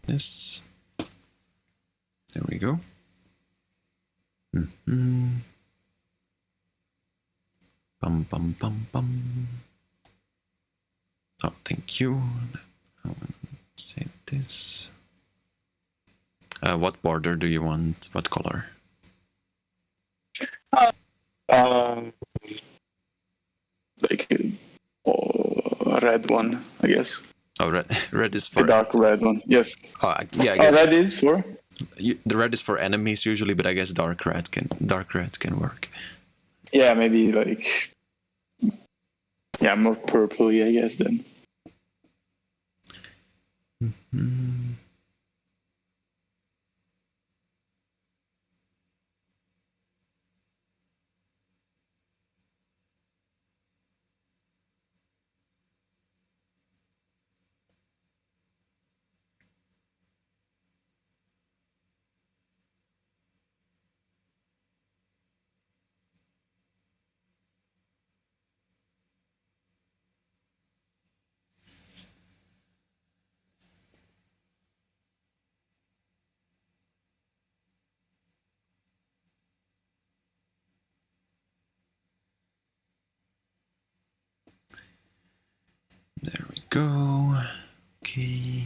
this. There we go. Bum, bum, bum, bum. Oh, thank you. I want to save this. What border do you want? What color? Like a red one, I guess. Oh, red. Red is for a dark red one. Yes. Oh, yeah. I guess red is for. The red is for enemies usually, but I guess dark red can work. Yeah, maybe like. Yeah, more purpley, I guess then. Mm-hmm. There we go. Okay.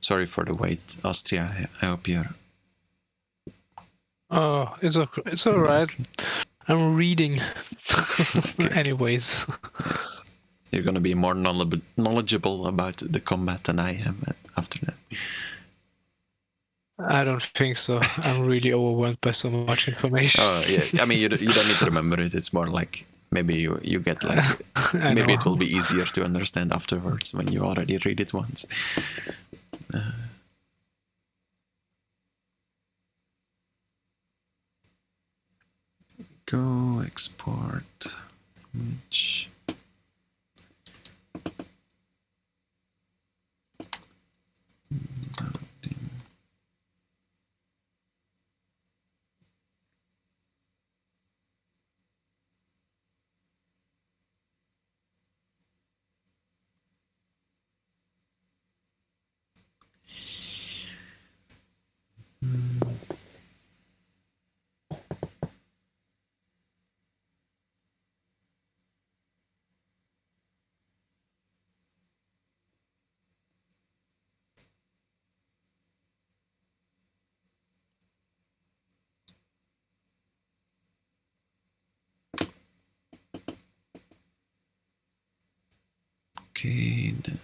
Sorry for the wait, Austria. I hope you're... Oh, it's all right. Okay. I'm reading. Okay. Anyways. Yes. You're going to be more knowledgeable about the combat than I am after that. I don't think so. I'm really overwhelmed by so much information. Oh, yeah. I mean, you don't need to remember it. It's more like maybe you get like... maybe it will be easier to understand afterwards when you already read it once. Go export image. Okay, then.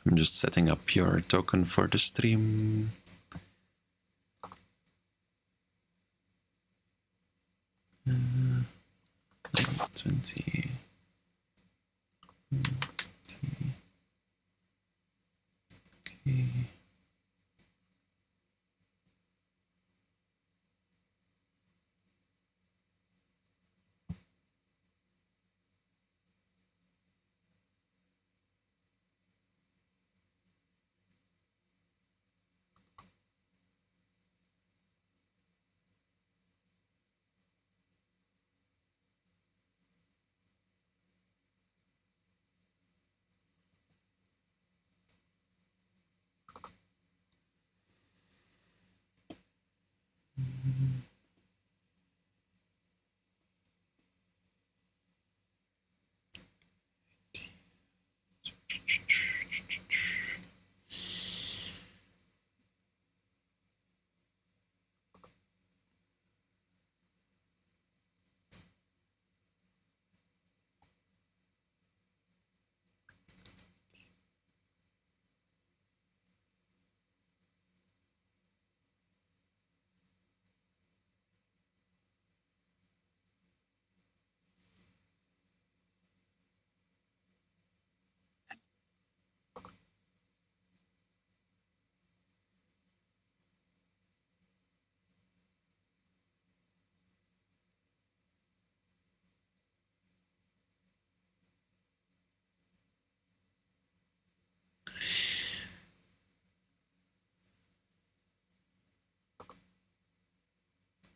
I'm just setting up your token for the stream. Uh, 20. Okay.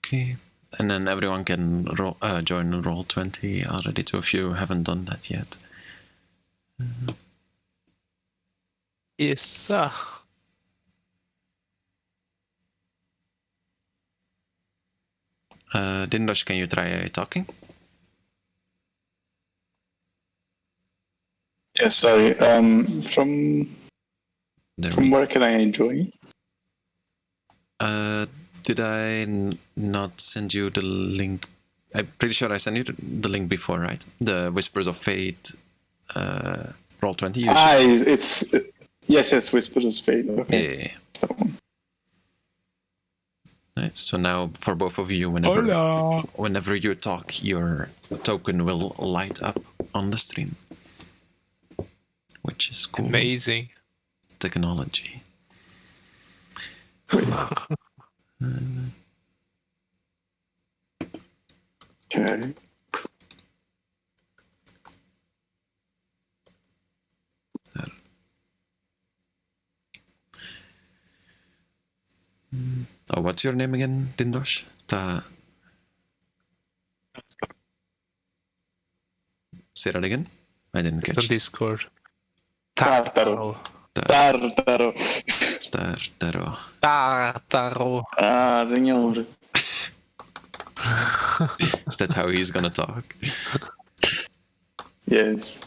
Okay. And then everyone can join Roll20 already too, if you haven't done that yet. Yes, sir. Dindosh, can you try talking? Yeah, sorry. From where can I join? Did I not send you the link? I'm pretty sure I sent you the link before, right? The Whispers of Fate Roll20. It's yes, Whispers of Fate. Okay. Yeah. So, Right. So now for both of you, whenever you talk, your token will light up on the stream, which is cool. Amazing. Technology. okay. Oh, what's your name again, Dindosh? Say that again? I didn't It's on catch. Discord. Tartaro. Tartaro. Tartaro. Tartaro. Ah, señor. Is that how he's gonna talk? Yes.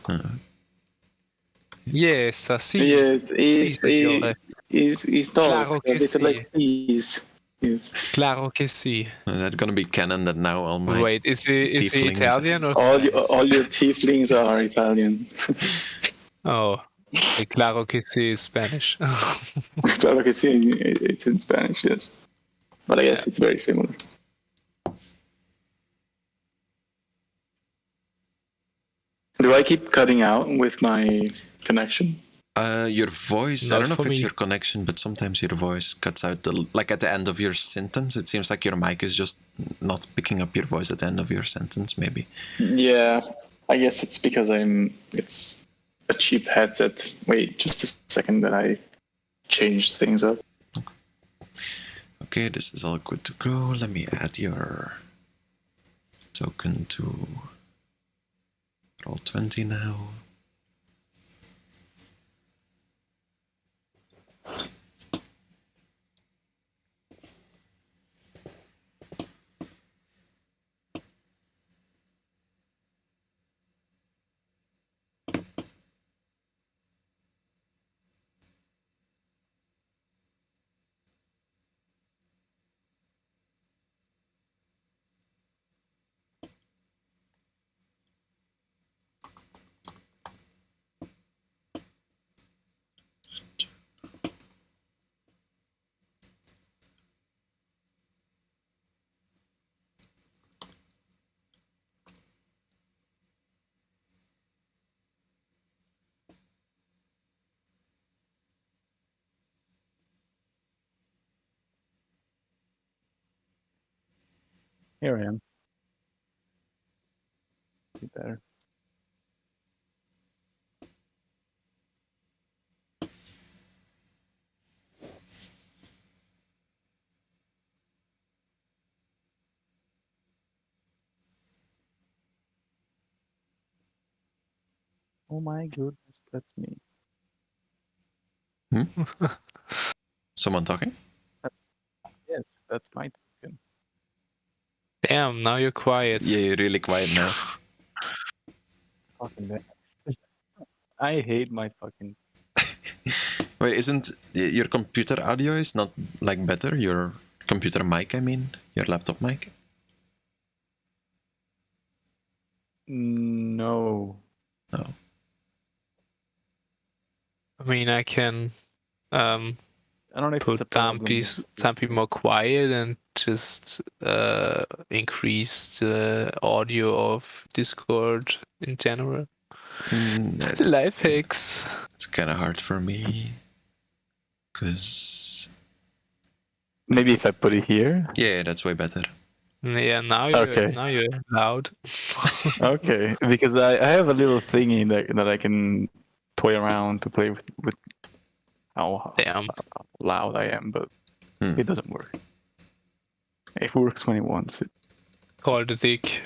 Yes, así. Yes, Sí, señor. he's talks Claro que a bit sí. like these. Yes. Claro que sí. That's gonna be canon that now all my Wait, is he tieflings- Italian or All your tieflings are Italian. Oh, okay, claro que sí is Spanish. Claro que sí, it's in Spanish, yes. But I guess it's very similar. Do I keep cutting out with my connection? Your voice, I Not don't know if for it's me. your connection, but sometimes your voice cuts out, like at the end of your sentence. It seems like your mic is just not picking up your voice at the end of your sentence, maybe. Yeah, I guess it's because it's a cheap headset. Wait, just a second that I changed things up. Okay, this is all good to go. Let me add your token to Roll20 now. Here I am. Be better. Oh my goodness, that's me. Someone talking? Yes, that's my token. Damn, now you're quiet. Yeah, you're really quiet now. Fucking damn. I hate my fucking. Wait, isn't your computer audio is not like better? Your computer mic, I mean, your laptop mic? No. Oh. I mean, I can I don't know if it's a put problem. Dampi more quiet and just increase the audio of Discord in general. Life hacks. It's kind of hard for me. Because... Maybe if I put it here. Yeah, that's way better. Yeah, now you're loud. Okay, because I have a little thingy that I can toy around to play with how Damn. loud I am, but it doesn't work. It works when it wants it. Call the dick.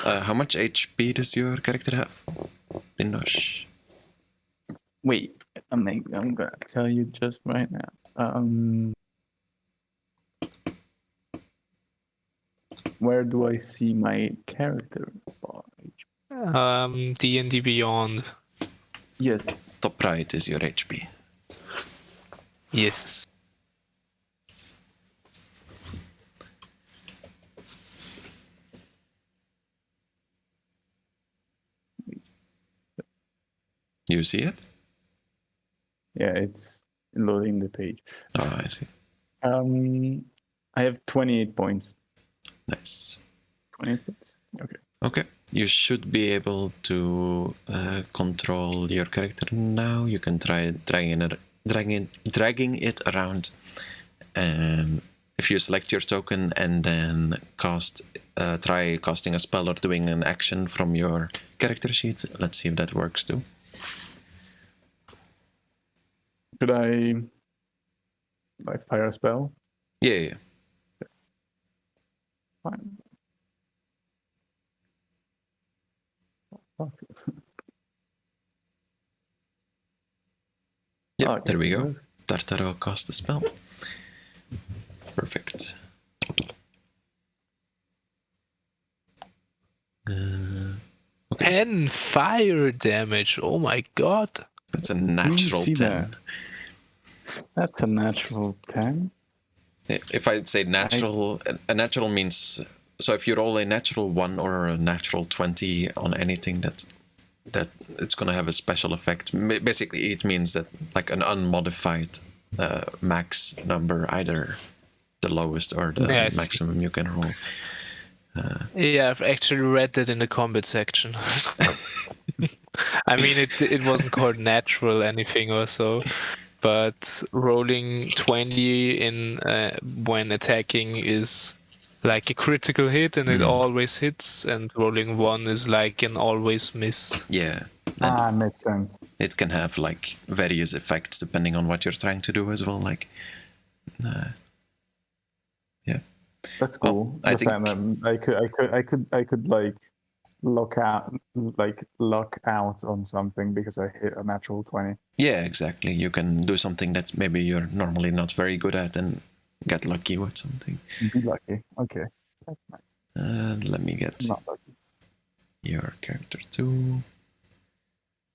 How much HP does your character have? Dinosh. Wait, I'm gonna tell you just right now. Where do I see my character? D&D Beyond. Yes. Top right is your HP. Yes. You see it? Yeah, it's loading the page. Oh, I see. I have 28 points. Nice. 28 points. Okay. Okay. You should be able to control your character now. You can try dragging it around. If you select your token and then try casting a spell or doing an action from your character sheet. Let's see if that works too. Should I fire a spell? Yeah. Fine. Oh, fuck. Yep, Oh, I there we guess it go. works. Tartaro cast a spell. Perfect. Okay. 10 fire damage. Oh my god. That's a natural see 10. that? That's a natural 10. If I say natural, a natural means, so if you roll a natural 1 or a natural 20 on anything, that it's going to have a special effect. Basically, it means that like an unmodified max number, either the lowest or the Yes. maximum you can roll. Yeah, I've actually read that in the combat section. I mean, it wasn't called natural anything or so, but rolling 20 in when attacking is like a critical hit and it always hits, and rolling 1 is like an always miss. Yeah. And Makes sense. it can have like various effects depending on what you're trying to do as well. Like, yeah. That's Well, cool. I The think- fact that I could like lock out on something because I hit a natural 20. Yeah, exactly. You can do something that maybe you're normally not very good at and get lucky with something. Be lucky. Okay. That's nice. Let me get Not lucky. your character too.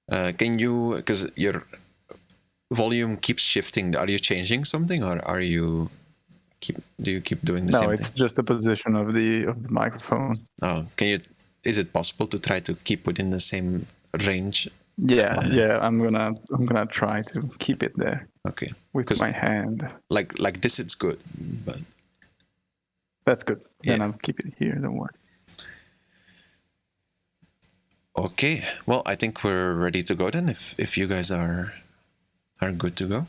Can you, because your volume keeps shifting, are you changing something, or are you do you keep doing the No, same it's thing? just the position of the microphone. Oh, is it possible to try to keep within the same range? Yeah, I'm gonna try to keep it there Okay. with 'Cause- my hand. Like this it's good, but That's good. Then Yeah. I'll keep it here, don't worry. okay. Well, I think we're ready to go then, if you guys are good to go.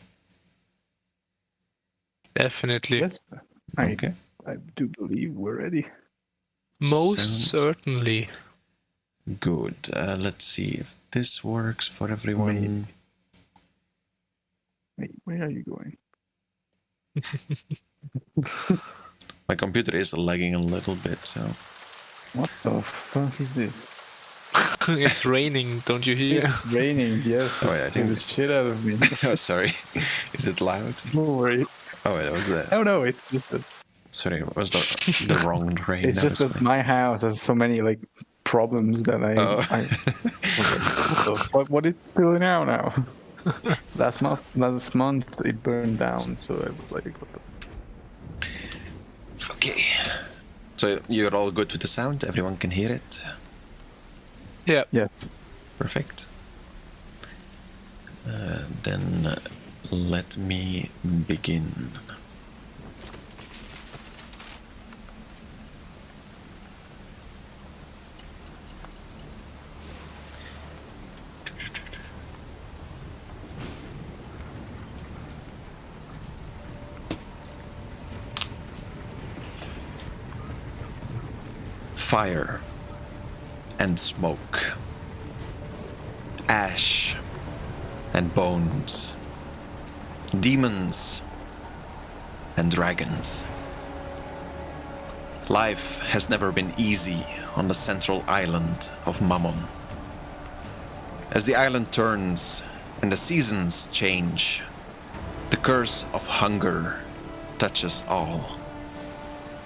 Definitely. Yes. I Okay. do believe we're ready. Most Sounds- certainly. Good. Let's see if this works for everyone. Wait, where are you going? My computer is lagging a little bit, so What the fuck is this? It's raining, don't you hear? It's raining, yes. Oh, yeah, I It's think- the shit out of me. oh, sorry. Is it loud? Don't worry. Oh, that was the Oh no, it's just that sorry. It was the wrong rain. it's just was that my house has so many like problems that Oh. what is spilling out now? last month it burned down, so I was like, what the? Okay. So you're all good with the sound? Everyone can hear it? Yeah. Yes. Perfect. Then let me begin. Fire and smoke, ash and bones, demons and dragons. Life has never been easy on the central island of Mammon. As the island turns and the seasons change, the curse of hunger touches all.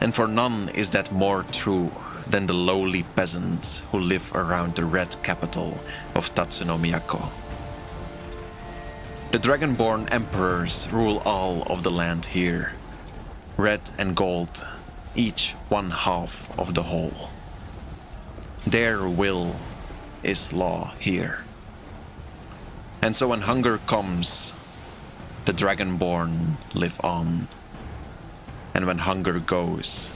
And for none is that more true than the lowly peasants who live around the red capital of Tatsunomiyako. The dragonborn emperors rule all of the land here, red and gold, each one half of the whole. Their will is law here. And so when hunger comes, the dragonborn live on. And when hunger goes,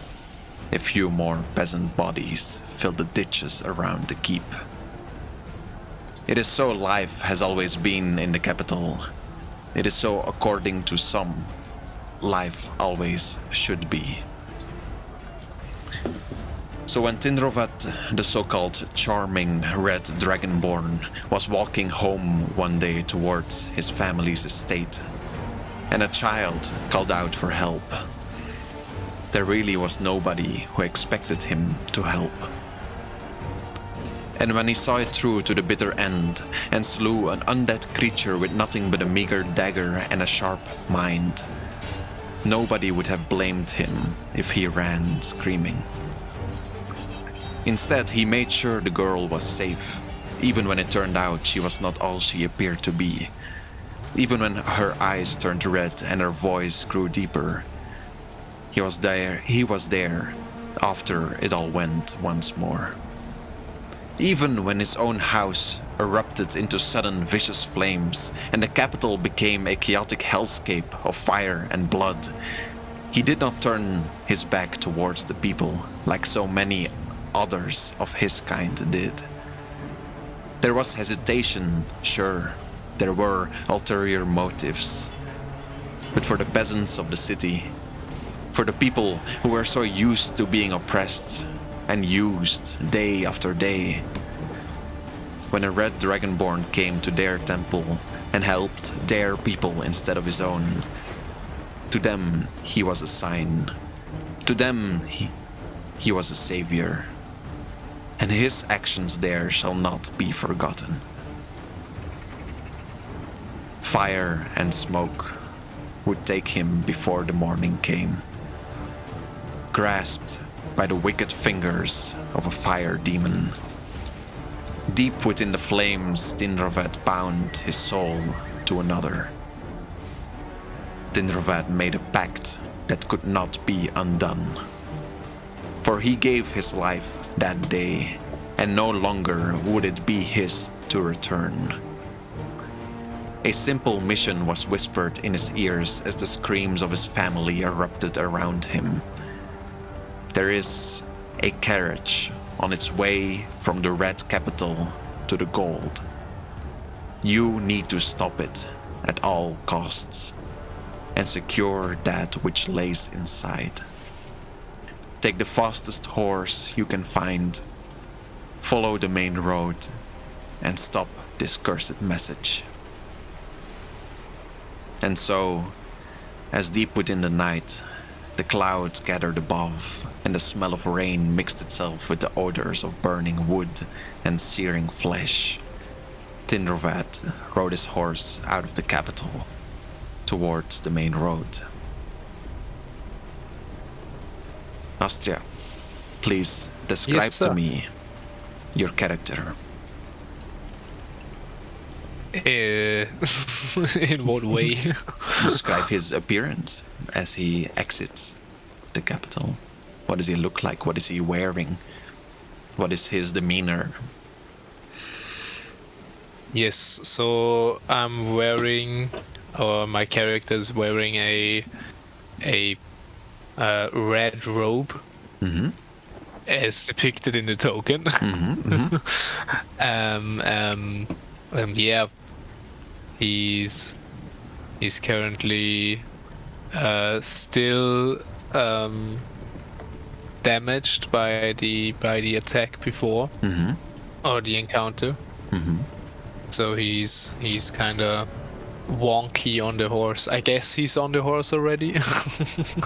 a few more peasant bodies fill the ditches around the keep. It is so life has always been in the capital. It is so, according to some, life always should be. So when Tindrovat, the so-called charming red dragonborn, was walking home one day towards his family's estate, and a child called out for help, there really was nobody who expected him to help. And when he saw it through to the bitter end and slew an undead creature with nothing but a meager dagger and a sharp mind, nobody would have blamed him if he ran screaming. Instead, he made sure the girl was safe, even when it turned out she was not all she appeared to be. Even when her eyes turned red and her voice grew deeper. He was there after it all went once more. Even when his own house erupted into sudden vicious flames and the capital became a chaotic hellscape of fire and blood, he did not turn his back towards the people like so many others of his kind did. There was hesitation, sure, there were ulterior motives, but for the peasants of the city, for the people who were so used to being oppressed and used day after day, when a red dragonborn came to their temple and helped their people instead of his own, to them he was a sign. To them he was a savior. And his actions there shall not be forgotten. Fire and smoke would take him before the morning came, grasped by the wicked fingers of a fire demon. Deep within the flames, Tindrovat bound his soul to another. Tindrovat made a pact that could not be undone. For he gave his life that day, and no longer would it be his to return. A simple mission was whispered in his ears as the screams of his family erupted around him. There is a carriage on its way from the red capital to the gold. You need to stop it at all costs and secure that which lays inside. Take the fastest horse you can find, follow the main road, and stop this cursed message. And so, as deep within the night, the clouds gathered above, and the smell of rain mixed itself with the odors of burning wood and searing flesh, Tindrovat rode his horse out of the capital, towards the main road. Astria, please describe Yes, sir. to me your character. In what way? Describe his appearance as he exits the capital. What does he look like? What is he wearing? What is his demeanor? Yes, so I'm wearing, or my character is wearing a red robe, Mm-hmm. as depicted in the token. Mm-hmm. Yeah, he's currently still damaged by the attack before, Mm-hmm. or the encounter. Mm-hmm. So he's kind of wonky on the horse. I guess he's on the horse already.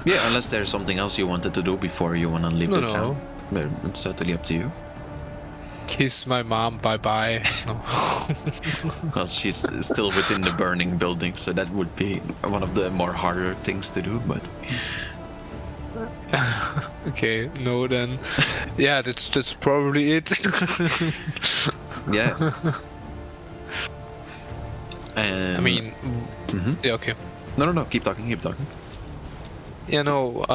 Yeah, unless there's something else you wanted to do before you want to leave the town. But it's certainly up to you. Kiss my mom, bye-bye. No. Well, she's still within the burning building, so that would be one of the more harder things to do, but... Okay, no then. Yeah, that's probably it. Yeah. I mean, yeah, okay. No, keep talking. Yeah, no,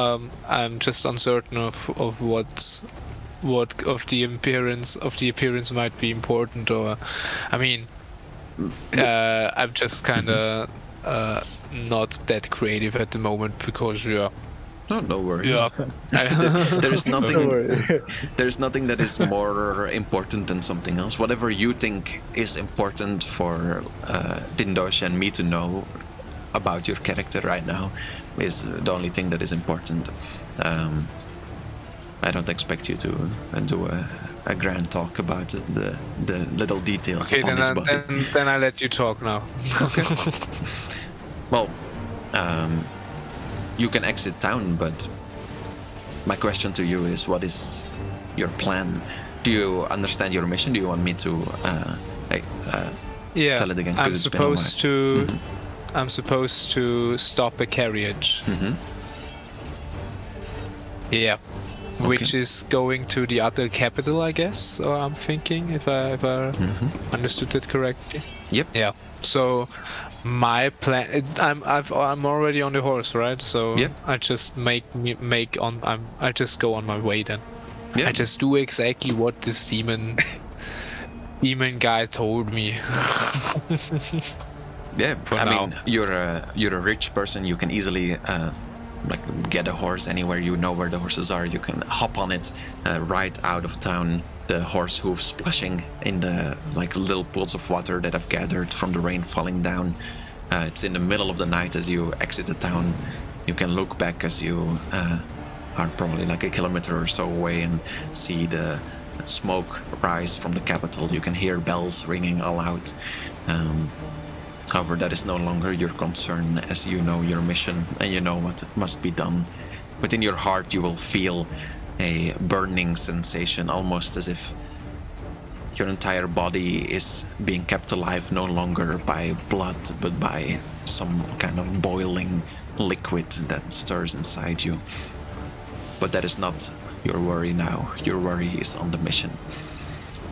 I'm just uncertain of what of the appearance might be important, or I mean, I'm just kind of not that creative at the moment because No worries. Yeah. There's nothing. There's nothing that is more important than something else. Whatever you think is important for Dindosh and me to know about your character right now is the only thing that is important. I don't expect you to do a grand talk about the little details Okay, upon his body. then I let you talk now. Okay. Well, you can exit town, but my question to you is, what is your plan? Do you understand your mission? Do you want me to Yeah, tell it again? 'Cause it's been a while. I'm supposed to stop a carriage. Yeah. Which is going to the other capital, I guess, or I'm thinking, if I understood it correctly. Yep. Yeah. So my plan, I'm already on the horse, right? So Yep. I just I just go on my way then. Yeah. I just do exactly what this demon guy told me. Yeah. For I now. mean, you're a rich person. You can easily get a horse anywhere. You know where the horses are. You can hop on it, ride out of town. The horse hooves splashing in the little pools of water that have gathered from the rain falling down. It's in the middle of the night as you exit the town. You can look back as you are probably a kilometer or so away and see the smoke rise from the capital. You can hear bells ringing all out. However, that is no longer your concern, as you know your mission and you know what must be done. Within your heart, you will feel a burning sensation, almost as if your entire body is being kept alive no longer by blood, but by some kind of boiling liquid that stirs inside you. But that is not your worry now. Your worry is on the mission.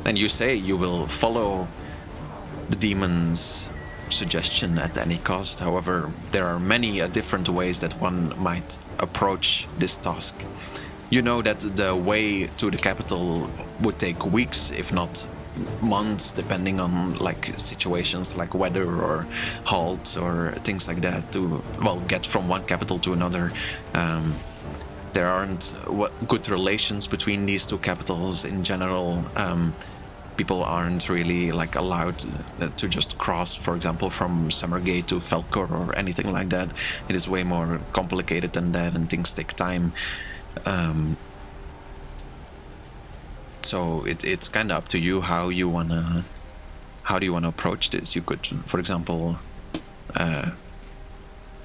And you say you will follow the demon's suggestion at any cost. However, there are many different ways that one might approach this task. You know that the way to the capital would take weeks, if not months, depending on situations like weather or halts or things like that, to get from one capital to another. There aren't good relations between these two capitals in general. People aren't really allowed to just cross, for example, from Summergate to Felkor or anything like that. It is way more complicated than that, and things take time. So it's kind of up to you how do you wanna approach this. You could, for example,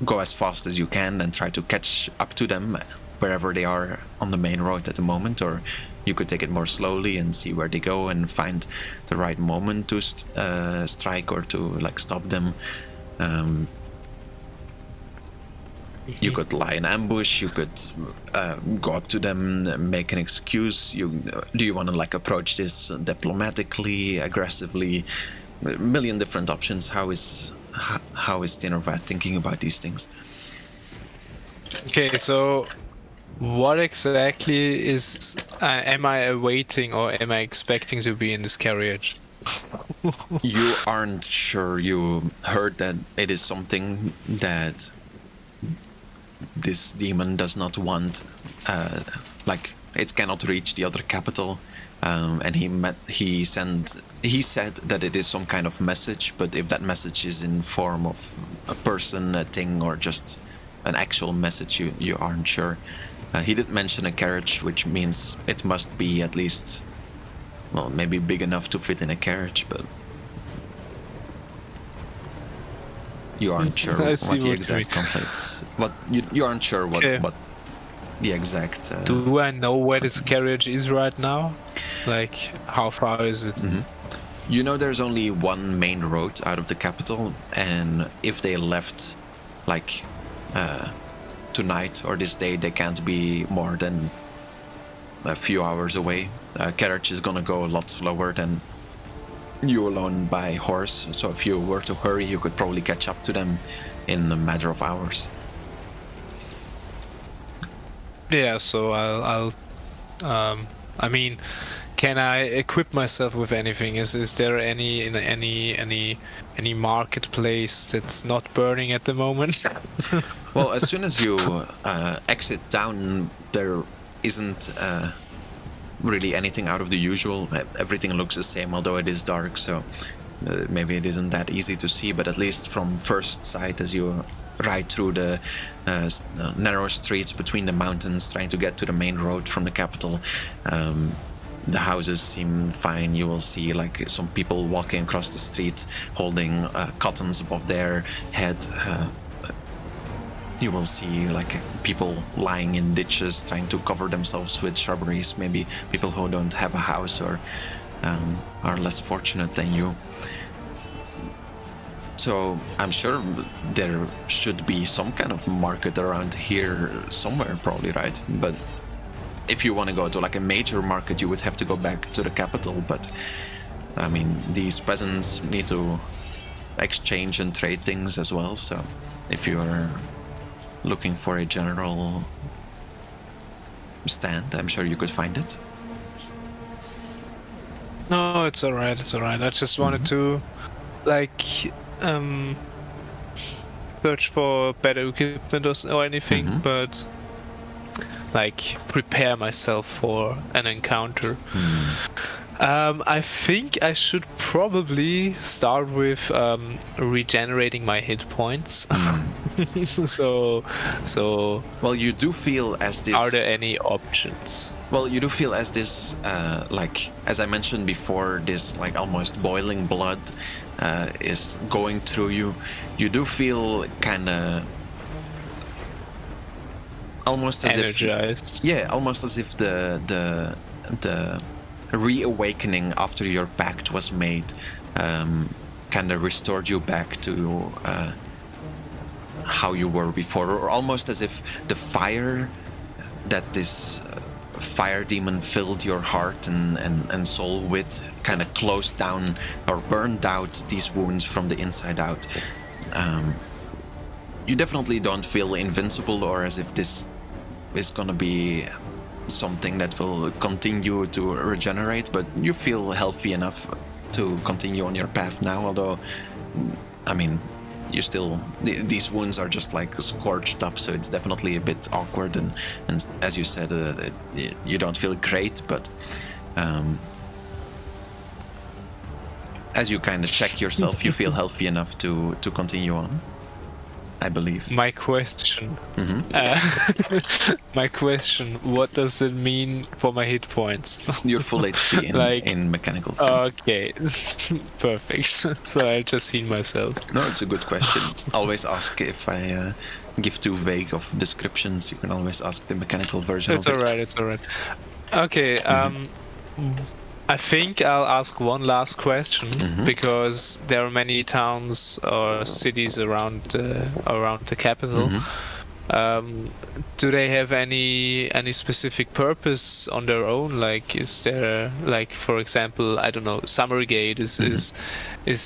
go as fast as you can and try to catch up to them wherever they are on the main road at the moment, or you could take it more slowly and see where they go and find the right moment to strike or to stop them. You could lie in ambush. You could go up to them, make an excuse. Do you want to approach this diplomatically, aggressively? A million different options. How is Tinnervat thinking about these things? Okay, so what exactly am I awaiting or am I expecting to be in this carriage? You aren't sure. You heard that it is something that this demon does not want. It cannot reach the other capital, and he said that it is some kind of message. But if that message is in form of a person, a thing, or just an actual message, you aren't sure. He did mention a carriage, which means it must be at least, maybe big enough to fit in a carriage, but you aren't sure I what see the what you exact mean. conflicts. What you aren't sure what Okay. what the exact. Do I know where this conflicts. carriage is right now? Like, how far is it? You know, there's only one main road out of the capital, and if they left, like, tonight or this day, they can't be more than a few hours away. Carriage is gonna go a lot slower than you alone by horse, so if you were to hurry, you could probably catch up to them in a matter of hours. Yeah, so I'll I mean, can I equip myself with anything? Is there any marketplace that's not burning at the moment? Well, as soon as you exit town, there isn't really anything out of the usual. Everything looks the same, although it is dark, so maybe it isn't that easy to see, but at least from first sight, as you ride through the narrow streets between the mountains, trying to get to the main road from the capital, the houses seem fine. You will see like some people walking across the street holding cottons above their head. You will see like people lying in ditches trying to cover themselves with shrubberies, maybe people who don't have a house or are less fortunate than you. So I'm sure there should be some kind of market around here somewhere, probably, right? But if you want to go to like a major market, you would have to go back to the capital. But I mean, these peasants need to exchange and trade things as well. So if you're looking for a general stand, I'm sure you could find it. No, it's alright, it's alright. I just wanted to, like, search for better equipment or anything, but like prepare myself for an encounter. I think I should probably start with regenerating my hit points. so well, you do feel as this. Are there any options? Well, you do feel as this, like as I mentioned before, this like almost boiling blood is going through you. You do feel kind of almost as energized. Almost as if the reawakening after your pact was made kind of restored you back to how you were before, or almost as if the fire that this fire demon filled your heart and soul with kind of closed down or burned out these wounds from the inside out. You definitely don't feel invincible or as if this is gonna be something that will continue to regenerate, but you feel healthy enough to continue on your path now, although I mean you still these wounds are just like scorched up, so it's definitely a bit awkward and as you said you don't feel great, but as you kind of check yourself you feel healthy enough to continue on, I believe. My question, what does it mean for my hit points? You're full HP in mechanical form. Okay, perfect. So I'll just heal myself. No, it's a good question. Always ask if I give too vague of descriptions. You can always ask the mechanical version of it. It's alright. Okay, I think I'll ask one last question because there are many towns or cities around the capital. Do they have any specific purpose on their own? Like, is there, like, for example, I don't know, Summergate is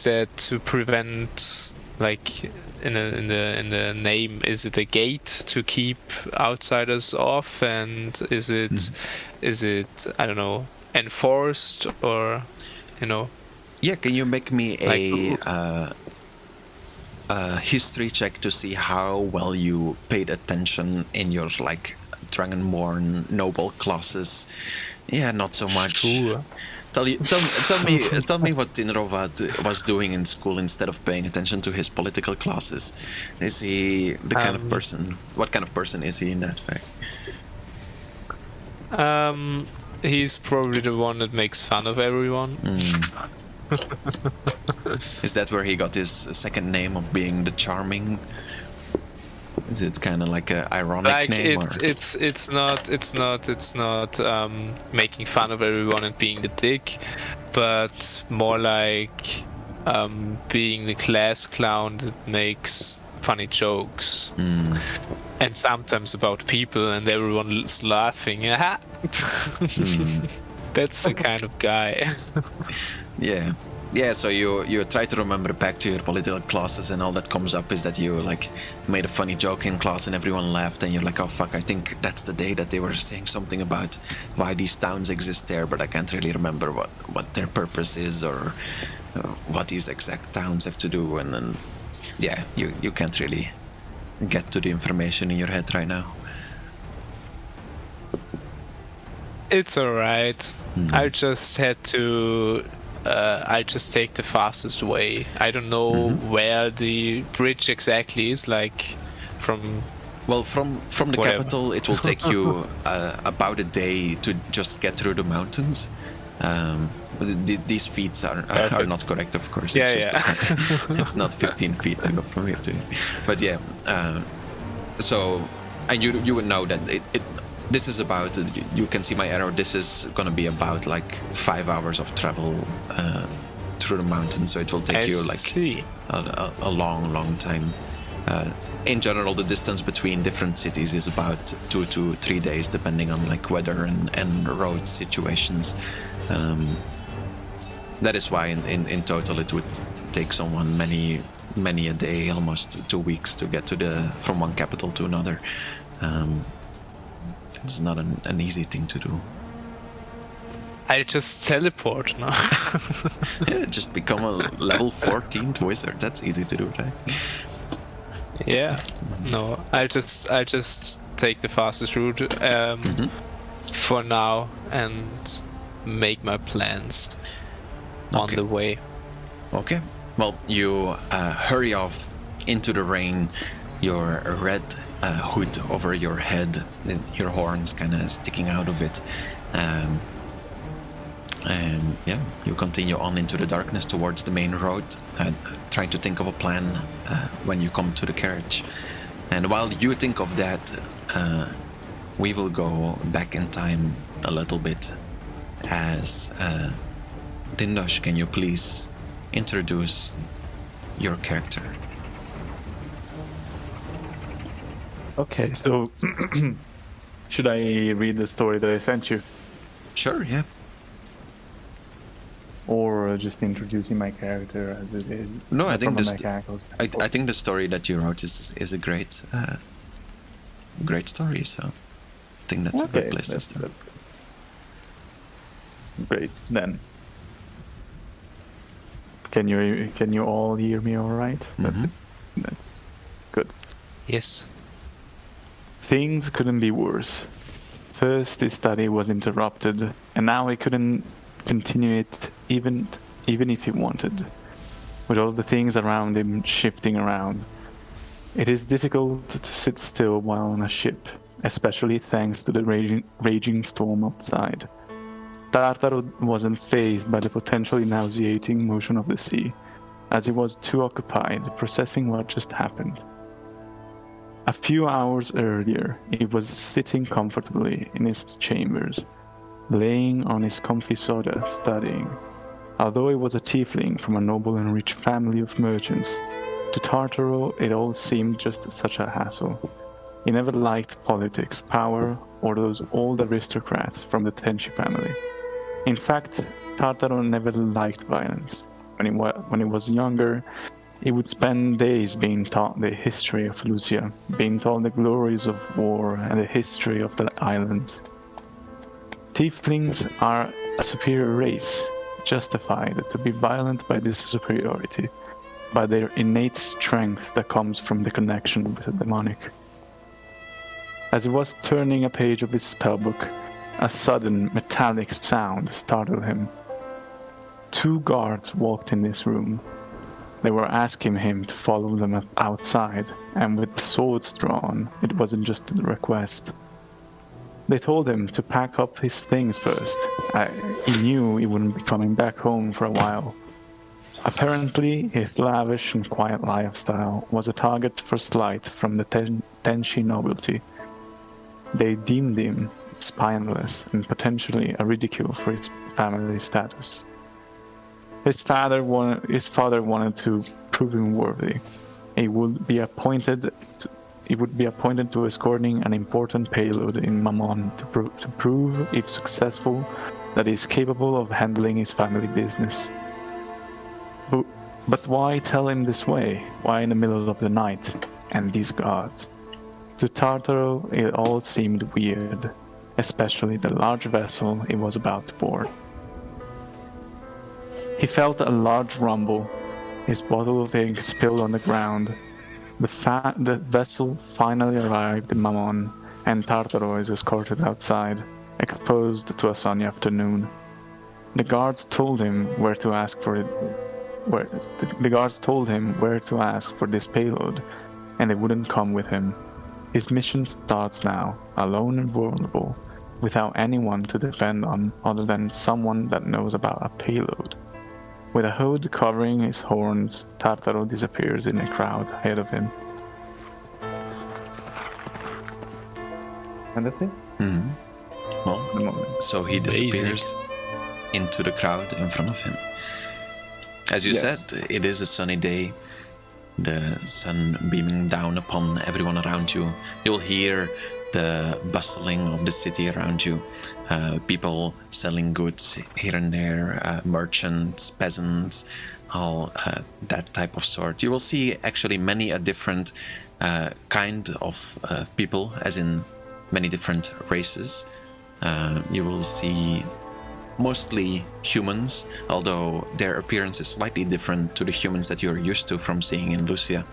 that to prevent, like, in the name, is it a gate to keep outsiders off, and is it I don't know, enforced, or Yeah, can you make me a history check to see how well you paid attention in your like Dragonborn noble classes? Yeah, not so much. Sure. Tell me what Tinrovad was doing in school instead of paying attention to his political classes. Is he the kind of person? What kind of person is he in that fact? He's probably the one that makes fun of everyone. Is that where he got his second name of being the Charming? Is it kind of like a ironic Like name? it's not making fun of everyone and being the dick, but more like being the class clown that makes funny jokes, and sometimes about people, and everyone's laughing. That's the kind of guy. Yeah, so you try to remember back to your political classes, and all that comes up is that you like made a funny joke in class and everyone laughed, and you're like, oh fuck, I think that's the day that they were saying something about why these towns exist there, but I can't really remember what their purpose is or what these exact towns have to do, and then you can't really get to the information in your head right now. It's alright. I just had to. I'll just take the fastest way. I don't know where the bridge exactly is, like from. Well, from the whatever. capital, it will take you about a day to just get through the mountains. These feats are not correct, of course. It's it's not 15 feet to go from here to here. But yeah, so, and you would know that this is about, you can see my arrow, this is going to be about like 5 hours of travel through the mountains, so it will take you like a long time. In general, the distance between different cities is about 2 to 3 days, depending on like weather and road situations. That is why in total it would take someone many a day, almost 2 weeks, to get from one capital to another. It's not an easy thing to do. I just teleport now. Yeah, just become a level 14th wizard. That's easy to do, right? Yeah. No, I'll just take the fastest route for now and make my plans on the way. Okay. Well, you hurry off into the rain. Your red hood over your head, your horns kind of sticking out of it, and yeah, you continue on into the darkness towards the main road, trying to think of a plan when you come to the carriage. And while you think of that, we will go back in time a little bit. As Dindosh, can you please introduce your character? Okay, so should I read the story that I sent you? Sure, yeah. Or just introducing my character as it is? No, I think I think the story that you wrote is a great story, so I think that's a good place to start. Great, then. Can you all hear me all right? That's good. Yes. Things couldn't be worse. First, his study was interrupted, and now he couldn't continue it even if he wanted, with all the things around him shifting around. It is difficult to sit still while on a ship, especially thanks to the raging storm outside. Tartaro wasn't fazed by the potentially nauseating motion of the sea, as he was too occupied processing what just happened. A few hours earlier, he was sitting comfortably in his chambers, laying on his comfy soda, studying. Although he was a tiefling from a noble and rich family of merchants, to Tartaro it all seemed just such a hassle. He never liked politics, power, or those old aristocrats from the Tenchi family. In fact, Tartaro never liked violence. When he was younger, he would spend days being taught the history of Lucia, being told the glories of war and the history of the islands. Tieflings are a superior race, justified to be violent by this superiority, by their innate strength that comes from the connection with the demonic. As he was turning a page of his spellbook, a sudden metallic sound startled him. 2 guards walked in this room. They were asking him to follow them outside, and with swords drawn, it wasn't just a request. They told him to pack up his things first. He knew he wouldn't be coming back home for a while, Apparently, his lavish and quiet lifestyle was a target for slight from the Tenshi nobility. They deemed him spineless and potentially a ridicule for his family status. His father wanted to prove him worthy. He would be appointed to escorting an important payload in Mammon to prove, if successful, that he is capable of handling his family business. But why tell him this way? Why in the middle of the night? And these gods? To Tartaro, it all seemed weird, especially the large vessel he was about to board. He felt a large rumble. His bottle of ink spilled on the ground. The vessel finally arrived in Mammon, and Tartaro is escorted outside, exposed to a sunny afternoon. The guards told him where to ask for this payload, and they wouldn't come with him. His mission starts now, alone and vulnerable, without anyone to depend on other than someone that knows about a payload. With a hood covering his horns, Tartaro disappears in the crowd ahead of him. And that's it. Mm-hmm. Well, so he disappears into the crowd in front of him. As you said, it is a sunny day. The sun beaming down upon everyone around you. You'll hear the bustling of the city around you. People selling goods here and there, merchants, peasants, all that type of sort. You will see actually many a different kind of people, as in many different races. You will see mostly humans, although their appearance is slightly different to the humans that you're used to from seeing in Lucia.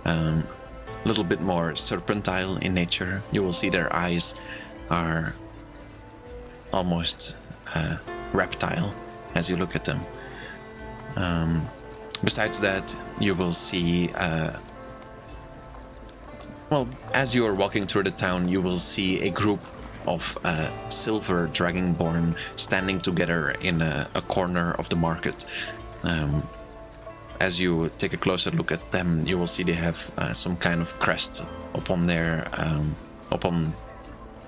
A little bit more serpentine in nature. You will see their eyes are almost reptile as you look at them. Besides that, you will see as you are walking through the town, you will see a group of silver dragonborn standing together in a corner of the market. As you take a closer look at them, you will see they have some kind of crest upon their upon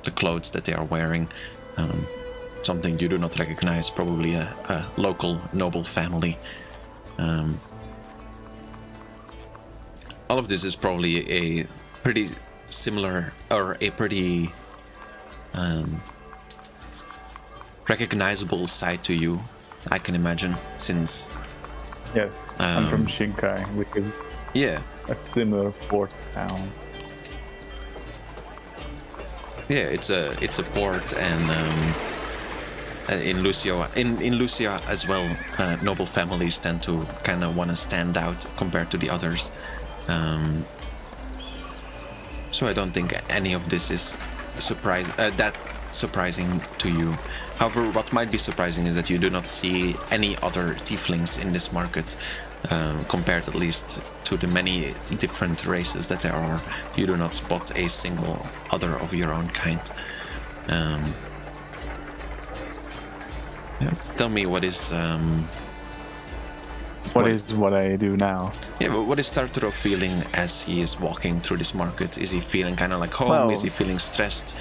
the clothes that they are wearing. Something you do not recognize, probably a local noble family. All of this is probably a pretty similar, or a pretty recognizable sight to you, I can imagine, since yes, I'm from Shinkai, which is a similar port town. Yeah, it's a port, and in Lucia as well, noble families tend to kind of want to stand out compared to the others. So I don't think any of this is that surprising to you. However, what might be surprising is that you do not see any other tieflings in this market, compared at least to the many different races that there are. You do not spot a single other of your own kind. Tell me what is what I do now? Yeah, but what is Tartaro feeling as he is walking through this market? Is he feeling kind of like home? Well, is he feeling stressed?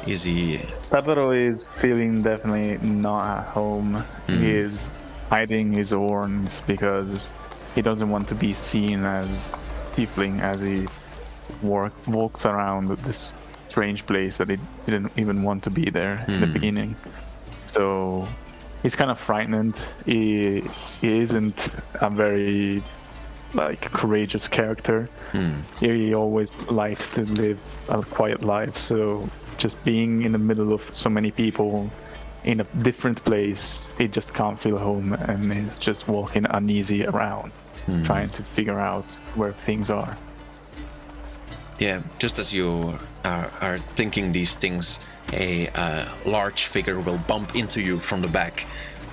Is he... Tartaro is feeling definitely not at home. He is hiding his horns because he doesn't want to be seen as tiefling as he walks around this strange place that he didn't even want to be there in the beginning. So he's kind of frightened. He isn't a very courageous character. He always liked to live a quiet life, so just being in the middle of so many people in a different place, he just can't feel home, and he's just walking uneasy around, trying to figure out where things are. Yeah, just as you are thinking these things, a large figure will bump into you from the back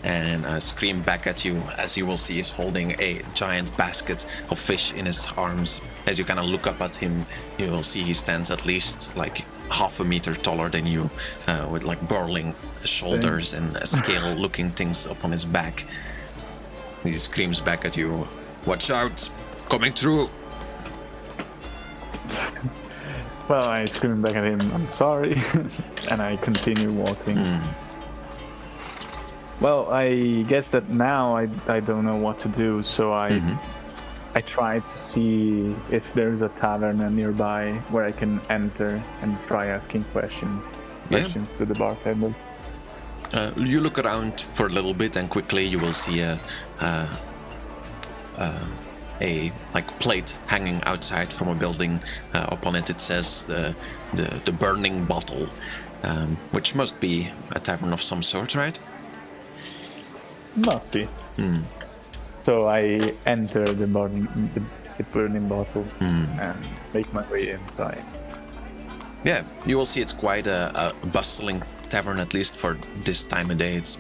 and scream back at you, as you will see he's holding a giant basket of fish in his arms. As you kind of look up at him, you will see he stands at least like half a meter taller than you, with like burling shoulders and scale looking things upon his back. He screams back at you, "Watch out! Coming through!" Well, I scream back at him, "I'm sorry," and I continue walking. Well, I guess that now I don't know what to do, so I try to see if there's a tavern nearby where I can enter and try asking questions to the bartender. You look around for a little bit, and quickly you will see a like plate hanging outside from a building. Upon it, it says the burning bottle, which must be a tavern of some sort, right? Must be. So I enter the burning bottle and make my way inside. Yeah, you will see it's quite a bustling tavern, at least for this time of day. It's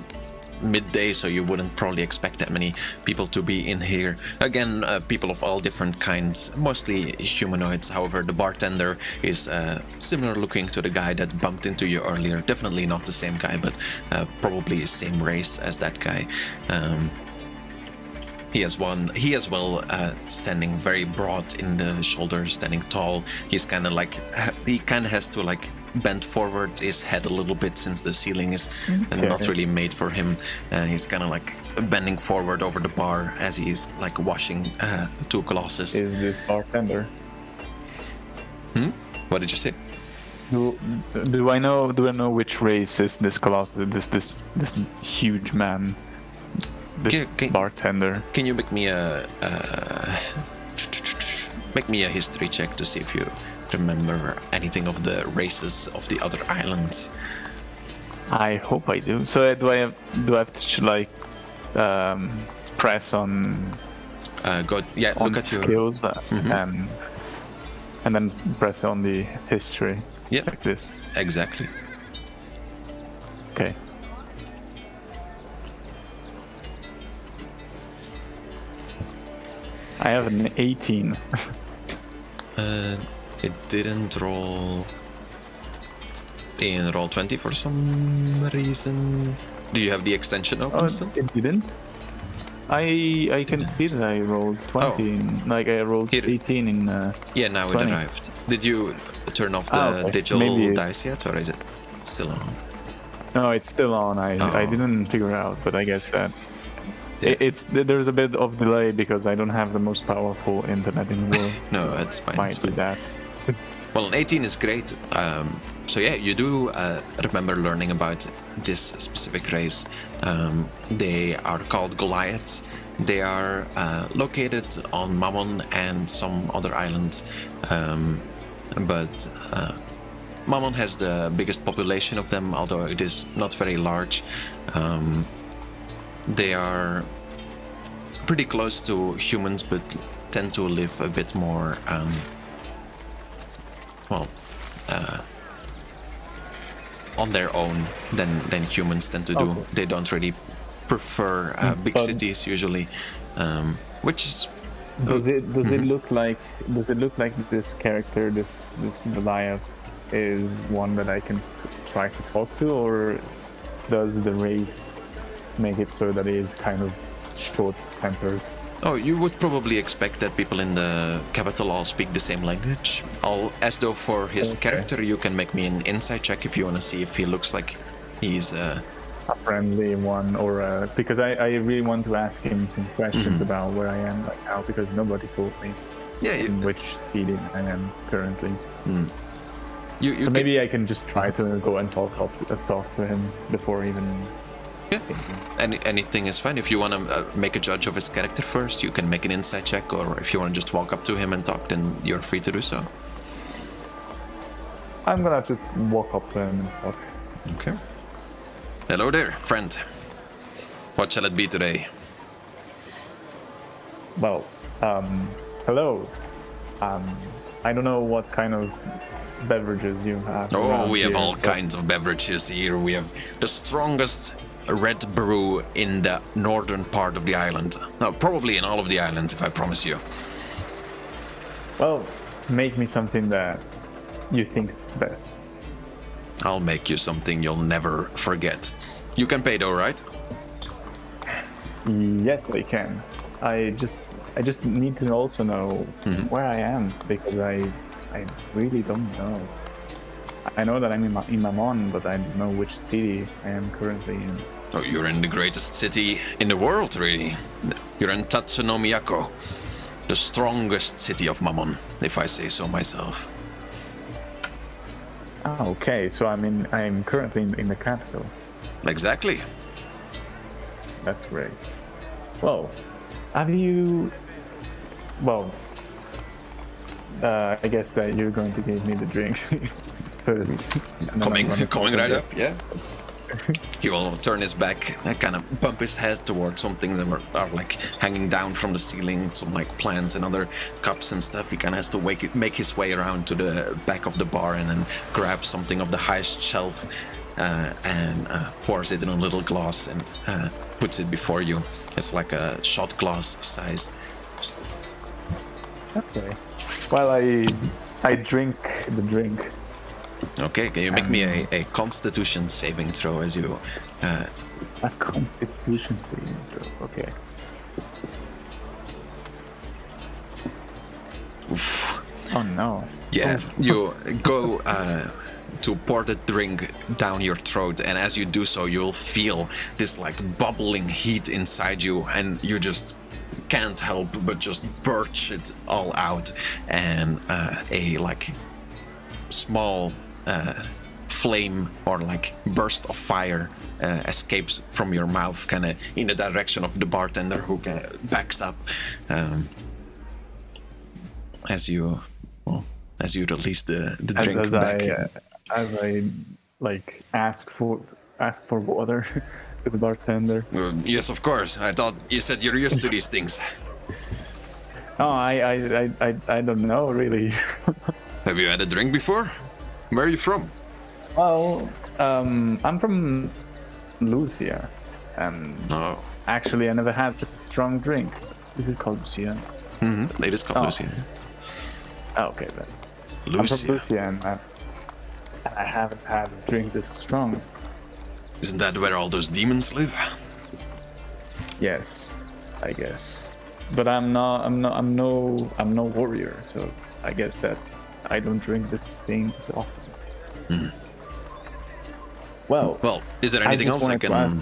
midday, so you wouldn't probably expect that many people to be in here. Again, people of all different kinds, mostly humanoids. However, the bartender is similar looking to the guy that bumped into you earlier. Definitely not the same guy, but probably the same race as that guy. He as well, standing very broad in the shoulders, standing tall. He's kind of like, he kind of has to like bend forward his head a little bit since the ceiling is not really made for him. And he's kind of like bending forward over the bar as he's like washing 2 glasses. Is this bartender? What did you say? Do I know which race is this Colossus? This huge man. This bartender. Can you make me a history check to see if you remember anything of the races of the other islands? I hope I do. So do I have to like press on? Look at skills and then press on the history. Yeah, like this. Exactly. Okay. I have an 18. It didn't roll in roll 20 for some reason. Do you have the extension open still? It didn't. I can see that I rolled 20. Like I rolled 18 in. Yeah, now 20. it arrived. Did you turn off the digital dice yet, or is it still on? No, it's still on. I didn't figure out, but I guess that. Yeah. There's a bit of delay because I don't have the most powerful internet in the world. No, that's fine. Might be that. Well, an 18 is great. So yeah, you do remember learning about this specific race. They are called Goliaths. They are located on Mammon and some other islands, but Mammon has the biggest population of them, although it is not very large. They are pretty close to humans, but tend to live a bit more, on their own than humans tend to do. Okay. They don't really prefer big cities usually, which is. Does it look like this character, this Goliath, is one that I can try to talk to, or does the race make it so that it is kind of short-tempered? Oh, you would probably expect that people in the capital all speak the same language. As though for his character, you can make me an insight check if you want to see if he looks like he's a friendly one, or because I really want to ask him some questions about where I am right now, because nobody told me in which seating I am currently. So maybe I can just try to go and talk to him before even. Yeah, anything is fine. If you want to make a judge of his character first, you can make an insight check, or if you want to just walk up to him and talk, then you're free to do so. I'm gonna just walk up to him and talk. Okay. Hello there, friend. What shall it be today? Well, hello. I don't know what kind of beverages you have. Oh, we have here, all kinds of beverages here. We have the strongest red brew in the northern part of the island. No, probably in all of the island, if I promise you. Well, make me something that you think best. I'll make you something you'll never forget. You can pay though, right? Yes, I can. I just need to also know where I am, because I really don't know. I know that I'm in Mammon, but I don't know which city I am currently in. Oh, you're in the greatest city in the world, really. You're in Tatsunomiyako, the strongest city of Mammon, if I say so myself. Oh, okay. So I'm currently in the capital. Exactly. That's great. Well, have you? Well, I guess that you're going to give me the drink first. Coming right up, yeah. He will turn his back and kind of bump his head towards something that are like hanging down from the ceiling, some like plants and other cups and stuff. He kind of has to make his way around to the back of the bar and then grab something of the highest shelf and pours it in a little glass and puts it before you. It's like a shot glass size. Okay. Well, I drink the drink. Okay, can you make me a Constitution saving throw as you... A Constitution saving throw, okay. Oof. Oh no. Yeah, you go to pour the drink down your throat, and as you do so, you'll feel this like bubbling heat inside you, and you just can't help but just burst it all out, and a like small flame or like burst of fire escapes from your mouth, kind of in the direction of the bartender, who backs up as you release the drink back. As I like ask for water to the bartender. Yes, of course. I thought you said you're used to these things. No, I don't know really. Have you had a drink before? Where are you from? Well, I'm from Lucia, and actually I never had such a strong drink. Is it called Lucia? Mm-hmm. It is called Lucia. Oh, okay then. Lucia. I'm from Lucia, and I haven't had a drink this strong. Isn't that where all those demons live? Yes, I guess. But I'm no warrior, so I guess that I don't drink this thing so often. Mm. Well, is there anything else I can?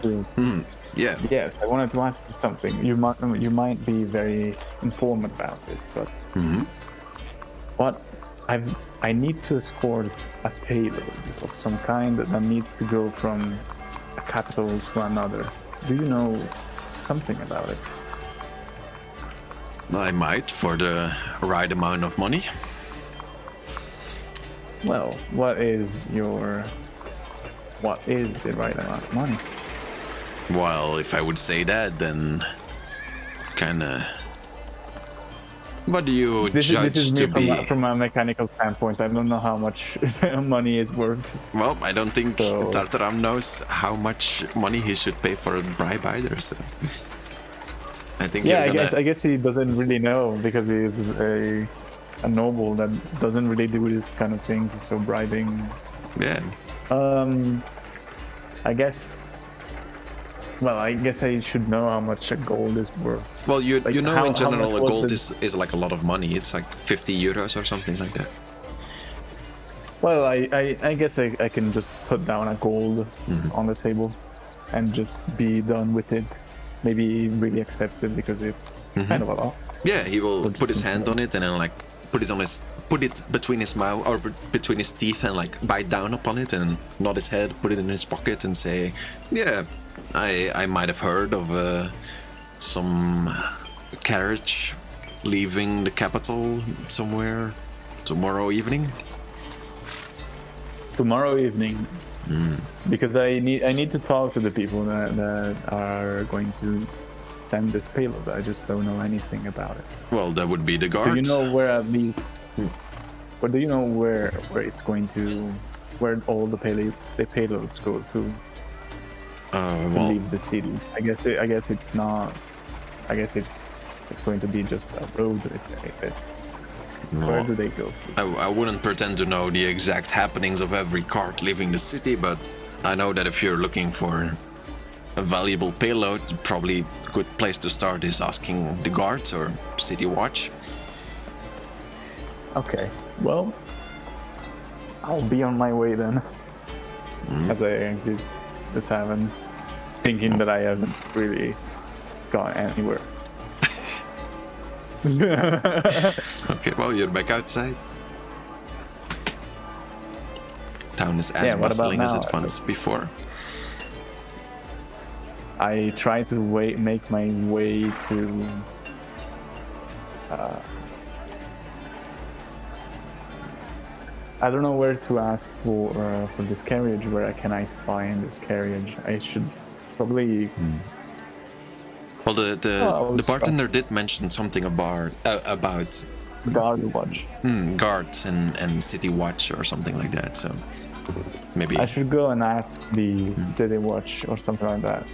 Yeah. Yes, I wanted to ask you something. You might be very informed about this, but what I need to escort a payload of some kind that needs to go from a capital to another. Do you know something about it? I might, for the right amount of money. Well, what is the right amount of money? Well, if I would say that, then kinda... What do you judge this is to me be? From a mechanical standpoint, I don't know how much money is worth. Well, I don't think Tartaram knows how much money he should pay for a bribe either, so... I think I guess he doesn't really know, because he is a noble that doesn't really do this kind of things, so bribing. Yeah. I guess I should know how much a gold is worth. Well, you know, in general, a gold is like a lot of money. It's like 50 euros or something like that. Well, I guess I can just put down a gold on the table and just be done with it. Maybe he really accepts it because it's kind of a lot. Yeah, he will put his hand on it and then like put it between his mouth or between his teeth and like bite down upon it and nod his head, put it in his pocket and say, "Yeah, I might have heard of some carriage leaving the capital somewhere tomorrow evening." Tomorrow evening. Because I need to talk to the people that are going to send this payload. I just don't know anything about it. Well, that would be the guards. Do you know where at least? Or do you know where it's going to? Where all the payloads go through? Well, leave the city. I guess it's not. I guess it's going to be just a road. Where do they go? I wouldn't pretend to know the exact happenings of every cart leaving the city, but I know that if you're looking for a valuable payload, probably a good place to start is asking the guards or city watch. Okay, well, I'll be on my way then. As I exit the tavern, thinking that I haven't really gone anywhere. Okay, well, you're back outside. Town is as what about bustling as now? it was before. I try to make my way to I don't know where to ask for this carriage. Where can I find this carriage? I should probably. Well, the bartender did mention something about Guard watch. guards and city watch or something like that. So maybe I should go and ask the city watch or something like that.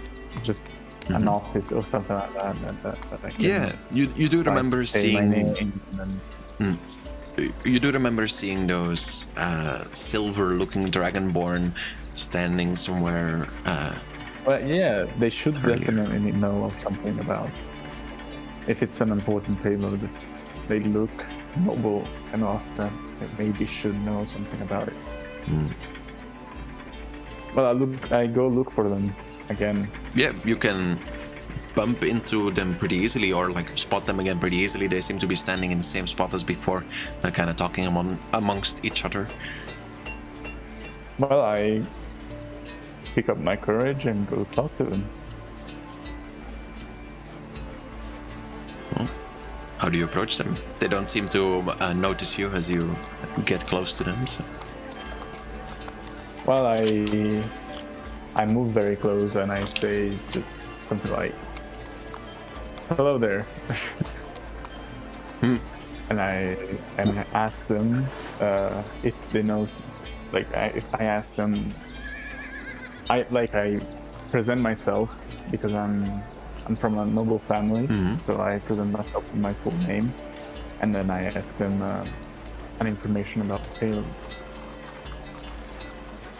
Just an office or something like that. That I can yeah. You do remember say my seeing. name and then... You do remember seeing those silver-looking dragonborn standing somewhere. Well, yeah, they should earlier. definitely know something about. If it's an important payload, they look noble enough that they maybe should know something about it. Well, I go look for them again. Yeah, you can bump into them pretty easily, or like spot them again pretty easily. They seem to be standing in the same spot as before, kind of talking amongst each other. Well, I pick up my courage and go talk to them. How do you approach them? They don't seem to notice you as you get close to them. So. Well, I move very close and I say just something like, "Hello there," and I ask them if they know. If I ask them, I present myself because I'm from a noble family, so I present myself with my full name, and then I ask them an information about the payload.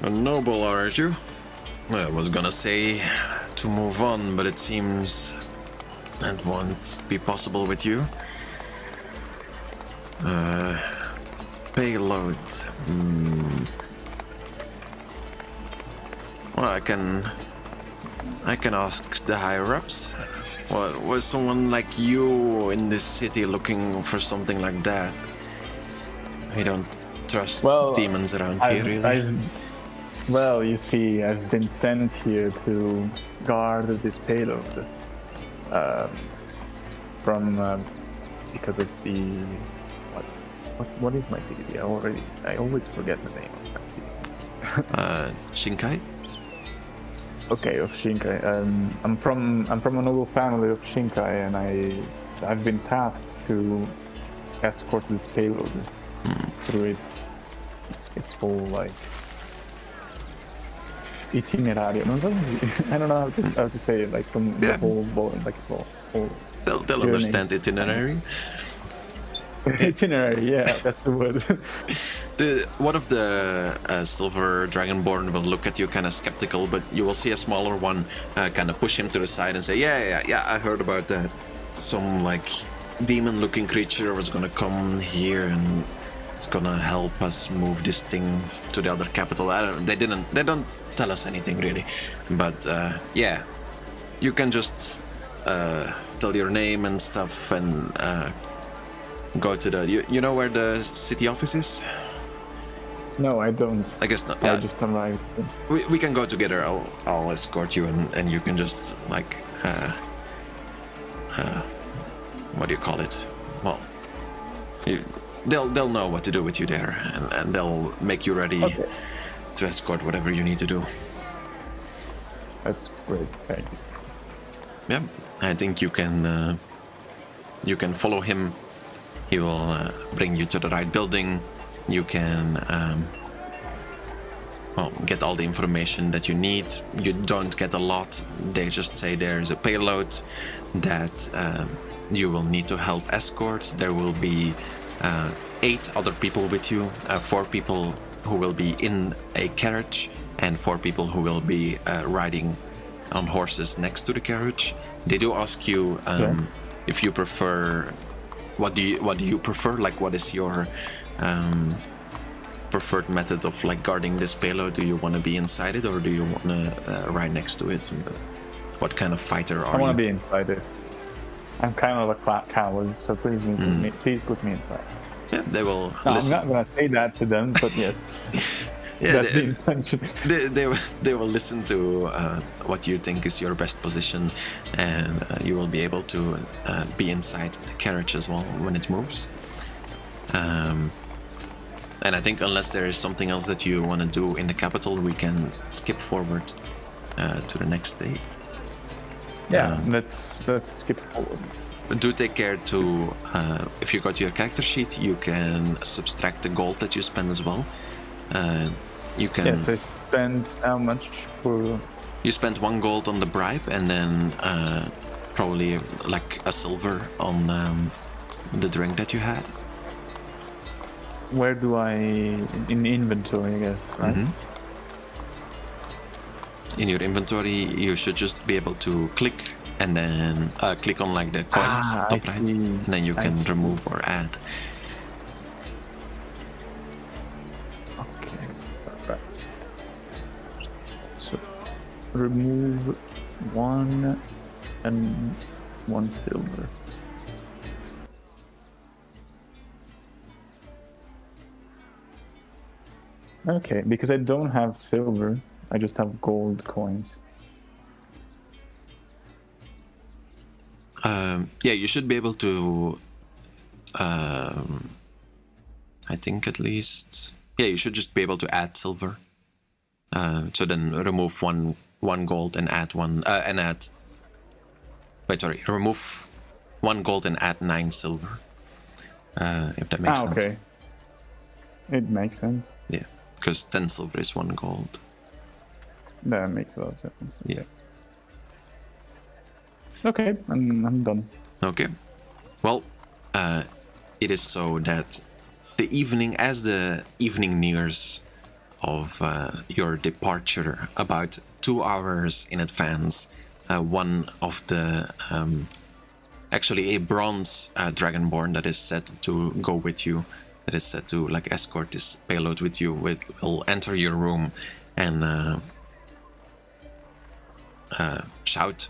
A noble, aren't you? Well, I was gonna say to move on, but it seems that won't be possible with you. Payload. Well, I can ask the higher ups. Was someone like you in this city looking for something like that? We don't trust demons around here, really. Well, you see, I've been sent here to guard this payload because of the what is my city? I always forget the name of my city. Shinkai? Okay, of Shinkai. I'm from a noble family of Shinkai, and I've been tasked to escort this payload through its whole itinerario. I don't know how to say it. From the whole They'll journey. understand itinerary. Itinerary, yeah, that's the word. One of the silver dragonborn will look at you kind of skeptical, but you will see a smaller one kind of push him to the side and say, yeah, I heard about that. Some demon-looking creature was gonna come here and it's gonna help us move this thing to the other capital. They don't tell us anything really, but yeah, you can just tell your name and stuff and go to the. You know where the city office is? No, I don't. I guess not. I just arrived. We can go together. I'll escort you and you can just what do you call it? Well, they'll know what to do with you there, and they'll make you ready to escort whatever you need to do. That's great. Thank you. Yeah, I think you can follow him. He will bring you to the right building. You can get all the information that you need. You don't get a lot. They just say there's a payload that you will need to help escort. There will be 8 other people with you, 4 people who will be in a carriage and 4 people who will be riding on horses next to the carriage. They do ask you if you prefer. What do you prefer? Like, what is your preferred method of like guarding this payload? Do you want to be inside it, or do you want to ride next to it? What kind of fighter are you? I want to be inside it. I'm kind of a coward, so please put me inside. Yeah, they will. No, I'm not gonna say that to them, but yes. Yeah, that's the intention. They will listen to what you think is your best position, and you will be able to be inside the carriage as well when it moves. And I think unless there is something else that you want to do in the capital, we can skip forward to the next day. Yeah, let's skip forward. Do take care to, if you got your character sheet, you can subtract the gold that you spend as well. You can. Yes, I spent how much for? You spent 1 gold on the bribe, and then probably like a silver on the drink that you had. Where do I in inventory? I guess, right? Mm-hmm. In your inventory, you should just be able to click and then click on like the coins top right, and then you can remove or add. Okay, right. So remove 1 and 1 silver. Okay, because I don't have silver. I just have gold coins. Yeah, you should be able to. I think at least. Yeah, you should just be able to add silver. So then remove one gold and add one and add. Wait, sorry. Remove 1 gold and add 9 silver. If that makes sense. Okay. It makes sense. Yeah, because 10 silver is 1 gold. That makes a lot of sense. Yeah. Okay, I'm done. Okay. Well, it is so that as the evening nears of your departure, about 2 hours in advance, one of the actually a bronze dragonborn that is set to go with you, that is set to like escort this payload with you, will enter your room and shout.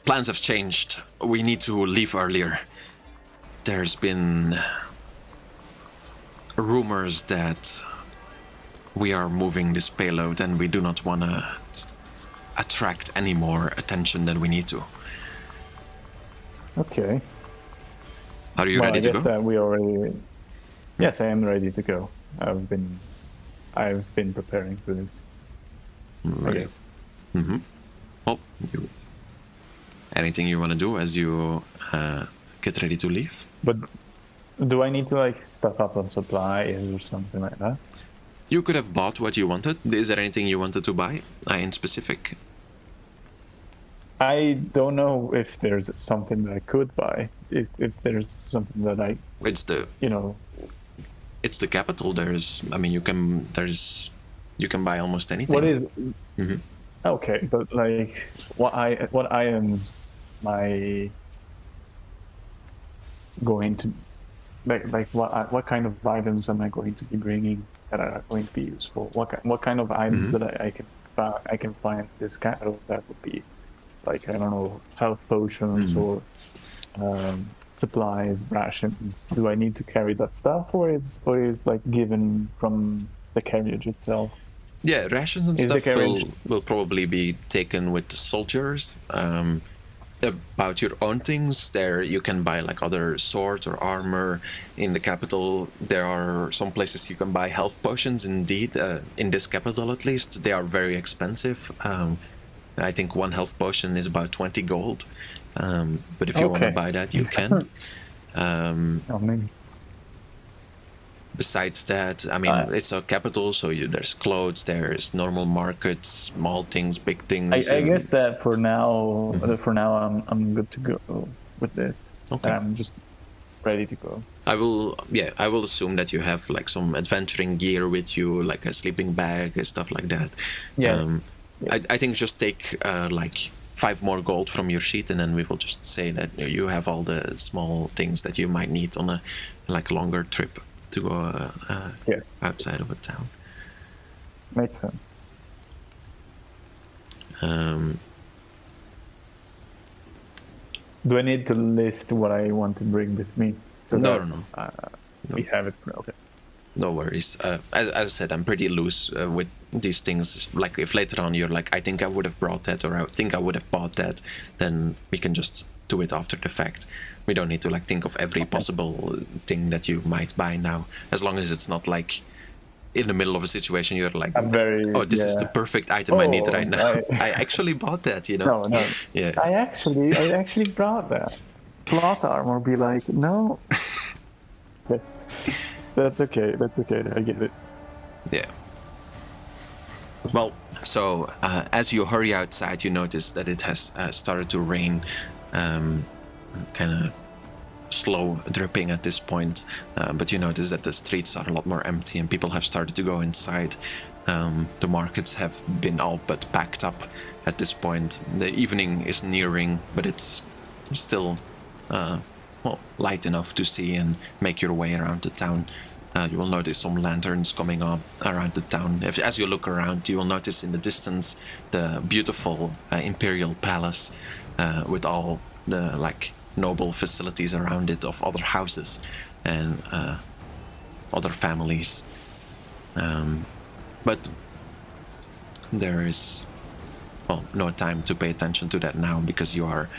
Plans have changed. We need to leave earlier. There's been rumors that we are moving this payload and we do not want to attract any more attention than we need to. Okay. Are you ready to go? I guess that we already... Yes, I am ready to go. I've been preparing for this. Right. I guess. Mm-hmm. Well, anything you want to do as you get ready to leave? But do I need to like stock up on supplies or something like that? You could have bought what you wanted. Is there anything you wanted to buy in specific? I don't know if there's something that I could buy. If there's something that I... It's the... You know... It's the capital. You can buy almost anything. What is... Mm-hmm. Okay, but like, what items am I going to... Like what kind of items am I going to be bringing that are going to be useful? What kind of items that I can find this capital that would be, like, I don't know, health potions or supplies, rations. Do I need to carry that stuff, or is like given from the carriage itself? Yeah, rations and stuff will probably be taken with the soldiers. About your own things, there you can buy like other swords or armor. In the capital, there are some places you can buy health potions. Indeed, in this capital at least, they are very expensive. I think 1 health potion is about 20 gold. But if you want to buy that, you can. Besides that, it's a capital, so there's clothes, there's normal markets, small things, big things. I guess that for now, I'm good to go with this. Okay. I'm just ready to go. I will assume that you have like some adventuring gear with you, like a sleeping bag and stuff like that. Yes. I think just take like 5 more gold from your sheet, and then we will just say that you have all the small things that you might need on a longer trip to go Yes. outside of a town. Makes sense. Do I need to list what I want to bring with me? So No. We have it. Okay. No worries. As I said, I'm pretty loose with these things. Like, if later on you're like, I think I would have brought that, or I think I would have bought that, then we can just do it after the fact. We don't need to like think of every possible thing that you might buy now, as long as it's not like in the middle of a situation you're like, oh, this is the perfect item I need right now. I actually bought that, you know. No. Yeah. I actually brought that. Plot armor. Be like, no. That's okay. I get it. Yeah. Well, so as you hurry outside, you notice that it has started to rain, kind of slow dripping at this point, but you notice that the streets are a lot more empty and people have started to go inside. The markets have been all but packed up at this point. The evening is nearing, but it's still light enough to see and make your way around the town. You will notice some lanterns coming up around the town. As you look around, you will notice in the distance the beautiful imperial palace with all the like noble facilities around it of other houses and other families. But there is no time to pay attention to that now, because you are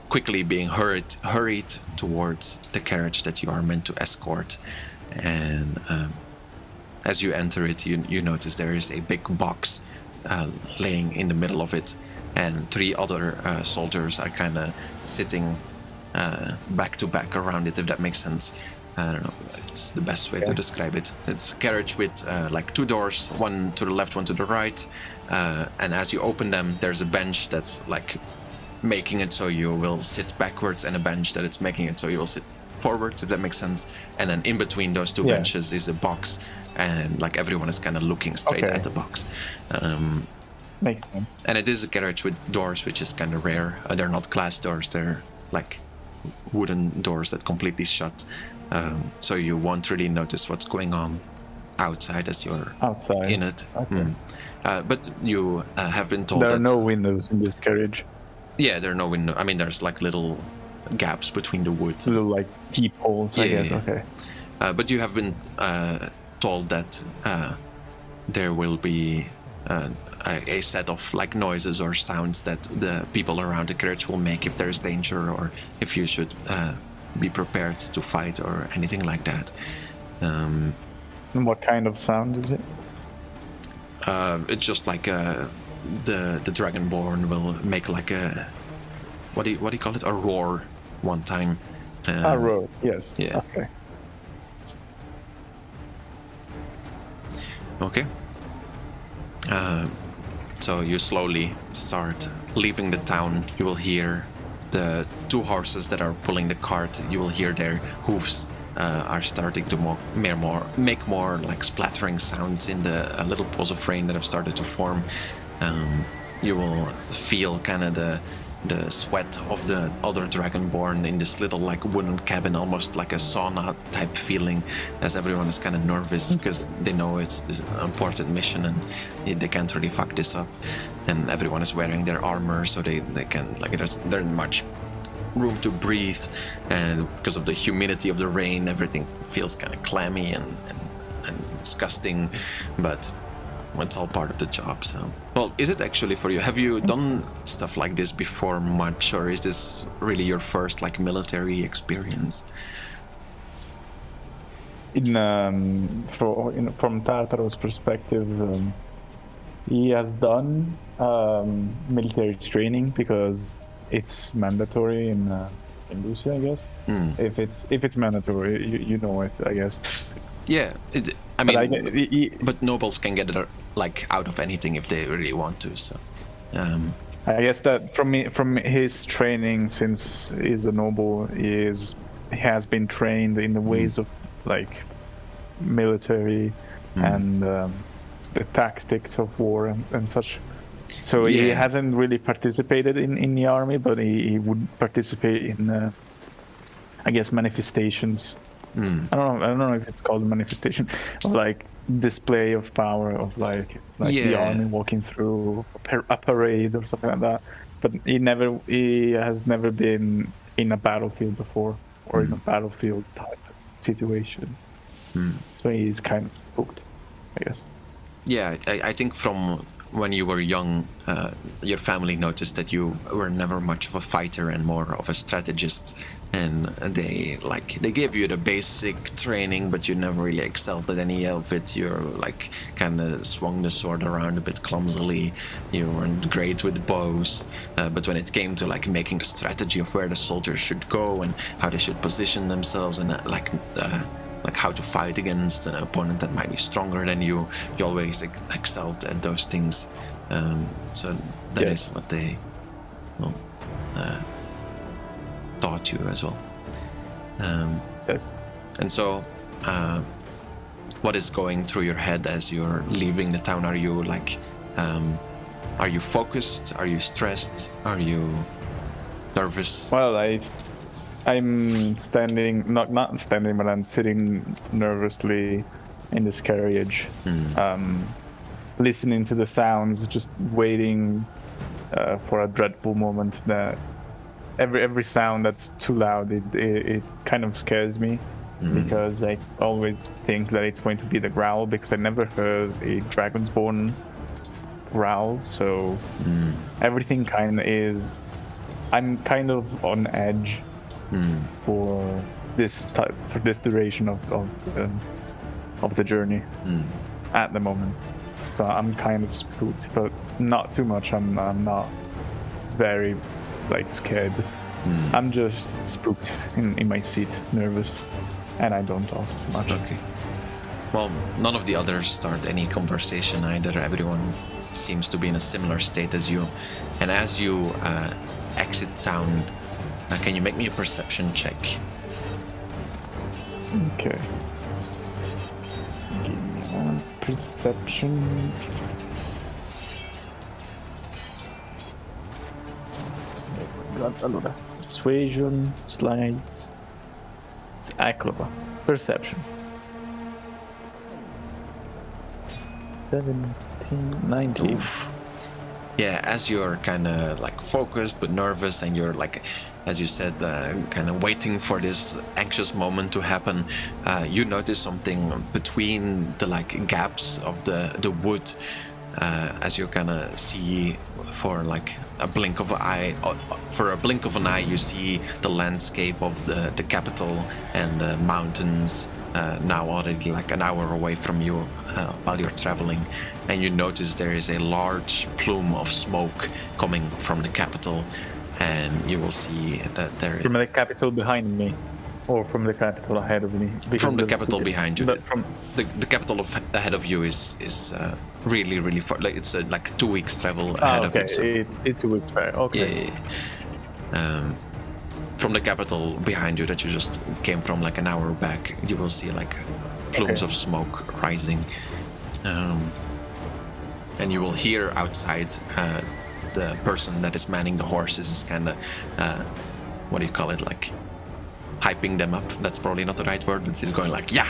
quickly being hurried towards the carriage that you are meant to escort. And as you enter it, you notice there is a big box laying in the middle of it, and 3 other soldiers are kind of sitting back to back around it, if that makes sense. I don't know if it's the best way to describe it. It's a carriage with like 2 doors, one to the left, one to the right. And as you open them, there's a bench that's like making it so you will sit backwards, and a bench that it's making it so you will sit forwards, if that makes sense. And then in between those 2 benches is a box, and like everyone is kind of looking straight at the box. Makes sense. And it is a carriage with doors, which is kind of rare. They're not glass doors, they're like wooden doors that completely shut. So you won't really notice what's going on outside as you're in it. Okay. But you have been told there that are no windows in this carriage. Yeah, there are no windows. I mean, there's like little gaps between the wood. Little like peepholes, I guess. Okay. But you have been told that there will be a set of like noises or sounds that the people around the carriage will make if there's danger, or if you should be prepared to fight or anything like that. And what kind of sound is it? It's just like the Dragonborn will make like a what do you call it? A roar one time. A roar, yes. Yeah. Okay. So you slowly start leaving the town. You will hear the 2 horses that are pulling the cart. You will hear their hoofs are starting to make more like splattering sounds in the little pools of rain that have started to form. You will feel kind of the sweat of the other Dragonborn in this little like wooden cabin, almost like a sauna type feeling, as everyone is kind of nervous because they know it's this important mission and they can't really fuck this up. And everyone is wearing their armor, so they can like there's much room to breathe, and because of the humidity of the rain, everything feels kind of clammy and disgusting, but it's all part of the job. So, well, is it actually for you? Have you done stuff like this before much, or is this really your first like military experience? From Tartaro's perspective, he has done military training because it's mandatory in Lucia, I guess. If it's mandatory, you know it, I guess. Yeah, I mean, but nobles can get it like out of anything if they really want to. So, I guess that from his training, since he's a noble, he has been trained in the ways of like military and the tactics of war and such. So he Yeah. hasn't really participated in the army, but he would participate in, I guess, manifestations. Mm. I don't know if it's called a manifestation, or like display of power of like the Yeah. army walking through a parade or something like that. But he has never been in a battlefield before, or in a battlefield type situation. So he's kind of spooked, I guess. Yeah, I think from when you were young, your family noticed that you were never much of a fighter and more of a strategist, and they gave you the basic training, but you never really excelled at any of it. You're like kind of swung the sword around a bit clumsily. You weren't great with bows, but when it came to like making the strategy of where the soldiers should go and how they should position themselves and like how to fight against an opponent that might be stronger than you, you always excelled at those things. So that is what they taught you as well. Yes. And so, what is going through your head as you're leaving the town? Are you like, are you focused? Are you stressed? Are you nervous? Well, I'm standing, not standing, but I'm sitting nervously in this carriage, listening to the sounds, just waiting for a dreadful moment. That every sound that's too loud, it kind of scares me, because I always think that it's going to be the growl, because I never heard a Dragonsborn growl. So everything kind of is. I'm kind of on edge. For this duration of the journey at the moment. So I'm kind of spooked, but not too much. I'm not very like scared. I'm just spooked in my seat, nervous, and I don't talk too much. Okay. Well, none of the others start any conversation either. Everyone seems to be in a similar state as you. And as you exit town, can you make me a perception check? Okay. Give me one perception. Got a lot of persuasion, slides. It's acrobat. Perception. 17, 19. Oof. Yeah, as you're kind of like focused but nervous, and you're like, as you said, kind of waiting for this anxious moment to happen, you notice something between the like gaps of the wood, as you kind of see for like a blink of an eye. For a blink of an eye, you see the landscape of the capital and the mountains. Now already like an hour away from you while you're traveling, and you notice there is a large plume of smoke coming from the capital, and you will see that there From the capital behind me, or from the capital ahead of me? from the capital behind you. From The capital ahead of you is really far. Like it's like 2 weeks travel ahead of it. So. It's a week travel. Okay. Yeah. From the capital behind you that you just came from like an hour back, you will see like plumes of smoke rising, and you will hear outside the person that is manning the horses is kind of what do you call it, like hyping them up. That's probably not the right word, but he's going like yeah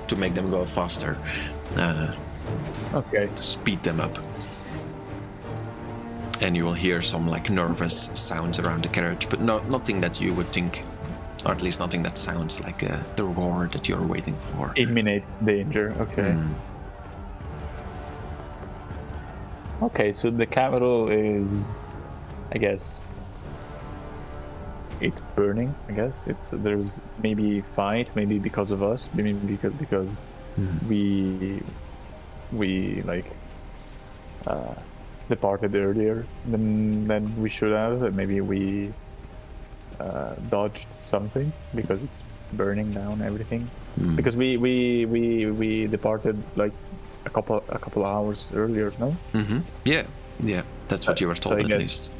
to make them go faster, Okay. to speed them up. And you will hear some like nervous sounds around the carriage, but nothing that you would think, or at least nothing that sounds like the roar that you're waiting for. Imminent danger. Okay. Okay, so the capital is, I guess, it's burning. I guess there's maybe fight, maybe because of us, maybe because we like departed earlier than we should have. Maybe we dodged something because it's burning down everything. Because we departed like a couple hours earlier, no? Yeah, that's what you were told at least.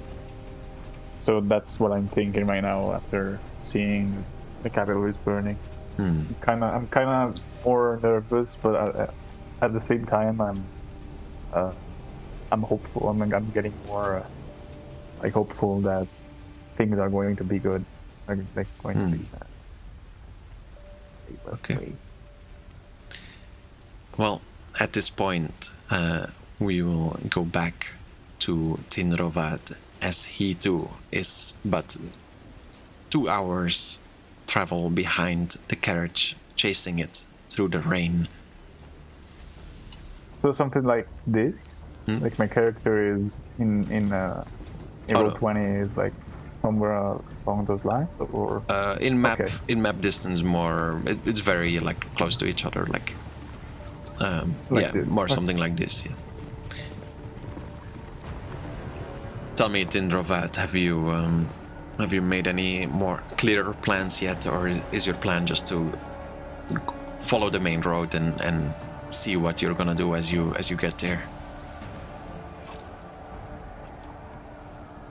So that's what I'm thinking right now after seeing the capital is burning. I'm kind of more nervous, but at the same time I'm I'm hopeful. I'm getting more like hopeful that things are going to be good. Are like going to be bad. Okay. Well, at this point, we will go back to Tinrovad, as he too is but 2 hours travel behind the carriage, chasing it through the rain. So something like this, like my character is in Roll 20 is like somewhere along those lines, or in map distance, more it's very like close to each other, like yeah, this. more something like this. Yeah. Tell me, Tinrovad, have you made any more clearer plans yet, or is your plan just to follow the main road and see what you're gonna do as you get there?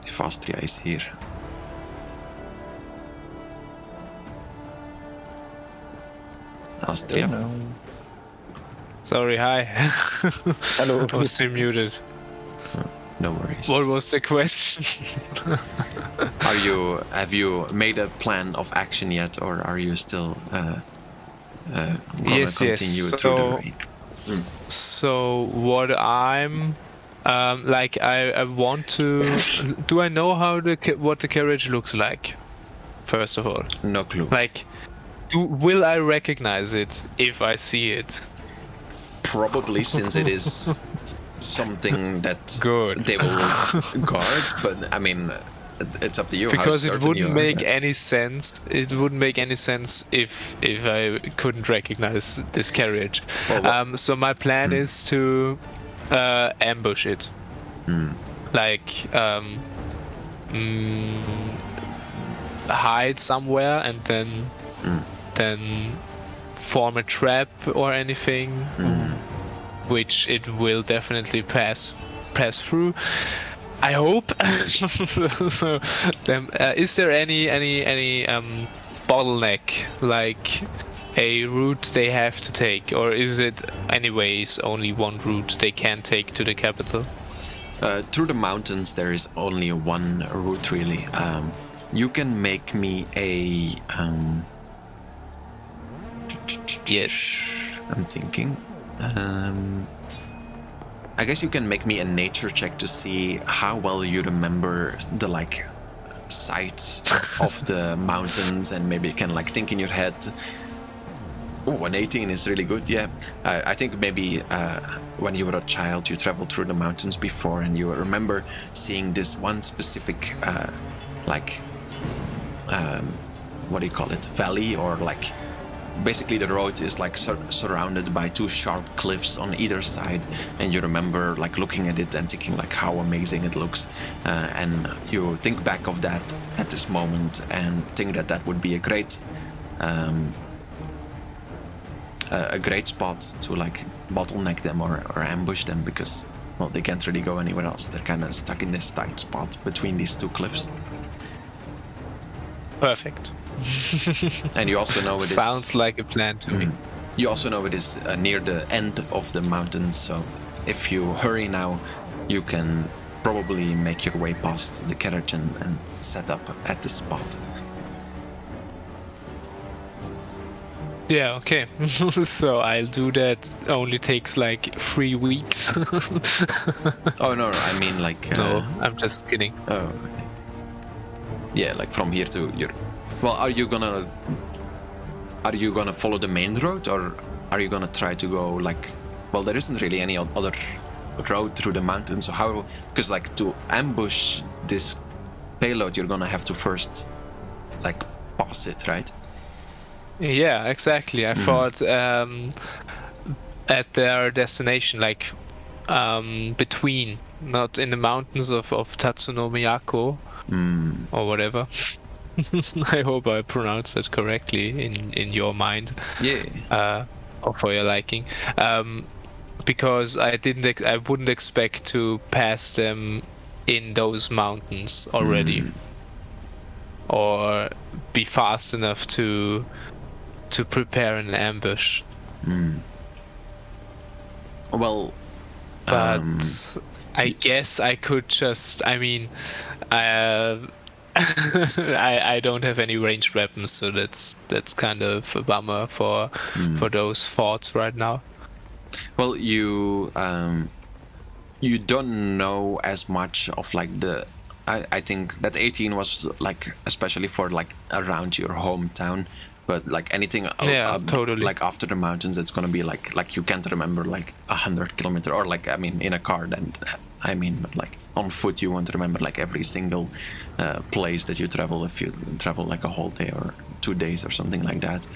If Austria is here. Austria. Sorry, hi. Hello. I was still muted. No worries. What was the question? Have you made a plan of action yet, or are you still gonna continue through the rain? So what I'm like, I want to. Do I know how what the carriage looks like? First of all, No clue. like, will I recognize it if I see it? Probably, since it is something that Good. they will guard. But I mean, it's up to you. Because how it certain wouldn't you are make that- any sense. It wouldn't make any sense if I couldn't recognize this carriage. Well, what- So my plan is to ambush it. Like hide somewhere and then form a trap or anything, which it will definitely pass through. I hope. So, is there any bottleneck, like a route they have to take, or is it anyways only one route they can take to the capital? Through the mountains, there is only one route, really. You can make me a. Yes. I'm thinking. I guess you can make me a nature check to see how well you remember the like sights of the mountains, and maybe you can like think in your head. Oh, an 18 is really good. Yeah, I think maybe when you were a child, you traveled through the mountains before, and you remember seeing this one specific like what do you call it? Valley, or like. Basically, the road is like surrounded by 2 sharp cliffs on either side, and you remember like looking at it and thinking like how amazing it looks, and you think back of that at this moment and think that would be a great spot to like bottleneck them or ambush them, because well, they can't really go anywhere else. They're kind of stuck in this tight spot between these 2 cliffs. Perfect. And you also know it is. Sounds like a plan to me. You also know it is near the end of the mountains, so if you hurry now, you can probably make your way past the carriage and set up at the spot. Yeah, okay. So I'll do that. Only takes like 3 weeks. Oh no, I mean like. No, I'm just kidding. Oh. Okay. Yeah, like from here to your. Well, are you gonna follow the main road, or are you gonna try to go like? Well, there isn't really any other road through the mountains. So how? Because like to ambush this payload, you're gonna have to first like pass it, right? Yeah, exactly. I thought at their destination, like between, not in the mountains of Tatsunomiyako or whatever. I hope I pronounced it correctly in your mind. Yeah. Or for your liking. Because I wouldn't expect to pass them in those mountains already, or be fast enough to prepare an ambush. Well, But I guess I could just. I mean, I don't have any ranged weapons, so that's kind of a bummer for those thoughts right now. Well, you don't know as much of like the. I think that 18 was like especially for like around your hometown, but like anything totally. like after the mountains, it's gonna be like you can't remember like 100 kilometers, or like I mean in a car then but like on foot you want to remember like every single place that you travel if you travel like a whole day or 2 days or something like that.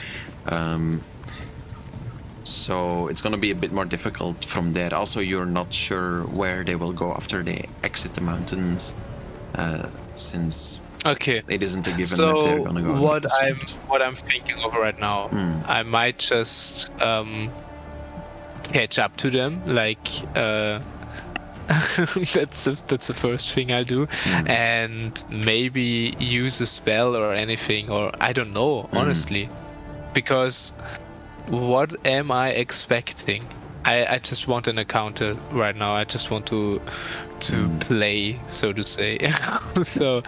So it's going to be a bit more difficult from there. Also, you're not sure where they will go after they exit the mountains, since it isn't a given so if they're going to go. What I'm thinking of right now, I might just catch up to them, like that's the first thing I'll do, and maybe use a spell or anything, or I don't know, honestly, because. What am I expecting? I just want an encounter right now. I just want to play, so to say. So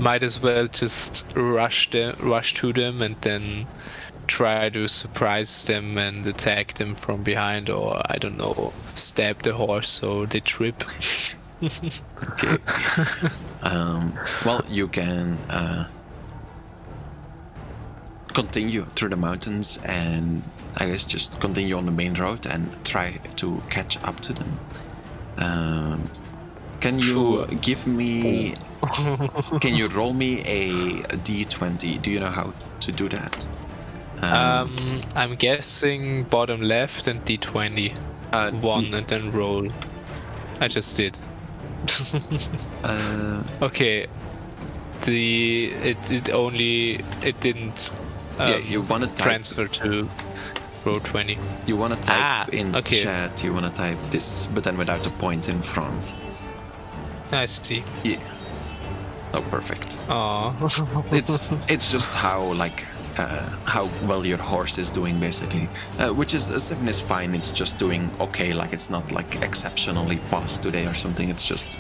might as well just rush to them and then try to surprise them and attack them from behind, or I don't know, stab the horse so they trip. Okay. Well, you can continue through the mountains and I guess just continue on the main road and try to catch up to them. Can you give me? Can you roll me a d20? Do you know how to do that? I'm guessing bottom left and d20. One and then roll. I just did. Okay. It didn't. You want to transfer to row 20. You want to type in chat. You want to type this, but then without a point in front. I see. Yeah. Oh, perfect. Oh. it's just how well your horse is doing, basically. Which is 7 is fine. It's just doing okay. Like it's not like exceptionally fast today or something. It's just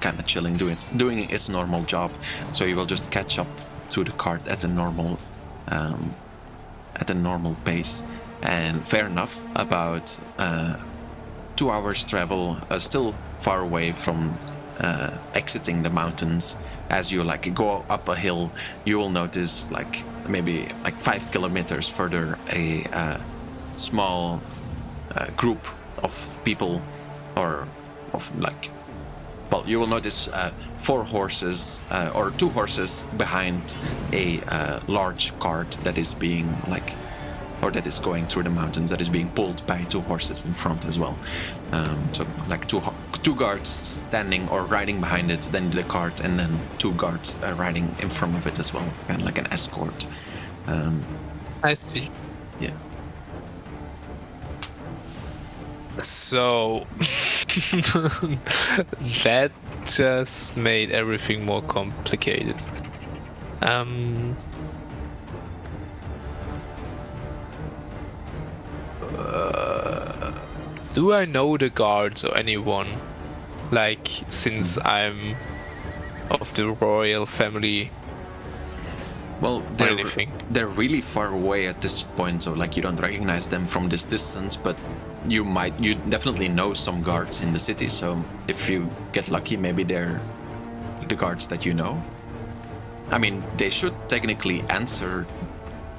kind of chilling, doing its normal job. So you will just catch up to the cart at a normal pace. And fair enough, about 2 hours travel, still far away from exiting the mountains. As you like go up a hill, you will notice like maybe like 5 kilometers further a small group of people, or of like, well, you will notice 4 horses or 2 horses behind a large cart that is being like, or that is going through the mountains, that is being pulled by 2 horses in front as well. So like two guards standing or riding behind it, then the cart, and then 2 guards riding in front of it as well, kind of like an escort. I see. Yeah. So that just made everything more complicated. Do I know the guards or anyone? Like, since I'm of the royal family. Well, they're really far away at this point, so like you don't recognize them from this distance, but you definitely know some guards in the city, so if you get lucky, maybe they're the guards that you know. I mean, they should technically answer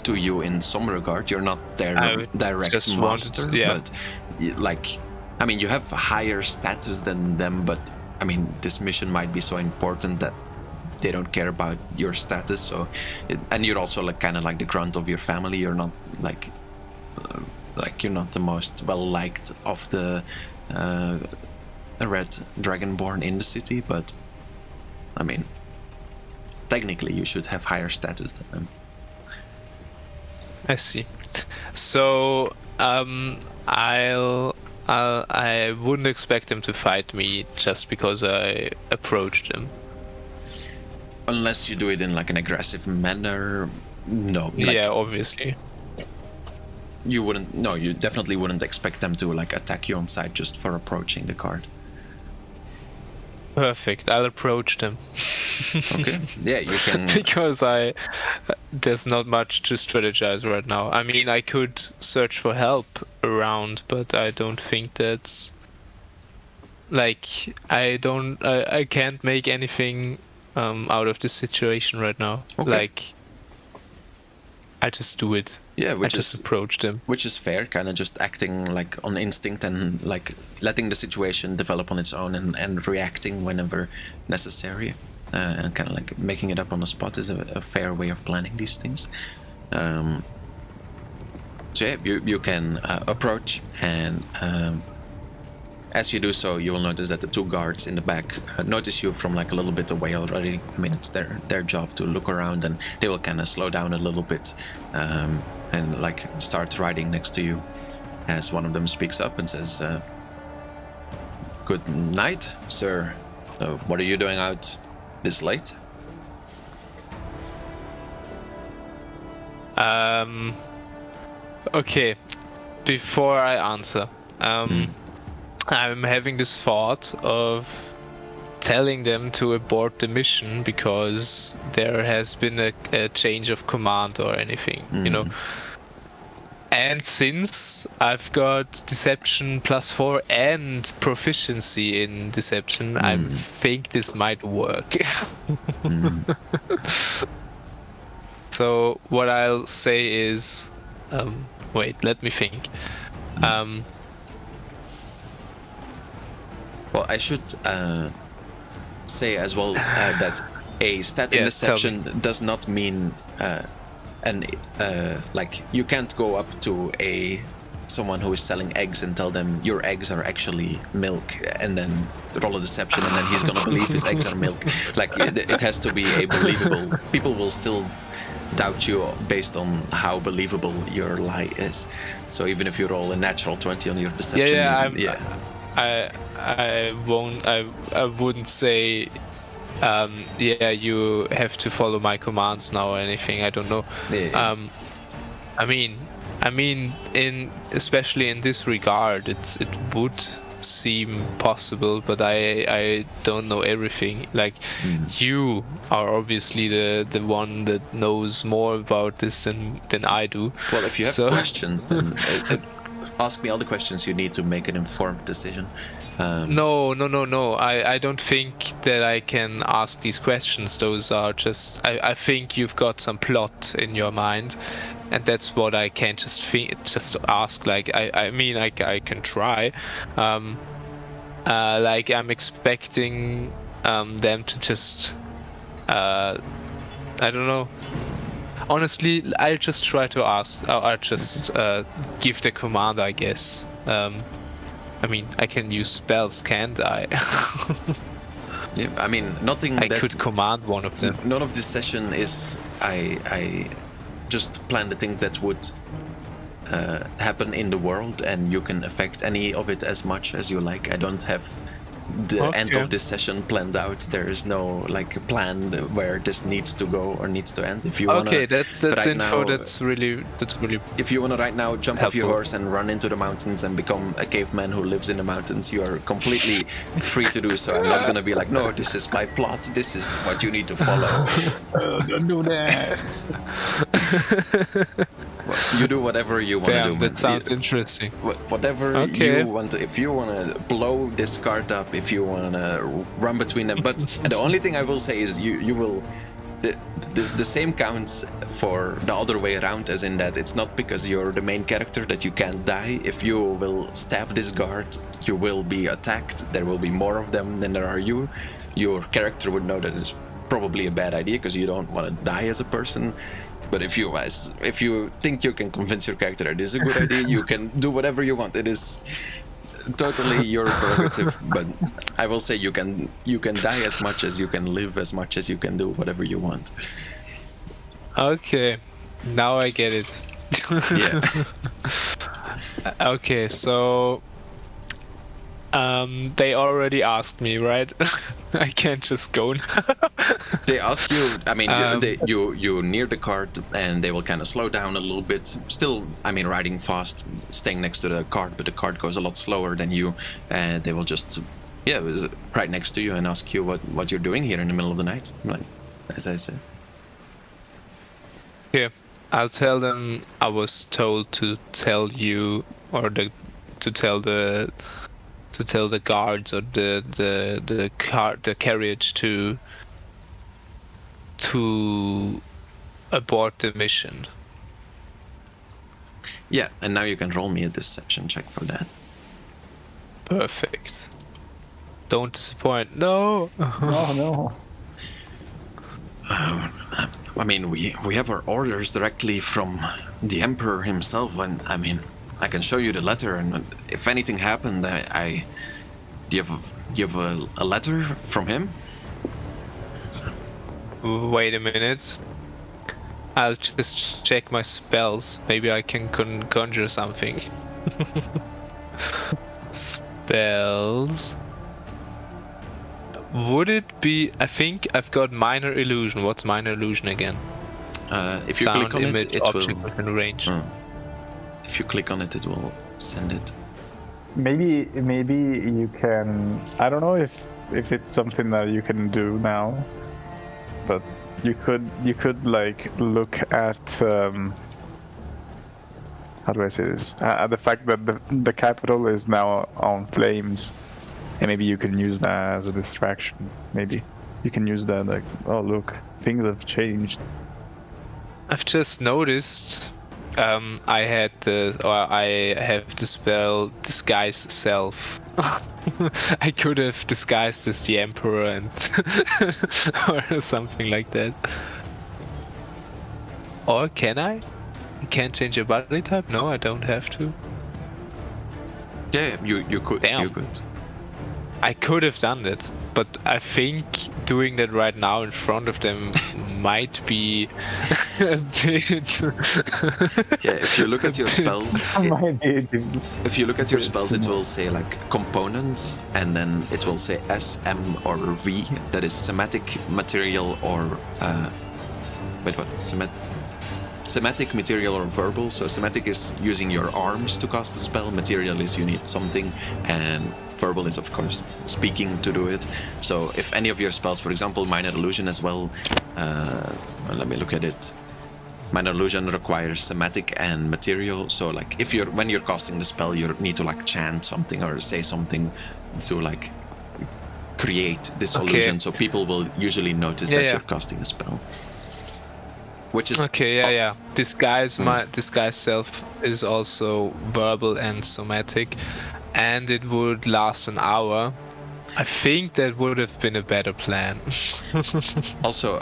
to you in some regard. You're not their direct master, but like, I mean, you have a higher status than them, but I mean, this mission might be so important that they don't care about your status. So, and you're also like kind of like the grunt of your family. You're not like you're not the most well liked of the red dragonborn in the city, but I mean, technically you should have higher status than them. I see. So I wouldn't expect them to fight me just because I approached them. Unless you do it in like an aggressive manner, no. Like, yeah, obviously. you wouldn't. No, you definitely wouldn't expect them to like attack you on sight just for approaching the card. Perfect. I'll approach them. Okay. Yeah, you can. Because there's not much to strategize right now. I mean, I could search for help around, but I don't think that's like I can't make anything out of this situation right now. Okay. Like I just do it. Yeah, I just approach them. which is fair, kind of just acting like on instinct and like letting the situation develop on its own and reacting whenever necessary, and kind of like making it up on the spot is a fair way of planning these things. So yeah, you can approach, and as you do so, you will notice that the two guards in the back notice you from like a little bit away already. I mean, it's their job to look around, and they will kind of slow down a little bit and like start riding next to you as one of them speaks up and says, "Good night, sir. What are you doing out this late?" Okay, before I answer, I'm having this thought of telling them to abort the mission because there has been a change of command or anything, you know. And since I've got deception +4 and proficiency in deception, I think this might work. So what I'll say is, wait, let me think. Well, I should say as well that a stat in Yeah, deception does not mean like you can't go up to someone who is selling eggs and tell them your eggs are actually milk and then roll a deception and then he's gonna believe his eggs are milk. Like it has to be a believable. People will still doubt you based on how believable your lie is. So even if you roll a natural 20 on your deception, I won't. I wouldn't say. Yeah, you have to follow my commands now or anything. I don't know. Yeah. I mean, especially in this regard, it would seem possible, but I don't know everything. Like you are obviously the one that knows more about this than I do. Well, if you have questions, then ask me all the questions you need to make an informed decision. No. I don't think that I can ask these questions. Those are just. I think you've got some plot in your mind, and that's what I can't just ask. Like I mean, I can try. Like I'm expecting them to just. I don't know. Honestly, I'll just try to ask. I'll just give the command, I guess. I mean, I can use spells, can't I? Yeah, I mean, nothing. I could command one of them. None of this session is. I just plan the things that would happen in the world, and you can affect any of it as much as you like. I don't have the end of this session planned out. There is no like plan where this needs to go or needs to end. If you wanna, that's right info. now, that's really. If you wanna right now jump helpful. off your horse and run into the mountains and become a caveman who lives in the mountains, you are completely free to do so. I'm not gonna be like, no, this is my plot. This is what you need to follow. Don't do that. Well, you do whatever you want to do. That sounds interesting. Whatever you want to. If you want to blow this card up, if you want to run between them. But the only thing I will say is you will. The same counts for the other way around, as in that it's not because you're the main character that you can't die. If you will stab this guard, you will be attacked. There will be more of them than there are you. Your character would know that it's probably a bad idea because you don't want to die as a person. But if you think you can convince your character that it is a good idea, you can do whatever you want. It is totally your prerogative. But I will say you can die as much as you can live, as much as you can do whatever you want. Okay, now I get it. Yeah. Okay, so They already asked me, right? I can't just go now. They ask you. I mean, you near the cart, and they will kind of slow down a little bit. Still, I mean, riding fast, staying next to the cart, but the cart goes a lot slower than you. And they will just, right next to you and ask you what you're doing here in the middle of the night. Like, as I said. Yeah, I'll tell them I was told to tell you, or to tell the guards or the carriage to abort the mission. Yeah, and now you can roll me a deception check for that. Perfect. Don't disappoint. No. Oh no. I mean, we have our orders directly from the Emperor himself, and I mean, I can show you the letter, and if anything happened, do you have a letter from him? Wait a minute. I'll just check my spells. Maybe I can conjure something. Spells. Would it be... I think I've got minor illusion. What's minor illusion again? If you Sound, click on image, it object will... within range. If you click on it, it will send it. Maybe you can. I don't know if it's something that you can do now, but you could like look at how do I say this? At the fact that the capital is now on flames, and maybe you can use that as a distraction. Maybe you can use that like, oh look, things have changed. I've just noticed I have the spell Disguise Self. I could have disguised as the Emperor and or something like that. Or can I? You can't change your body type? No, I don't have to. Yeah, you could. Damn. You could. I could have done that, but I think doing that right now in front of them might be a bit... Yeah, if you look at your spells, if you look at your spells, it will say like components, and then it will say S, M, or V. That is somatic, material, or somatic, material, or verbal. So somatic is using your arms to cast the spell. Material is you need something, and verbal is of course speaking to do it. So if any of your spells, for example, minor illusion as well, let me look at it. Minor illusion requires somatic and material. So like if when you're casting the spell, you need to like chant something or say something to like create this illusion. So people will usually notice that you're casting a spell. Which is okay. Disguise Self is also verbal and somatic, and it would last an hour. I think that would have been a better plan. Also,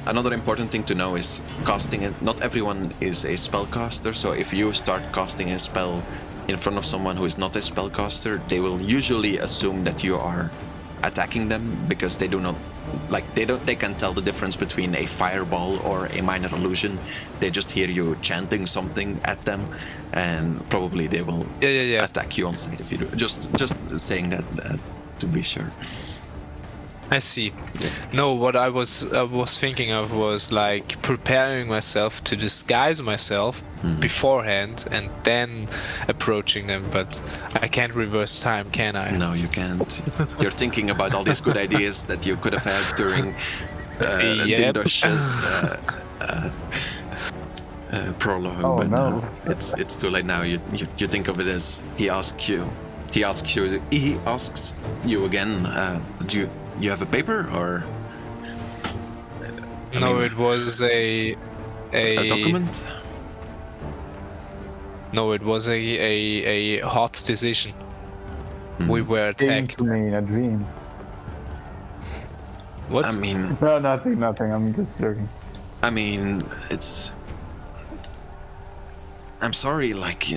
another important thing to know is casting it. Not everyone is a spellcaster, so if you start casting a spell in front of someone who is not a spellcaster, they will usually assume that you are attacking them because they do not they can tell the difference between a fireball or a minor illusion. They just hear you chanting something at them, and probably they will attack you on sight if you do. Just saying that to be sure. I see. No, what I was thinking of was like preparing myself to disguise myself beforehand and then approaching them, but I can't reverse time, can I? No, you can't. You're thinking about all these good ideas that you could have had during Dindosh's prologue, but no, it's too late now. You think of it as he asks you again. Do you have a paper or? No, it was a document. No, it was a hot decision. We were attacked. Came to me in a dream. What? I mean, no, nothing. I'm just joking. I mean, I'm sorry, like,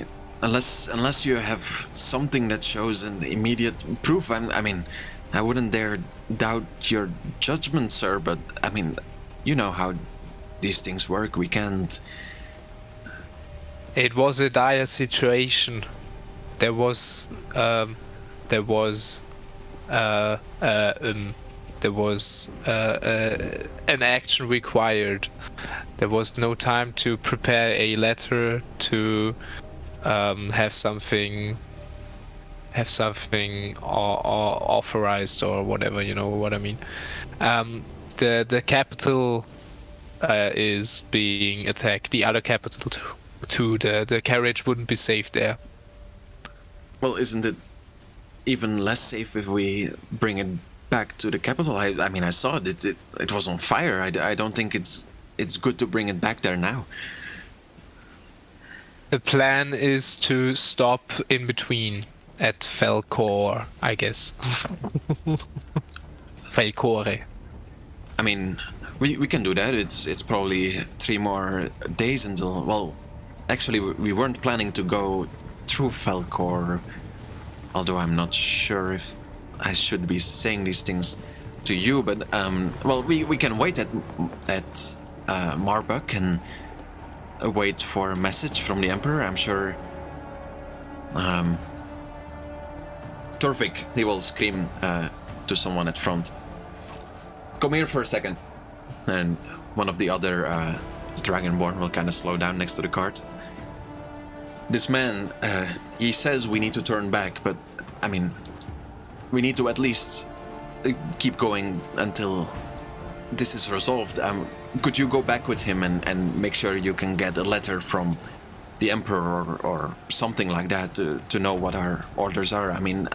unless you have something that shows an immediate proof. I mean, I wouldn't dare doubt your judgment, sir. But I mean, you know how these things work. We can't. It was a dire situation. There was there was an action required. There was no time to prepare a letter, to have something authorized or whatever, you know what I mean. The capital is being attacked. The other capital too. The carriage wouldn't be safe there. Well, isn't it even less safe if we bring it back to the capital? I mean, I saw it. It was on fire. I don't think it's good to bring it back there now. The plan is to stop in between at Falcor, I guess. Falcore. I mean, we can do that. It's probably 3 more days until... Well, actually, we weren't planning to go through Falcor, although I'm not sure if I should be saying these things to you, but well, we can wait at Marbuk and wait for a message from the Emperor. I'm sure Torvik, he will scream to someone at front, "Come here for a second," and one of the other Dragonborn will kind of slow down next to the cart. "This man, he says we need to turn back, but I mean, we need to at least keep going until this is resolved. Could you go back with him and make sure you can get a letter from the Emperor or something like that to know what our orders are? I mean,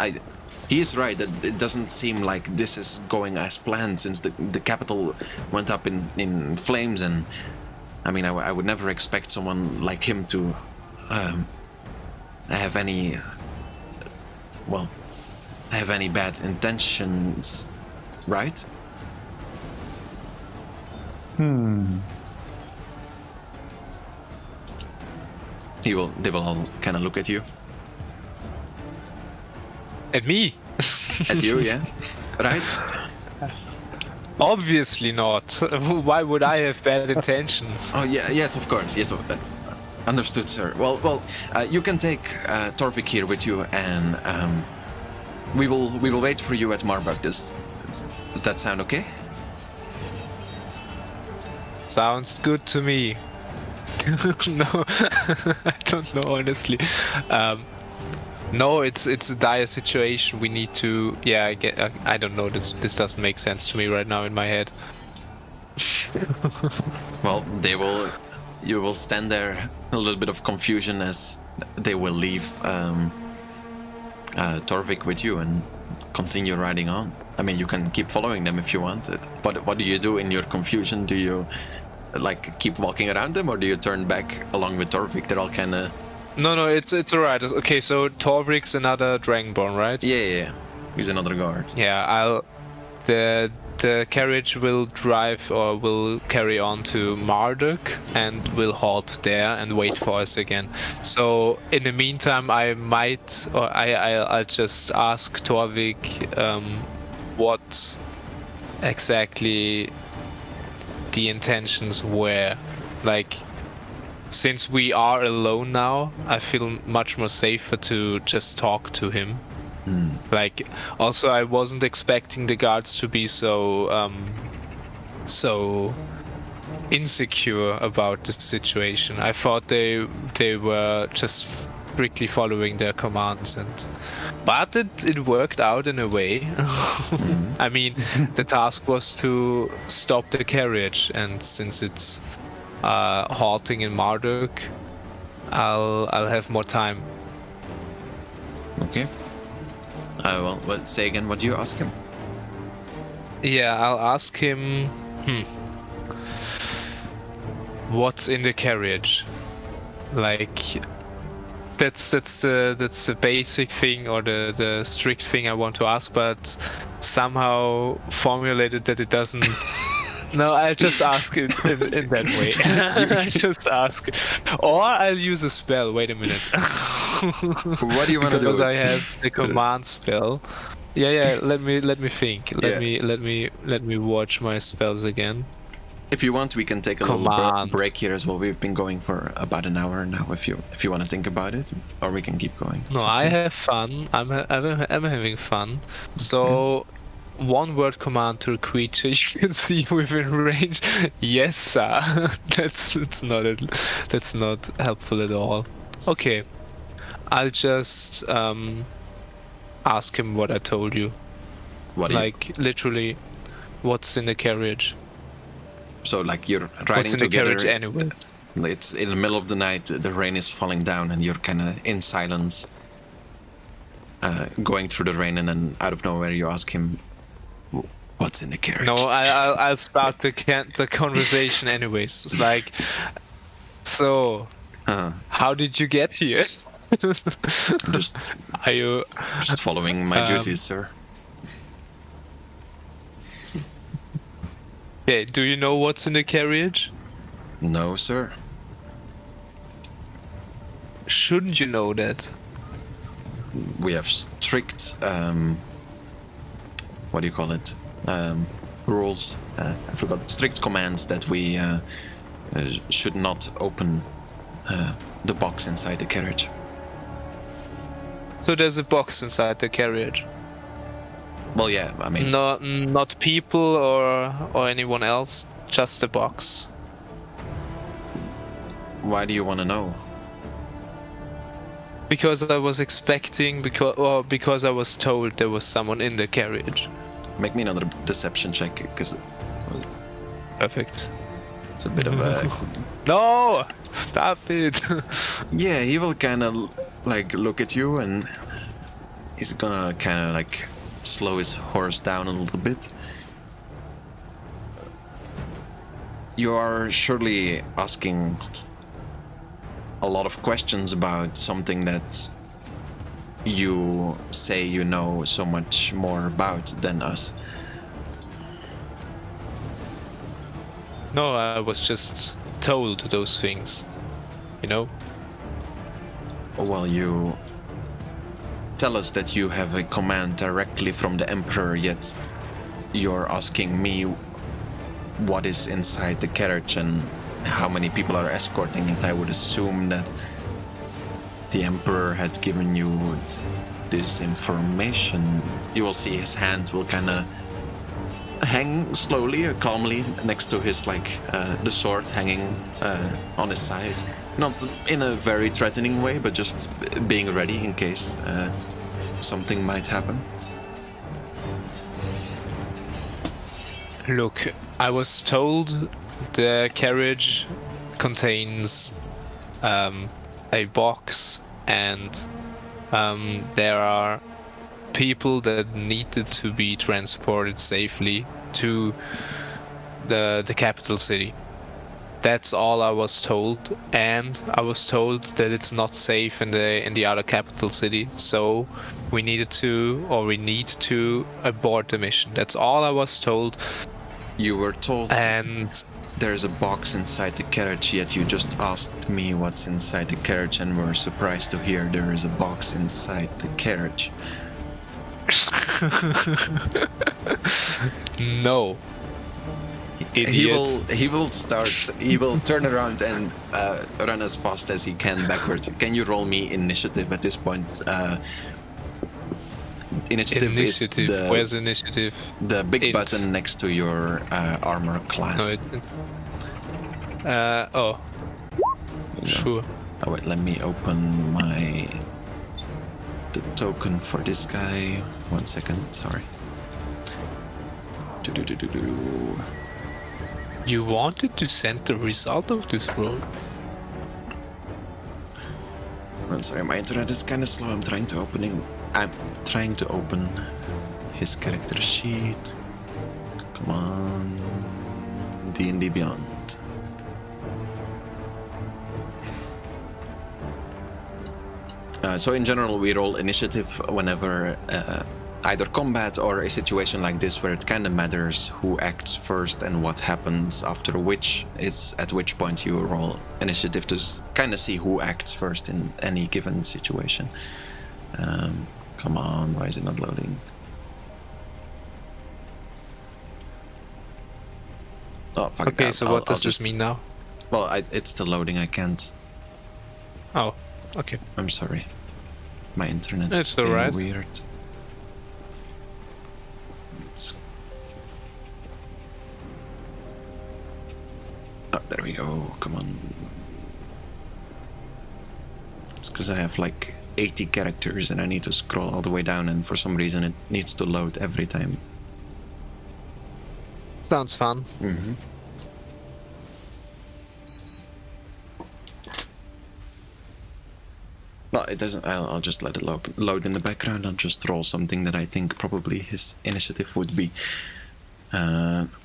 he is right that it doesn't seem like this is going as planned since the capital went up in flames, and I mean, I would never expect someone like him to have any bad intentions, right?" They will all kind of look at you. At me? At you, yeah. Right? Obviously not. Why would I have bad intentions? Oh yeah, yes, of course. Yes, understood, sir. Well, you can take Torvik here with you, and we will wait for you at Marbuk. Does that sound okay? Sounds good to me. No, I don't know, honestly. No, it's a dire situation. We need to. Yeah, I don't know. This doesn't make sense to me right now in my head. Well, you will stand there, a little bit of confusion as they will leave Torvik with you and continue riding on. I mean, you can keep following them if you want it. But what do you do in your confusion? Do you like keep walking around them, or do you turn back along with Torvik? They're all kind of... No, it's alright. Okay, so Torvik's another Dragonborn, right? Yeah. He's another guard. Yeah, the carriage will drive or will carry on to Marduk and will halt there and wait for us again. So in the meantime, I'll just ask Torvik what exactly the intentions were. Like, since we are alone now, I feel much more safer to just talk to him. Like, also I wasn't expecting the guards to be so insecure about the situation. I thought they were just strictly following their commands, but it worked out in a way. I mean, the task was to stop the carriage, and since it's halting in Marduk, I'll have more time. Okay. Well, say again, what do you ask him? Yeah, I'll ask him, what's in the carriage? Like, that's the basic thing, or the strict thing I want to ask, but somehow formulated that it doesn't. No, I'll just ask it in that way. I just ask, or I'll use a spell. Wait a minute. What do you want to do? Because I have the command spell. Yeah. Let me think. Let me watch my spells again. If you want, we can take a little Command. break here as well. We've been going for about an hour now. If you want to think about it, or we can keep going. No, It's up I to you. have fun. I'm having fun. So, one word command to a creature you can see within range. Yes, sir. that's not helpful at all. Okay, I'll just ask him what I told you. What do you, Like literally, what's in the carriage? so like you're What's riding in the together. carriage anyway? It's in the middle of the night. The rain is falling down, and you're kind of in silence, going through the rain, and then out of nowhere you ask him, "What's in the carriage?" No, I'll start the conversation anyways. It's like, so how did you get here? just Are you? following my duties, sir. Okay, do you know what's in the carriage? No, sir. Shouldn't you know that? We have strict, what do you call it? Rules. I forgot. Strict commands that we should not open the box inside the carriage. So there's a box inside the carriage. Well, yeah. I mean, Not people or anyone else, just a box. why do you want to know? Because I was expecting, because I was told there was someone in the carriage. Make me another deception check, because Perfect. it's a bit of a. No! Stop it! Yeah, he will kind of like look at you, and he's gonna kind of like slow his horse down a little bit. You are surely asking a lot of questions about something that you say you know so much more about than us. No, I was just told those things. You know? Well, you tell us that you have a command directly from the Emperor, yet you're asking me what is inside the carriage and how many people are escorting it. I would assume that the Emperor had given you this information. You will see his hand will kind of hang slowly, calmly next to his the sword hanging on his side. Not in a very threatening way, but just being ready in case something might happen. Look, I was told the carriage contains a box, and there are people that needed to be transported safely to the capital city. That's all I was told, and I was told that it's not safe in the other capital city, so we need to abort the mission. That's all I was told. You were told And there's a box inside the carriage, yet you just asked me what's inside the carriage and were surprised to hear there is a box inside the carriage. no. Idiot. He will turn around and run as fast as he can backwards. Can you roll me initiative at this point? Initiative is Where's initiative? the big Int. button next to your armor class. No, Sure. Oh wait, let me open the token for this guy. 1 second, sorry. You wanted to send the result of this roll? I'm sorry, my internet is kind of slow. I'm trying to open his character sheet. Come on, D&D Beyond. So in general, we roll initiative whenever either combat or a situation like this where it kind of matters who acts first and what happens after which. It's at which point you roll initiative to kind of see who acts first in any given situation. Come on, why is it not loading? Oh, fuck. Okay, so what does this mean now? Well, it's still loading. I can't. Oh, okay. I'm sorry. My internet It's is being alright. weird. Oh, there we go. Come on. It's because I have like 80 characters and I need to scroll all the way down, and for some reason it needs to load every time. Sounds fun. Mm-hmm. Well, it doesn't. I'll just let it load in the background. I'll just roll something that I think probably his initiative would be,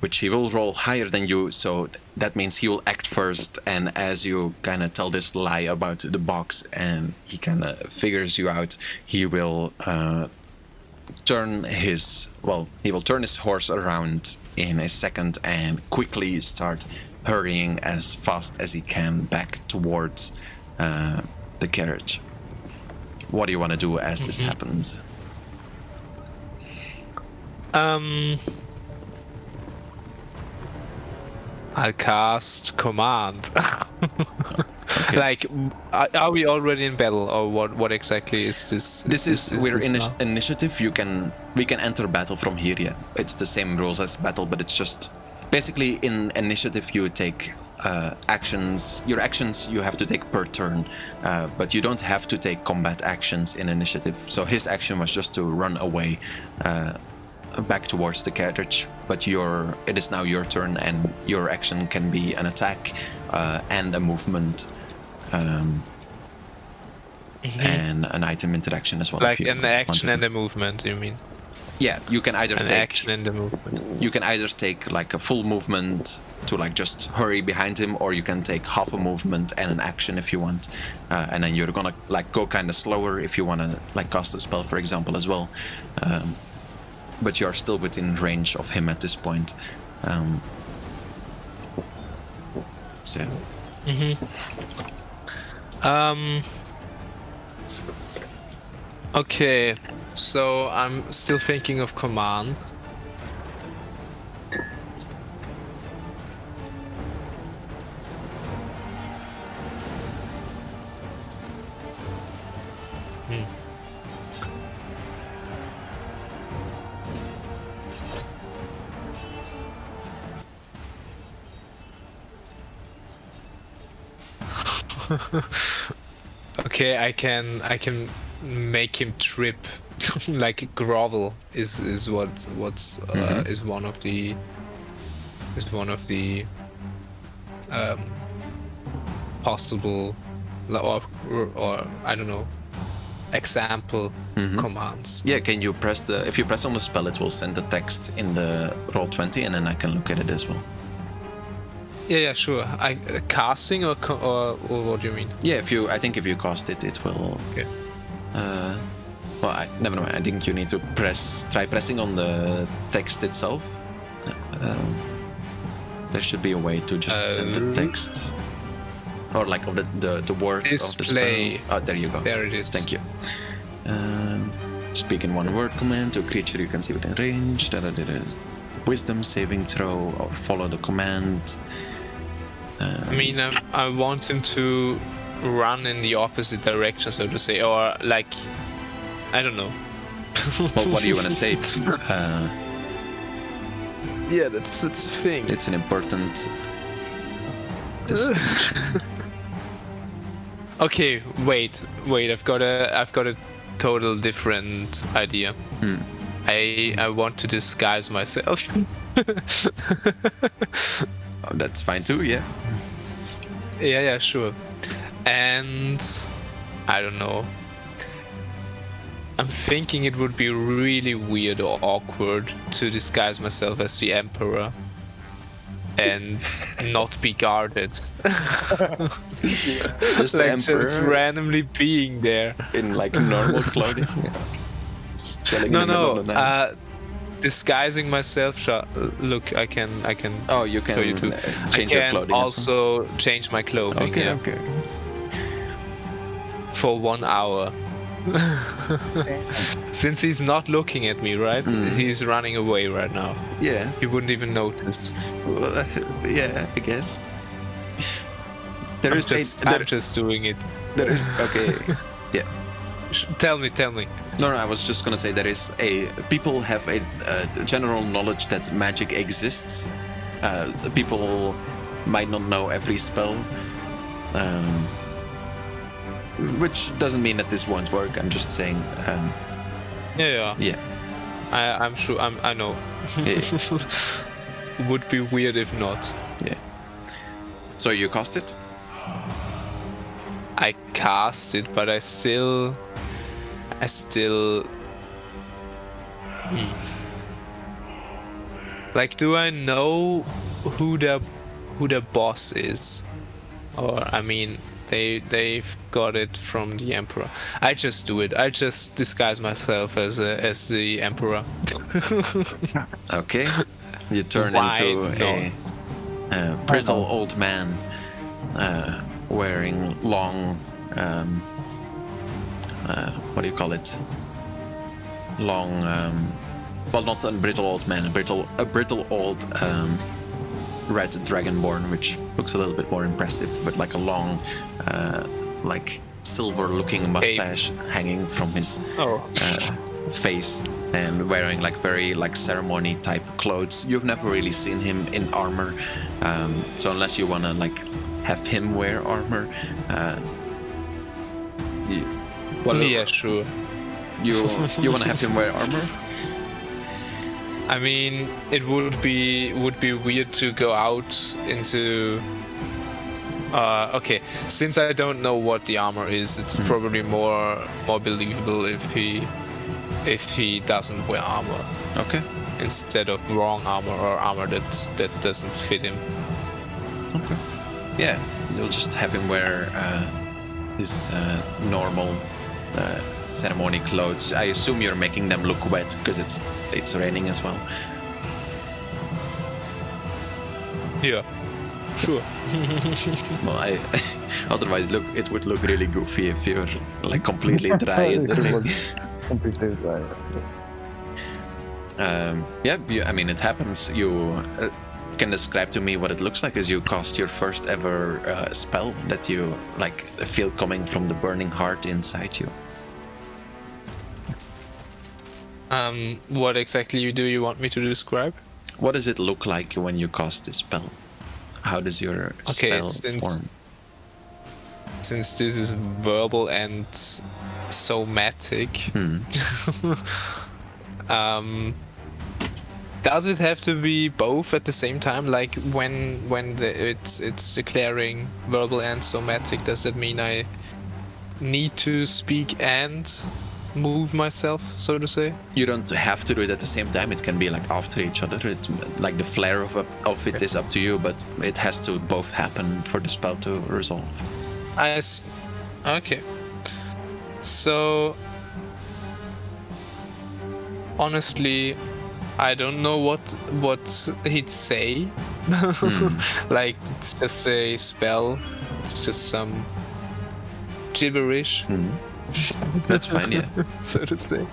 which he will roll higher than you. So that means he will act first. And as you kind of tell this lie about the box, and he kind of figures you out, he will turn his horse around in a second and quickly start hurrying as fast as he can back towards the carriage. What do you want to do as this happens? I'll cast command. Okay. Like, are we already in battle, or what exactly is this? We're in now? initiative. We can enter battle from here. Yeah, it's the same rules as battle, but it's just basically in initiative you take actions. Your actions you have to take per turn, but you don't have to take combat actions in initiative. So his action was just to run away back towards the carriage, but it is now your turn, and your action can be an attack and a movement and an item interaction as well. Like an action and a movement, you mean? Yeah, you can either take action and a movement. You can either take like a full movement to like just hurry behind him, or you can take half a movement and an action if you want, and then you're gonna like go kind of slower if you want to like cast a spell, for example, as well. But you're still within range of him at this point. So. Okay, so I'm still thinking of command. Okay, I can make him trip, like grovel is one of the possible or I don't know example commands. Yeah, can you press if you press on the spell, it will send the text in the Roll20, and then I can look at it as well. Yeah, sure. Casting or what do you mean? Yeah, I think if you cast it, it will. Okay. Well, never mind. I think you need to try pressing on the text itself. There should be a way to just send the text, or like of the word display. of the spell. Oh, there you go. There it is. Thank you. Speak in one word command to a creature you can see within range. That it is wisdom saving throw, or follow the command. I mean, I want him to run in the opposite direction, so to say, or like, I don't know. Well, what do you want to say? Yeah, that's the thing. It's an important distinction. Okay, wait. I've got a total different idea. I want to disguise myself. Oh, that's fine too, yeah. Yeah, sure. And I don't know. I'm thinking it would be really weird or awkward to disguise myself as the Emperor and not be guarded. Just the Like Emperor just randomly being there. in like normal clothing. Just chilling in the middle of the night. Disguising myself. Look, I can. Oh, you can show you too. change I your can clothing. also change my clothing. Okay, yeah, okay. for 1 hour. Since he's not looking at me, right? He's running away right now. Yeah. He wouldn't even notice. Well, yeah, I guess. I'm just doing it. There is okay. Yeah. Tell me. No, I was just gonna say people have a general knowledge that magic exists. People might not know every spell, which doesn't mean that this won't work. I'm just saying. Yeah. I'm sure. I know. Yeah. Would be weird if not. Yeah. So you cast it? I cast it, but I still. Like, do I know who the boss is? Or I mean, they've got it from the Emperor. I just do it. I just disguise myself as the Emperor. Okay. You turn into a brittle old man wearing long. What do you call it? Long. Well, not a brittle old man. A brittle old red dragonborn, which looks a little bit more impressive, with like a long, like silver-looking mustache hanging from his face, and wearing like very like ceremony type clothes. You've never really seen him in armor, so unless you wanna like have him wear armor, yeah, sure. You wanna have him wear armor? I mean, it would be weird to go out into. Okay, since I don't know what the armor is, it's probably more believable if he doesn't wear armor. Okay. Instead of wrong armor or armor that doesn't fit him. Okay. Yeah, you'll just have him wear his normal ceremony clothes. I assume you're making them look wet because it's raining as well. Yeah, sure. Well, otherwise it would look really goofy if you're like completely dry in the rain. Completely dry, yes. I mean, it happens. You can describe to me what it looks like as you cast your first ever spell that you like feel coming from the burning heart inside you. What exactly do you want me to describe? What does it look like when you cast this spell? How does your spell form? Since this is verbal and somatic, does it have to be both at the same time? Like when it's declaring verbal and somatic, does that mean I need to speak and move myself, so to say? You don't have to do it at the same time. It can be like after each other. It's like the flair of it is up to you, but it has to both happen for the spell to resolve. Okay. So honestly, I don't know what he'd say. Like, it's just a spell. It's just some gibberish. That's fine, yeah. So to say.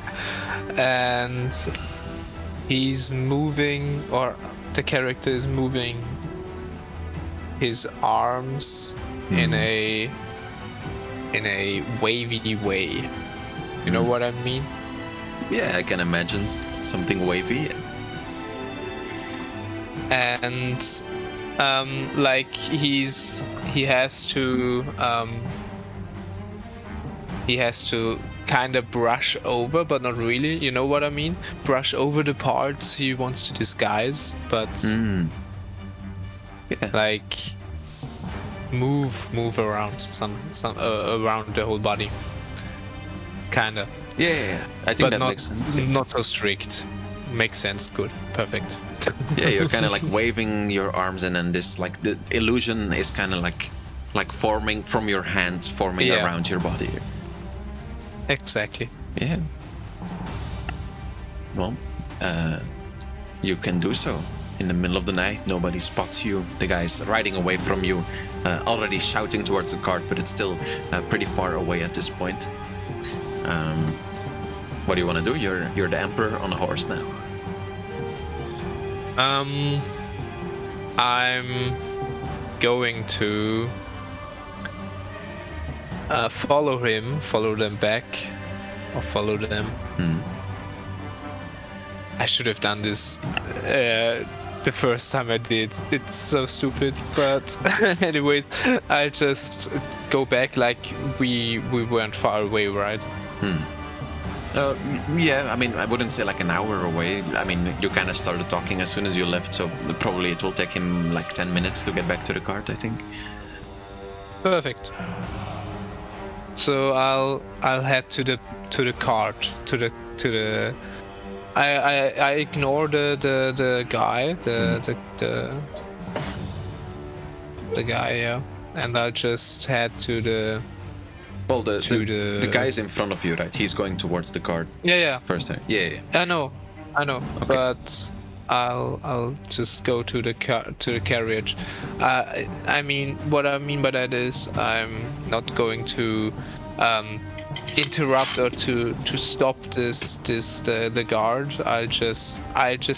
And he's moving, or the character is moving his arms in a wavy way. You know what I mean? Yeah, I can imagine something wavy. And like he has to kind of brush over, but not really. You know what I mean? Brush over the parts he wants to disguise, but like move around some around the whole body, kind of. Yeah, I think that makes sense. Not so strict. Makes sense. Good. Perfect. Yeah, you're kind of like waving your arms, and then this like the illusion is kind of like forming from your hands, forming around your body. Exactly. Yeah. Well, you can do so. In the middle of the night, nobody spots you. The guy's riding away from you, already shouting towards the cart, but it's still pretty far away at this point. What do you want to do? You're the emperor on a horse now. I'm going to follow them back, or follow them. I should have done this the first time I did. It's so stupid, but anyways, I just go back like we weren't far away, right? Yeah, I mean, I wouldn't say like an hour away. I mean, you kind of started talking as soon as you left, so probably it will take him like 10 minutes to get back to the cart, I think. Perfect. So I'll head to the cart, to the. I ignore the guy, the guy, yeah, and I'll just head to the. Well, the guy's in front of you, right? He's going towards the cart. Yeah. First time. Yeah. I know. Okay. But I'll just go to the carriage. I mean, what I mean by that is I'm not going to interrupt or to stop the guard. I just act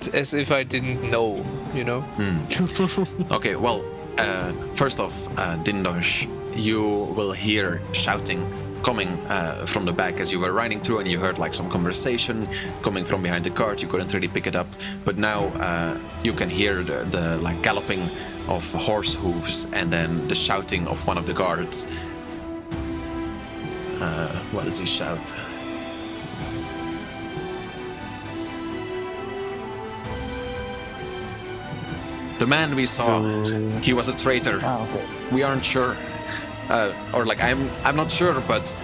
as if I didn't know, you know. Okay. Well, first off, Dindosh, you will hear shouting coming from the back as you were riding through, and you heard like some conversation coming from behind the cart. You couldn't really pick it up, but now you can hear the like galloping of horse hooves and then the shouting of one of the guards. What does he shout? The man we saw, he was a traitor. Okay. We aren't sure. Or like, I'm not sure, but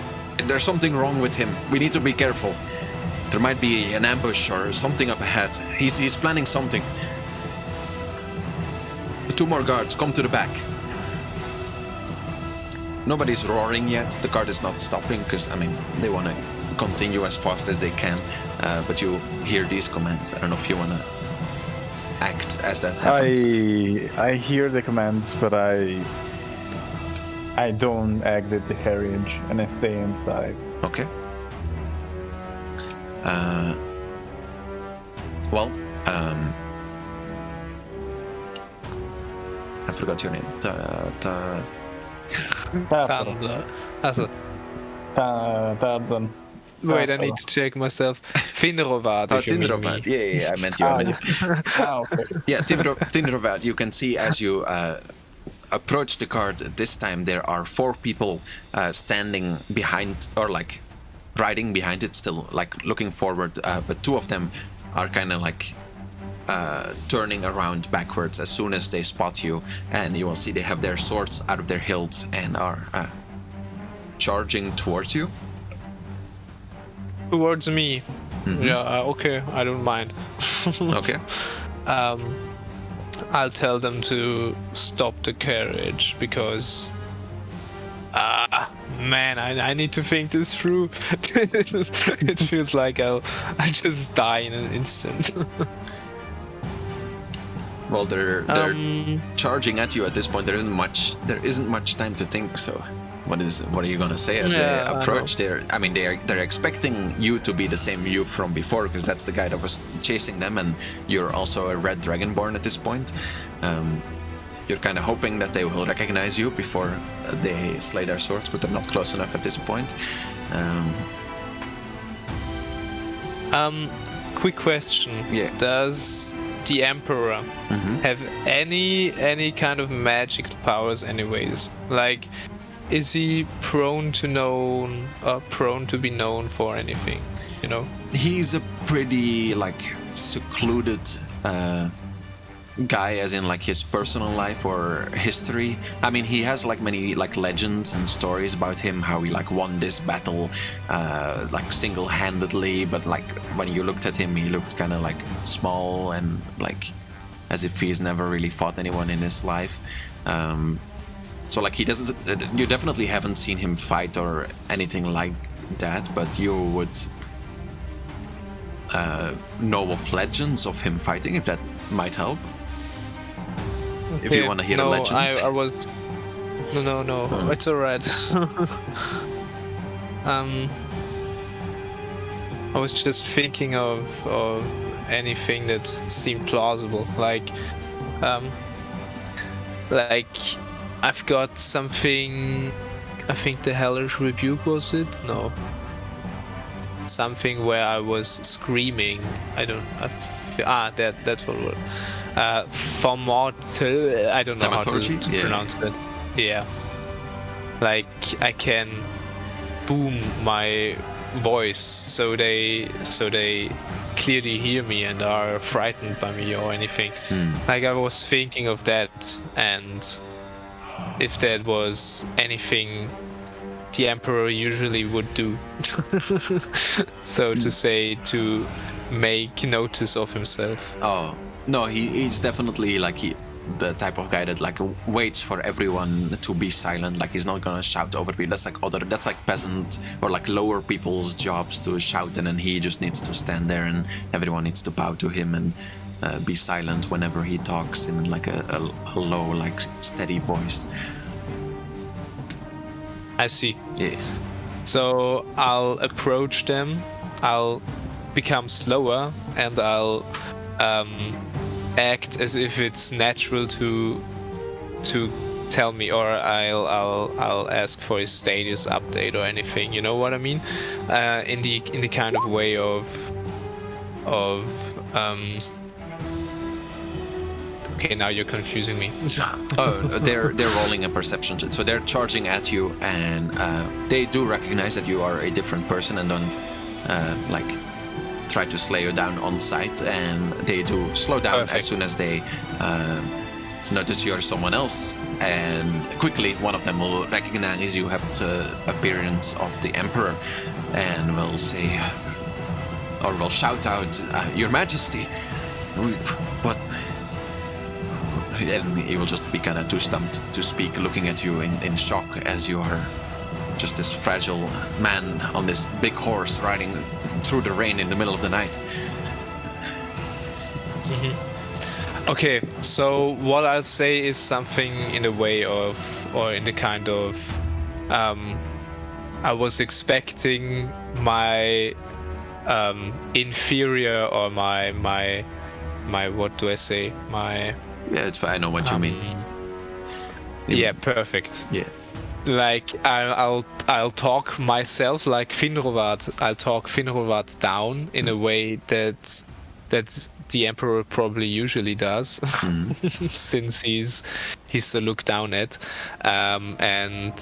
there's something wrong with him. We need to be careful. There might be an ambush or something up ahead. He's planning something. 2 more guards, come to the back. Nobody's roaring yet. The guard is not stopping because, I mean, they want to continue as fast as they can. But you hear these commands. I don't know if you want to act as that happens. I hear the commands, but I don't exit the carriage and I stay inside. Okay. Well, I forgot your name. Tandler. Also, Tarzan. wait, I need to check myself. Finrovat. if you mean Tinderovat. me. Yeah, I meant you. Okay. Yeah, Tinderovat. You can see as you approach the cart, this time there are 4 people standing behind, or like riding behind it, still like looking forward, but 2 of them are kind of like turning around backwards as soon as they spot you, and you will see they have their swords out of their hilts and are charging towards you. Towards me. Mhm. Yeah, okay, I don't mind. Okay. I'll tell them to stop the carriage because man, I need to think this through. It feels like I'll just die in an instant. Well, they're charging at you at this point. There isn't much time to think. So, what are you gonna say as they approach? They're expecting you to be the same you from before, because that's the guy that was chasing them, and you're also a red dragonborn at this point. You're kind of hoping that they will recognize you before they slay their swords, but they're not close enough at this point. Quick question. Yeah. Does the Emperor have any kind of magic powers anyways? Like, is he prone to be known for anything, you know? He's a pretty like secluded guy, as in like his personal life or history. I mean, he has like many like legends and stories about him, how he like won this battle like single-handedly, but like when you looked at him, he looked kind of like small and like as if he's never really fought anyone in his life. So like he doesn't, you definitely haven't seen him fight or anything like that, but you would know of legends of him fighting, if that might help. If you want to hear a legend. I was... No, it's alright. I was just thinking of anything that seemed plausible, like I've got something. I think the Hellish Rebuke was it? No. Something where I was screaming. That's what it was. I don't know how to pronounce that. Yeah. Like I can boom my voice so they clearly hear me and are frightened by me or anything. Like I was thinking of that, and if that was anything the Emperor usually would do. So to say, to make notice of himself. Oh no, he's definitely like the type of guy that like waits for everyone to be silent. Like he's not gonna shout over people. That's like peasant or like lower people's jobs to shout, and then he just needs to stand there and everyone needs to bow to him and be silent whenever he talks in like a low, like steady voice. I see. Yeah. So I'll approach them, I'll become slower, and I'll act as if it's natural to tell me, or I'll ask for his status update or anything. You know what I mean? In the kind of way of Okay, now you're confusing me. They're rolling a perception, so they're charging at you, and they do recognize that you are a different person and don't like try to slay you down on sight, and they do slow down. Perfect. As soon as they notice you're someone else, and quickly one of them will recognize you have the appearance of the Emperor, and will say, or will shout out, "Your Majesty!" What? And he will just be kind of too stumped to speak, looking at you in shock as you are just this fragile man on this big horse riding through the rain in the middle of the night. Okay, so what I'll say is something in the way of, or in the kind of, I was expecting my inferior, or my what do I say, my... Yeah, it's fine. I know what you mean. Yeah, perfect. Yeah. Like I'll talk myself like Finrovat. I'll talk Finrovat down in a way that the Emperor probably usually does, since he's the look down at, and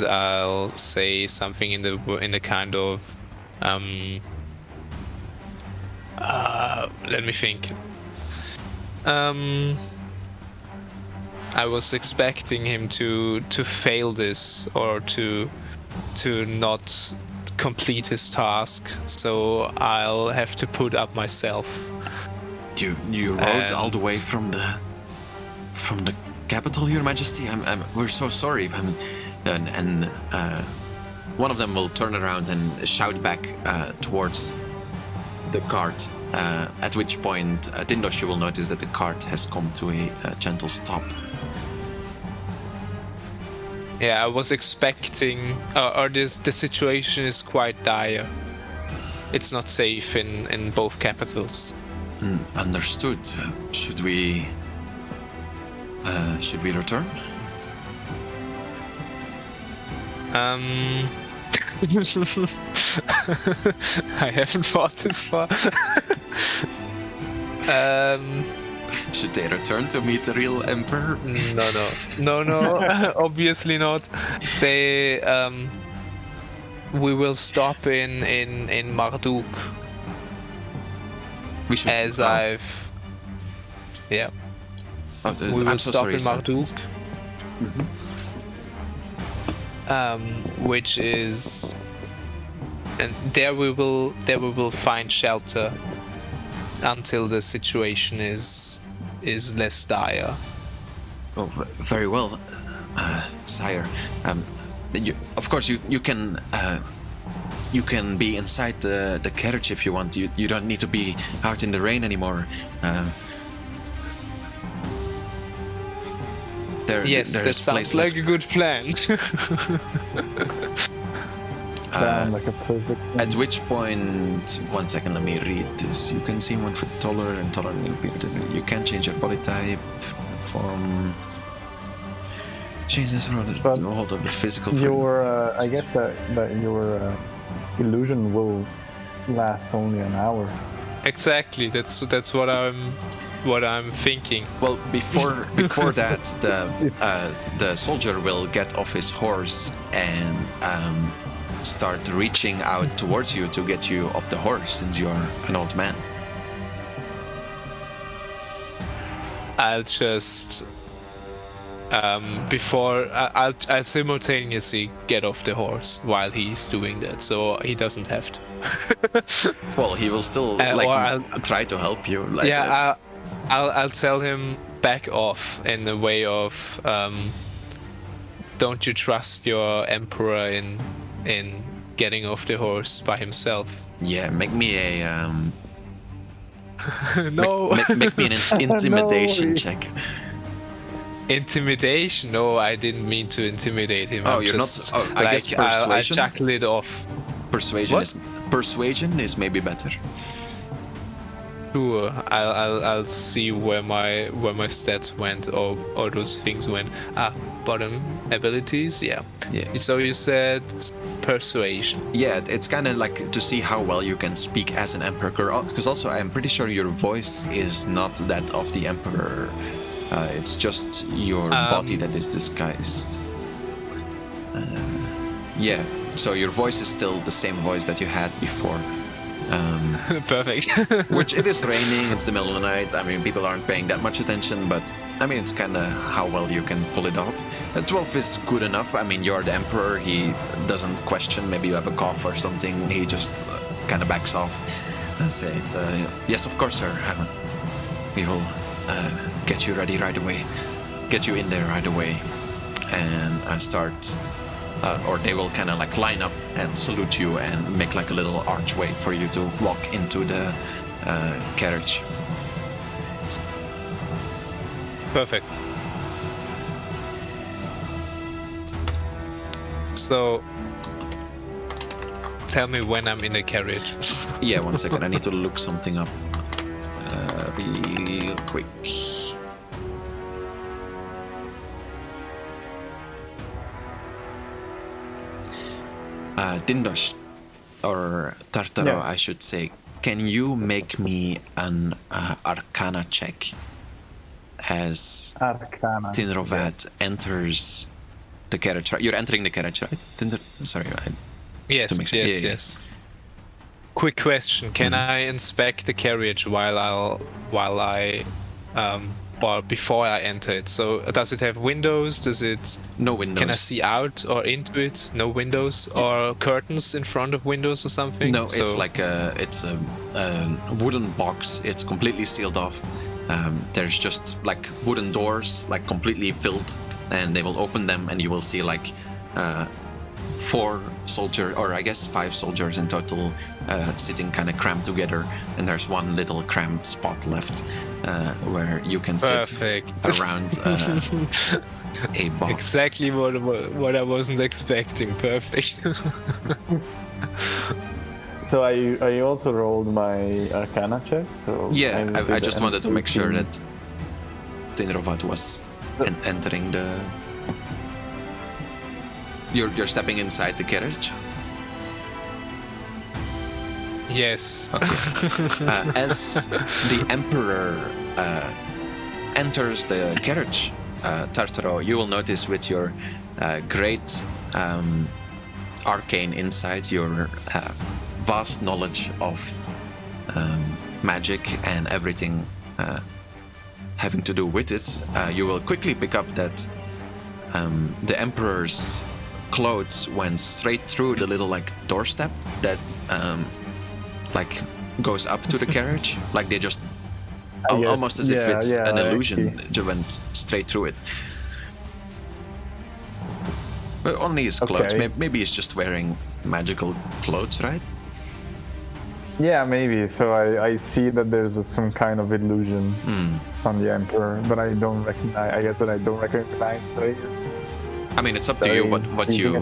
I'll say something in the kind of let me think. I was expecting him to fail this, or to not complete his task, so I'll have to put up myself. You rode all the way from the capital, Your Majesty. We're so sorry. And one of them will turn around and shout back towards the cart. At which point, Dindosh, you will notice that the cart has come to a gentle stop. Yeah, I was expecting, the situation is quite dire. It's not safe in both capitals. Understood. Should we return? I haven't thought this far. Should they return to meet the real Emperor? No, obviously not. They we will stop in Marduk. We should, we will stop in Marduk. Which is, and there we will find shelter until the situation is less dire. Oh, very well, sire. Of course, you can be inside the carriage if you want. You don't need to be out Yes, that there's sounds place like left. a good plan. Sound like a perfect. At which point, 1 second, let me read this. You can seem 1 foot taller and taller than you. You can change your body type, form. Change this for But the hold of the physical. Your, I guess that your illusion will last only an hour. Exactly. That's what I'm thinking. Well, before that, the soldier will get off his horse and start reaching out towards you to get you off the horse, since you're an old man. I'll just I'll simultaneously get off the horse while he's doing that, so he doesn't have to. Well, he will still try to help you. I'll tell him back off in the way of don't you trust your emperor in getting off the horse by himself? Yeah, make me a no. make me an intimidation No. check. Intimidation? No, I didn't mean to intimidate him. Oh, I'm you're just, not. Oh, I guess persuasion. I'll chuckle it off. Persuasion is maybe better. Sure, I'll see where my stats went or those things went. Bottom abilities, yeah. So you said persuasion. Yeah, it's kind of like to see how well you can speak as an emperor. Because also, I'm pretty sure your voice is not that of the emperor. It's just your body that is disguised. Yeah, so your voice is still the same voice that you had before. Perfect. Which it is raining, it's the middle of the night. I mean, people aren't paying that much attention, but I mean, it's kind of how well you can pull it off. 12 is good enough. I mean, you're the emperor. He doesn't question. Maybe you have a cough or something. He just kind of backs off and says, yes, of course, sir. We will get you ready right away. Get you in there right away. And I start... or they will kind of like line up and salute you and make like a little archway for you to walk into the carriage. Perfect. So, tell me when I'm in the carriage. Yeah, 1 second. I need to look something up real quick. Dindosh, or Tartaro, Yes. I should say. Can you make me an Arcana check as Arcana. Tinrovat enters the carriage? You're entering the carriage, right? Sorry. Yes, To make sure- yes, yeah, yeah. yes. Quick question: can I inspect the carriage before I enter it? So does it have windows? Does it? No windows. Can I see out or into it? No windows or curtains in front of windows or something? No, So- it's like a wooden box. It's completely sealed off. There's just like wooden doors, like completely filled, and they will open them, and you will see like 4 soldiers, or I guess 5 soldiers in total, sitting kind of crammed together, and there's one little crammed spot left where you can sit Perfect. around a box. Exactly what I wasn't expecting. Perfect. So I also rolled my Arcana check. So Yeah, I just wanted to make sure 18. that Tinrovat was entering the... You're stepping inside the carriage? Yes. As the Emperor enters the carriage, Tartaro, you will notice with your great arcane insight, your vast knowledge of magic and everything having to do with it, you will quickly pick up that the Emperor's clothes went straight through the little like doorstep that like goes up to the carriage. Like they just Yes, almost as if it's an illusion, actually. just went straight through it. But only his clothes. Okay. Maybe he's just wearing magical clothes, right? Yeah, maybe. So I see that there's some kind of illusion on the Emperor, but I don't recognize. I guess that I don't recognize that he is. I mean, it's up to you what you.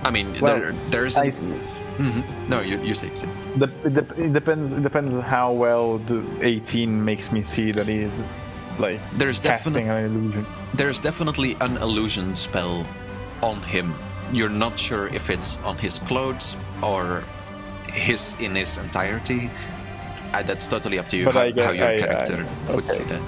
I mean, Well, there isn't. No, you say. It depends how well the 18 makes me see that he is like casting an illusion. There's definitely an illusion spell on him. You're not sure if it's on his clothes or in his entirety. That's totally up to you how your character would see that.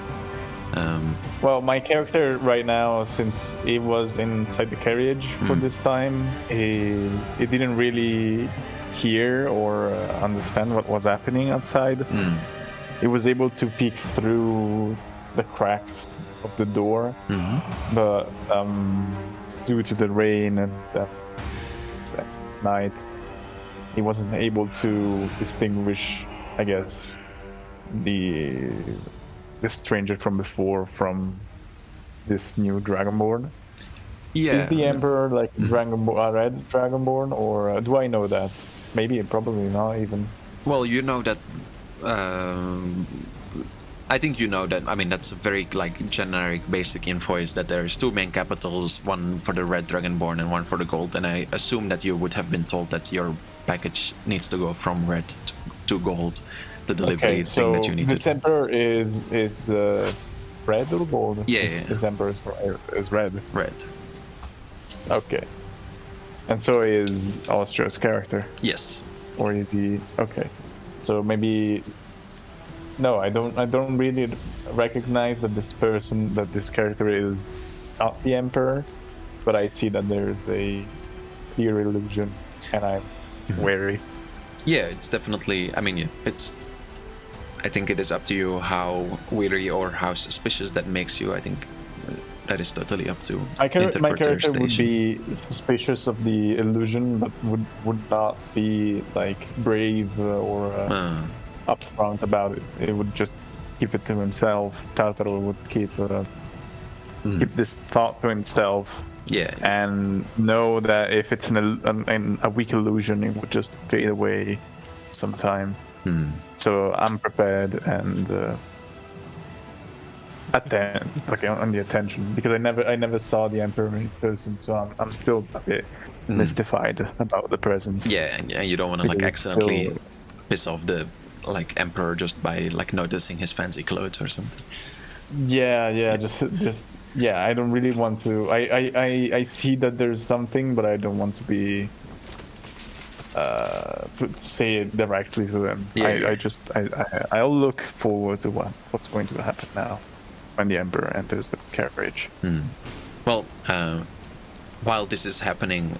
Well, my character right now, since he was inside the carriage for this time, he didn't really hear or understand what was happening outside. He was able to peek through the cracks of the door, but due to the rain and night, he wasn't able to distinguish, I guess, the stranger from before from this new Dragonborn. Yeah. Is the Emperor like a red Dragonborn, or do I know that? Maybe, probably not even. Well, you know that. I think you know that. I mean, that's a very like generic, basic info. Is that there's 2 main capitals, one for the red Dragonborn and one for the gold. And I assume that you would have been told that your package needs to go from red to gold. The delivery thing that you need to do. This Emperor is red or gold? Yeah. This Emperor is red. Red. Okay. And so is Austria's character? Yes. Or is he... Okay. So maybe... No, I don't really recognize that this character is not the Emperor, but I see that there's a clear illusion, and I'm wary. Yeah, it's definitely... I mean, yeah, I think it is up to you how weary or how suspicious that makes you. I think that is totally up to my character would be suspicious of the illusion, but would not be like brave or upfront about it. It would just keep it to himself. Tartaro would keep this thought to himself. Yeah. And know that if it's a weak illusion, it would just fade away sometime. So I'm prepared and on the attention, because I never saw the Emperor in person, so I'm still a bit mystified about the presence. Yeah, and you don't want to like accidentally piss off the like Emperor just by like noticing his fancy clothes or something. Yeah, just yeah. I don't really want to. I see that there's something, but I don't want to be. To say it directly to them. Yeah. I'll look forward to what's going to happen now when the Emperor enters the carriage. Well, while this is happening,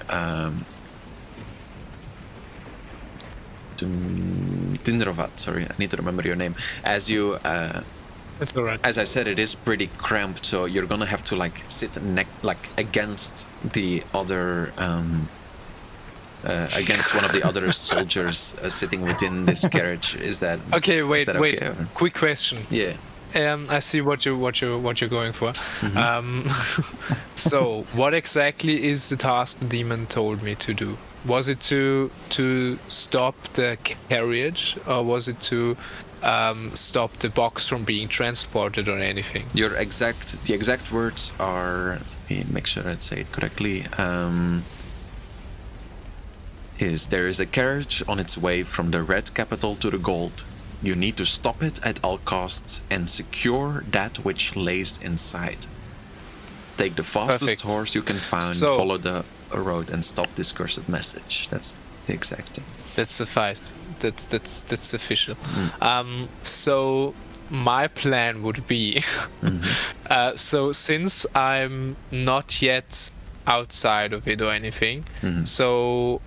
Tindrovat, sorry, I need to remember your name. As you, it's all right. As I said, it is pretty cramped, so you're gonna have to like sit against the other. Against one of the other soldiers sitting within this carriage. Is that okay? Wait. Okay? Quick question. Yeah. I see what you're going for. So, what exactly is the task the demon told me to do? Was it to stop the carriage, or was it to stop the box from being transported or anything? The exact words are. Let me make sure I say it correctly. There is a carriage on its way from the red capital to the gold. You need to stop it at all costs and secure that which lays inside. Take the fastest horse you can find, follow the road, and stop this cursed message. That's the exact thing. That suffices. That's sufficient. So my plan would be, so since I'm not yet outside of it or anything, so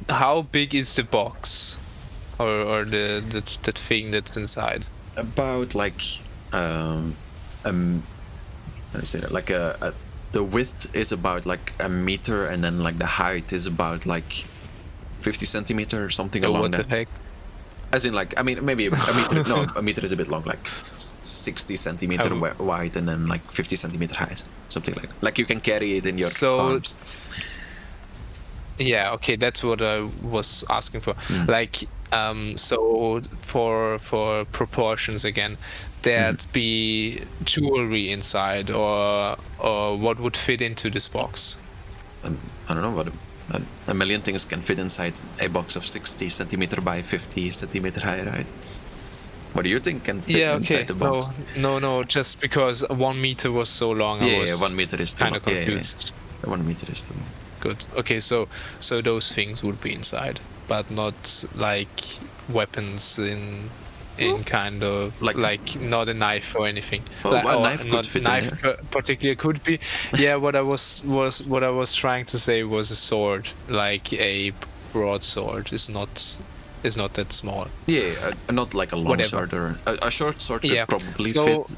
how big is the box or the thing that's inside? About like how do I say that? Like the width is about like a meter, and then like the height is about like 50 centimeters or something along that. What the heck? As in, like, I mean, maybe a meter. No, a meter is a bit long, like 60 centimeter wide, and then like 50 centimeter high, something like that. Like you can carry it in your arms. Yeah, okay, that's what I was asking for. Like, so for proportions again, there'd be jewelry inside, or what would fit into this box? I don't know what a million things can fit inside a box of 60 centimeter by 50 centimeter high, right? What do you think can fit inside the box? No, just because 1 meter was so long, I was 1 meter is too kind of long. confused. 1 meter is too long. Good. Okay, so those things would be inside, but not like weapons in kind of like not a knife or anything. Well, Like, a or knife could not fit in knife there. particularly could be. Yeah, what I was trying to say was a sword, like a broadsword is not that small. Yeah, not like a long Whatever. sword or a short sword could probably So, fit.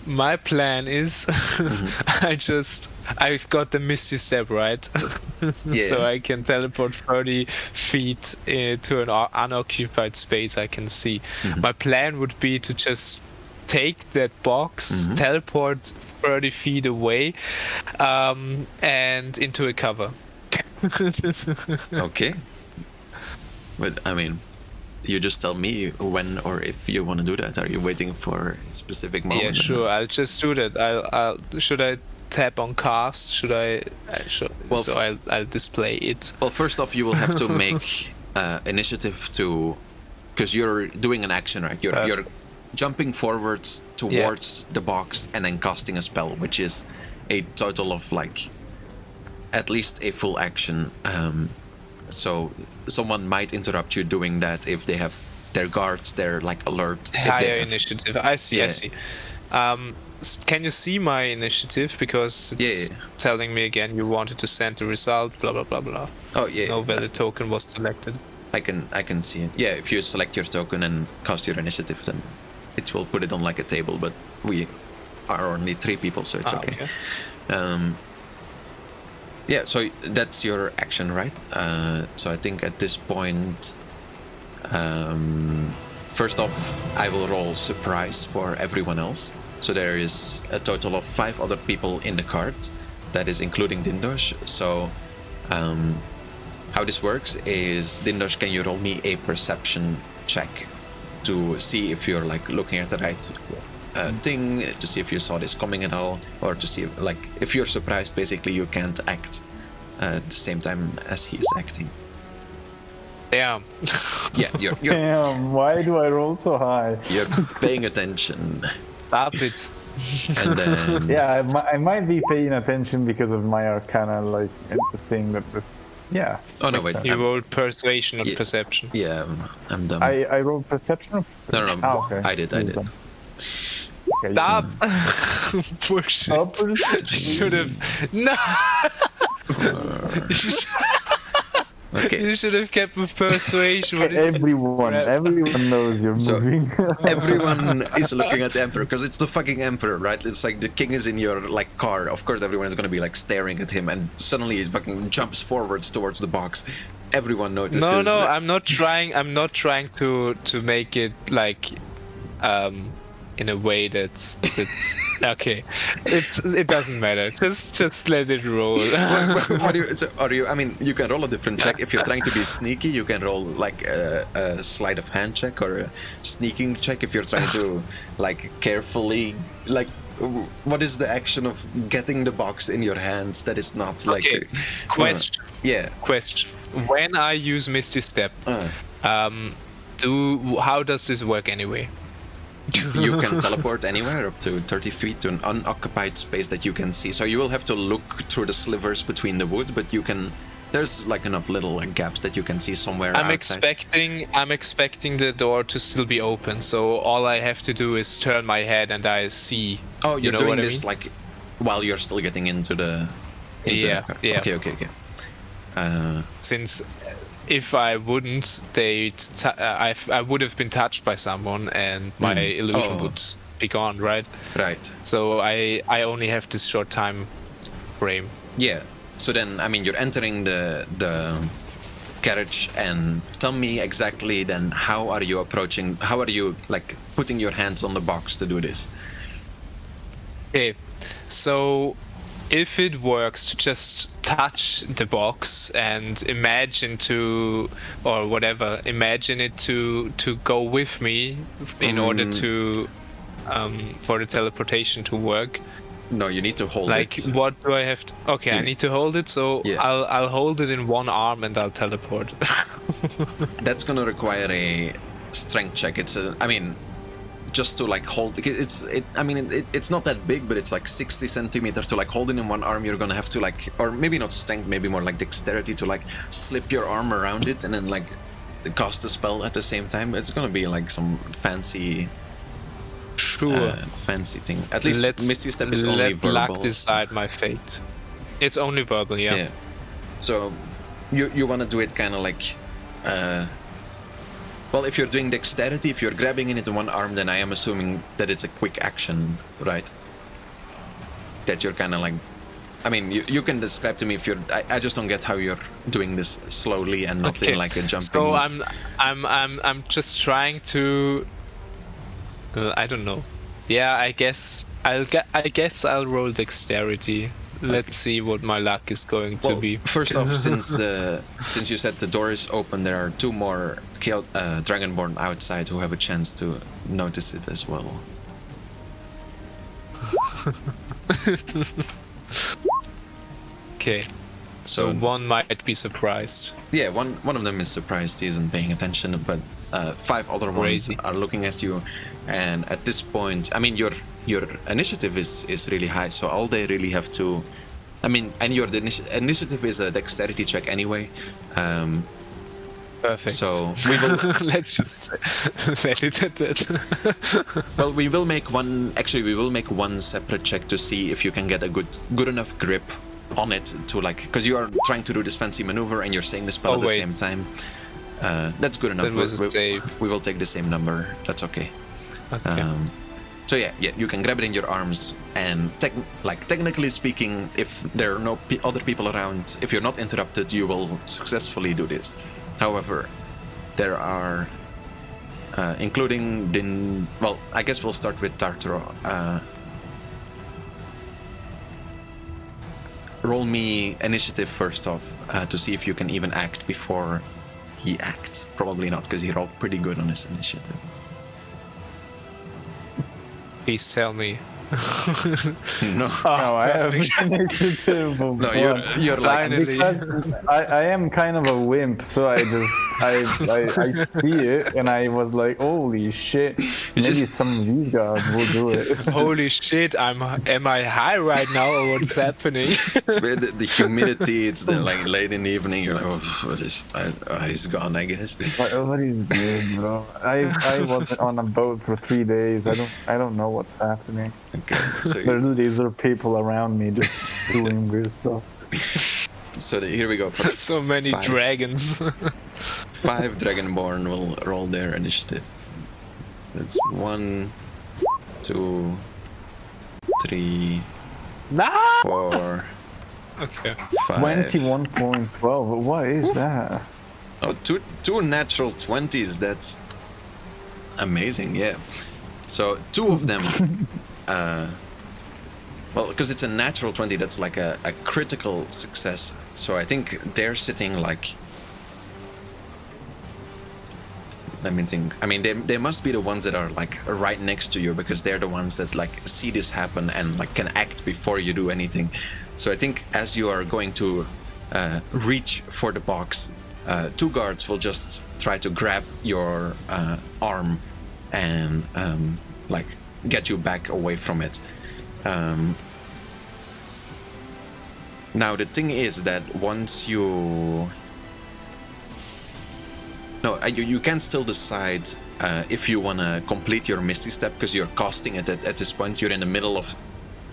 my plan is I've got the Misty Step, right? Yeah. So I can teleport 30 feet to an unoccupied space I can see. My plan would be to just take that box, teleport 30 feet away, and into a cover. Okay. But I mean, you just tell me when or if you want to do that. Are you waiting for a specific moment? Yeah, sure. I'll just do that. Should I tap on cast? Should I? Well, so I'll display it. Well, first off, you will have to make initiative to, because you're doing an action, right? You're jumping forwards towards the box and then casting a spell, which is a total of like at least a full action. So someone might interrupt you doing that if they have their guards, they're like alert. Higher initiative. I see. Can you see my initiative? Because it's telling me again you wanted to send the result, blah blah blah blah. Oh yeah. No valid token was selected. I can see it. Yeah, if you select your token and cast your initiative, then it will put it on like a table. But we are only 3 people, so it's okay. Yeah, so that's your action, right? So I think at this point, first off, I will roll surprise for everyone else. So there is a total of 5 other people in the cart, that is including Dindosh. So how this works is, Dindosh, can you roll me a perception check to see if you're like looking at the right thing, to see if you saw this coming at all, or to see if you're surprised, basically you can't act at the same time as he is acting. Damn. Yeah, you're Damn, why do I roll so high? you're paying attention. Stop it. And then Yeah, I might be paying attention because of my arcana, like the thing that. Yeah. Oh no, makes wait. sense. You rolled persuasion or perception. Yeah, I'm dumb. I rolled perception. No. Okay. I did. Okay, Stop. Push Oh, it. Should have. No. Okay. You should have kept with persuasion. What is Everyone knows you're So- moving. Everyone is looking at the emperor because it's the fucking emperor, right? It's like the king is in your like car. Of course, everyone is gonna be like staring at him, and suddenly he fucking jumps forwards towards the box. Everyone notices. No, I'm not trying. I'm not trying to make it like, in a way that's okay. It doesn't matter. Just let it roll. What do you? So are you? I mean, you can roll a different check if you're trying to be sneaky. You can roll like a sleight of hand check or a sneaking check if you're trying to like carefully like. What is the action of getting the box in your hands that is not like? Okay. Question. Yeah. Question. When I use Misty Step, how does this work anyway? You can teleport anywhere up to 30 feet to an unoccupied space that you can see. So you will have to look through the slivers between the wood, but you can. There's like enough little like gaps that you can see somewhere I'm outside. I'm expecting the door to still be open. So all I have to do is turn my head and I see. Oh, you're you know doing what I this mean? like while you're still getting into the. Yeah, car. yeah. Okay. Since if I wouldn't, I would have been touched by someone and my illusion would be gone, right? Right. So I only have this short time frame. Yeah. So then, I mean, you're entering the carriage, and tell me exactly then how are you approaching? How are you like putting your hands on the box to do this? Okay, so if it works to just touch the box and imagine it to go with me in order to for the teleportation to work. No, you need to hold like, it. what do I have to... Okay, I need to hold it, so Yeah. I'll hold it in one arm and I'll teleport. That's gonna require a strength check. Just to like hold it's not that big, but it's like 60 centimeters to like hold it in one arm. You're gonna have to like, or maybe not strength, maybe more like dexterity to like slip your arm around it and then like cast the spell at the same time. It's gonna be like some fancy fancy thing. At least Misty Step is only verbal. Let luck decide my fate. It's only verbal, yeah. So you want to do it kind of like well, if you're doing dexterity, if you're grabbing it in one arm, then I am assuming that it's a quick action, right? That you're kind of like, I mean, you can describe to me if you're. I just don't get how you're doing this slowly and not in like a jumping. So I'm just trying to. I don't know. Yeah, I guess I'll roll dexterity. Let's see what my luck is going to be. First off, since you said the door is open, there are two more Dragonborn outside who have a chance to notice it as well. Okay. So one might be surprised. Yeah, one of them is surprised. He isn't paying attention, but 5 other ones are looking at you. And at this point, I mean, your initiative is really high, so all they really have to, I mean, and your initiative is a dexterity check anyway. Perfect. So we will let's just let it at that. Well, we will make one. Actually, we will make one separate check to see if you can get a good enough grip on it to like, because you are trying to do this fancy maneuver and you're saying the spell at the same time. That's good enough. We will take the same number. That's okay. Okay. So yeah, you can grab it in your arms, and technically speaking, if there are no other people around, if you're not interrupted, you will successfully do this. However, there are, including Din. Well, I guess we'll start with Tartaro. Roll me initiative first off to see if you can even act before he acts. Probably not, because he rolled pretty good on his initiative. Please tell me. No. I have initiative. No, you're like, because I am kind of a wimp, so I see it and I was like, holy shit, maybe some of these guys will do it. Holy shit, am I high right now or what's happening? It's the humidity, it's the like late in the evening, you're like, oh, he's gone, I guess. What is good, bro? I was on a boat for 3 days. I don't know what's happening. Okay, so These are people around me just doing weird stuff. So here we go. For so many dragons. 5 Dragonborn will roll their initiative. That's 1, 2, 3, 4. Okay. 5. 21.12. What is that? Oh, two natural 20s. That's amazing. Yeah. So 2 of them. Well, because it's a natural 20, that's like a critical success. So I think they're sitting like. Let me think. I mean, they must be the ones that are like right next to you, because they're the ones that like see this happen and like can act before you do anything. So I think as you are going to reach for the box, 2 guards will just try to grab your arm and like get you back away from it. Now the thing is that once you can still decide if you want to complete your Misty Step, because you're casting it at this point. You're in the middle of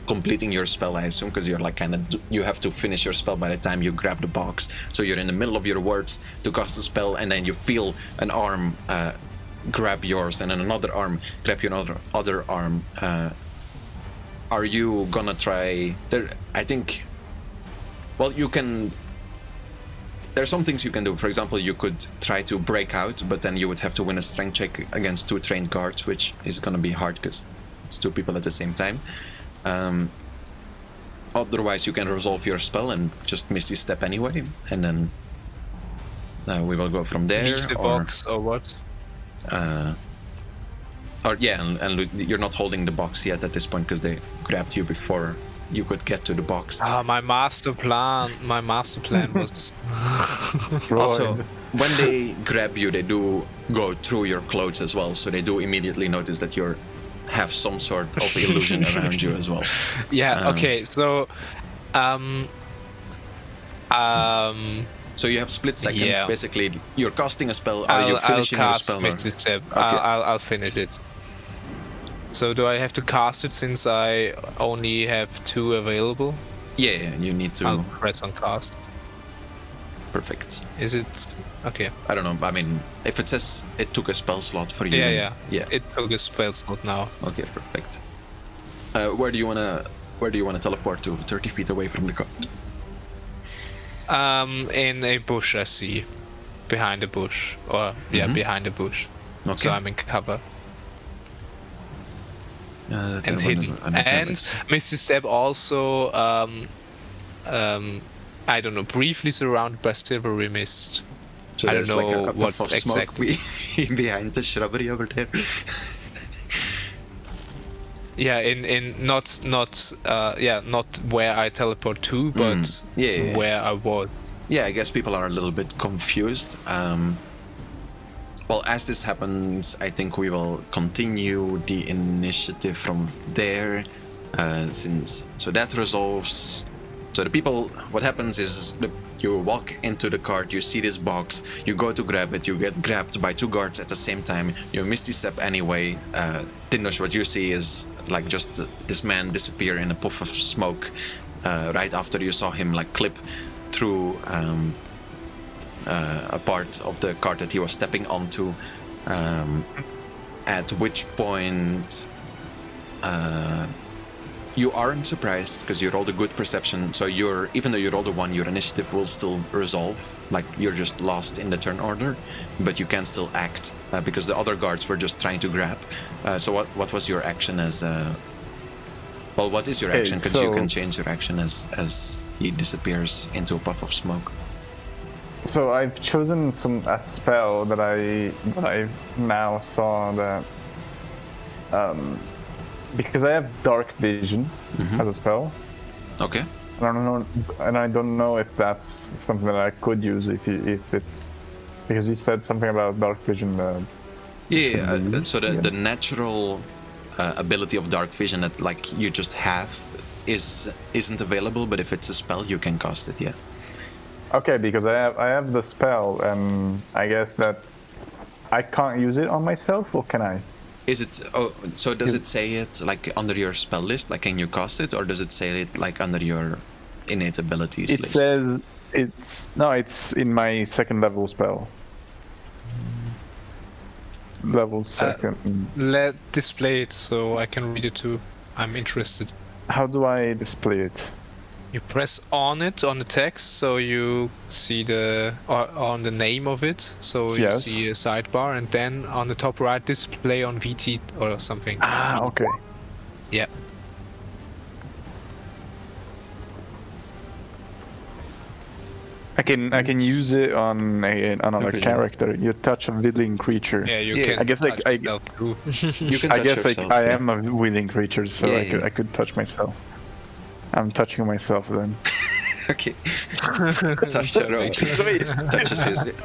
completing your spell, I assume, because you're like you have to finish your spell by the time you grab the box. So you're in the middle of your words to cast the spell, and then you feel an arm grab yours, and then another arm grab your other arm. Are you gonna try? I think. Well, you can. There's some things you can do. For example, you could try to break out, but then you would have to win a strength check against 2 trained guards, which is gonna be hard because it's 2 people at the same time. otherwise, you can resolve your spell and just Misty Step anyway, and then we will go from there. Leave the box or what? Or yeah, and you're not holding the box yet at this point because they grabbed you before you could get to the box. My master plan was. Also, when they grab you, they do go through your clothes as well, so they do immediately notice that you have some sort of illusion around you as well. Yeah. Okay. So, So you have split seconds. Yeah. Basically, you're casting a spell. Are you finishing I'll your cast spell? Misty Step. Okay. I'll finish it. So do I have to cast it since I only have 2 available? Yeah, you need to. I'll press on cast. Perfect. Is it okay? I don't know. I mean, if it says it took a spell slot for you. Yeah. Yeah. It took a spell slot now. Okay, perfect. Where do you wanna teleport to? 30 feet away from the cart. In a bush, I see. Behind a bush. Or, behind a bush. Okay. So I'm in cover. And hidden. And Misty Step also, I don't know, briefly surrounded by silvery mist. So I don't there's know like a what puff of exactly. smoke behind the shrubbery over there. Yeah, not where I teleport to, but Yeah. where I was. Yeah, I guess people are a little bit confused. Well, as this happens, I think we will continue the initiative from there. So that resolves. So the people, what happens is you walk into the cart, you see this box, you go to grab it, you get grabbed by 2 guards at the same time. You Misty Step anyway. Tindosh, what you see is like just this man disappear in a puff of smoke right after you saw him like clip through a part of the cart that he was stepping onto, at which point you aren't surprised because you rolled a good perception, so even though you rolled a 1, your initiative will still resolve, like you're just lost in the turn order, but you can still act because the other guards were just trying to grab. So what was your action as well, what is your action, because you can change your action as he disappears into a puff of smoke. So I've chosen a spell that I now saw that because I have dark vision as a spell. Okay. I don't know if that's something that I could use if it's because you said something about dark vision. So the natural ability of dark vision that like you just have isn't available, but if it's a spell you can cast it. Yeah. Okay, because I have the spell, and I guess that I can't use it on myself, or can I? Is it? Oh, so does it say it like under your spell list? Like, can you cast it, or does it say it like under your innate abilities it list? It says it's in my 2nd level spell. Level 2nd. Let display it so I can read it too. I'm interested. How do I display it? You press on it on the text, so you see on the name of it, so you see a sidebar, and then on the top right, display on VT or something. Ah, okay. Yeah. I can use it on another character. You touch a willing creature. Yeah, you can. I guess touch yourself too. You can touch yourself, I am a willing creature, so I could touch myself. I'm touching myself then. Okay. Touch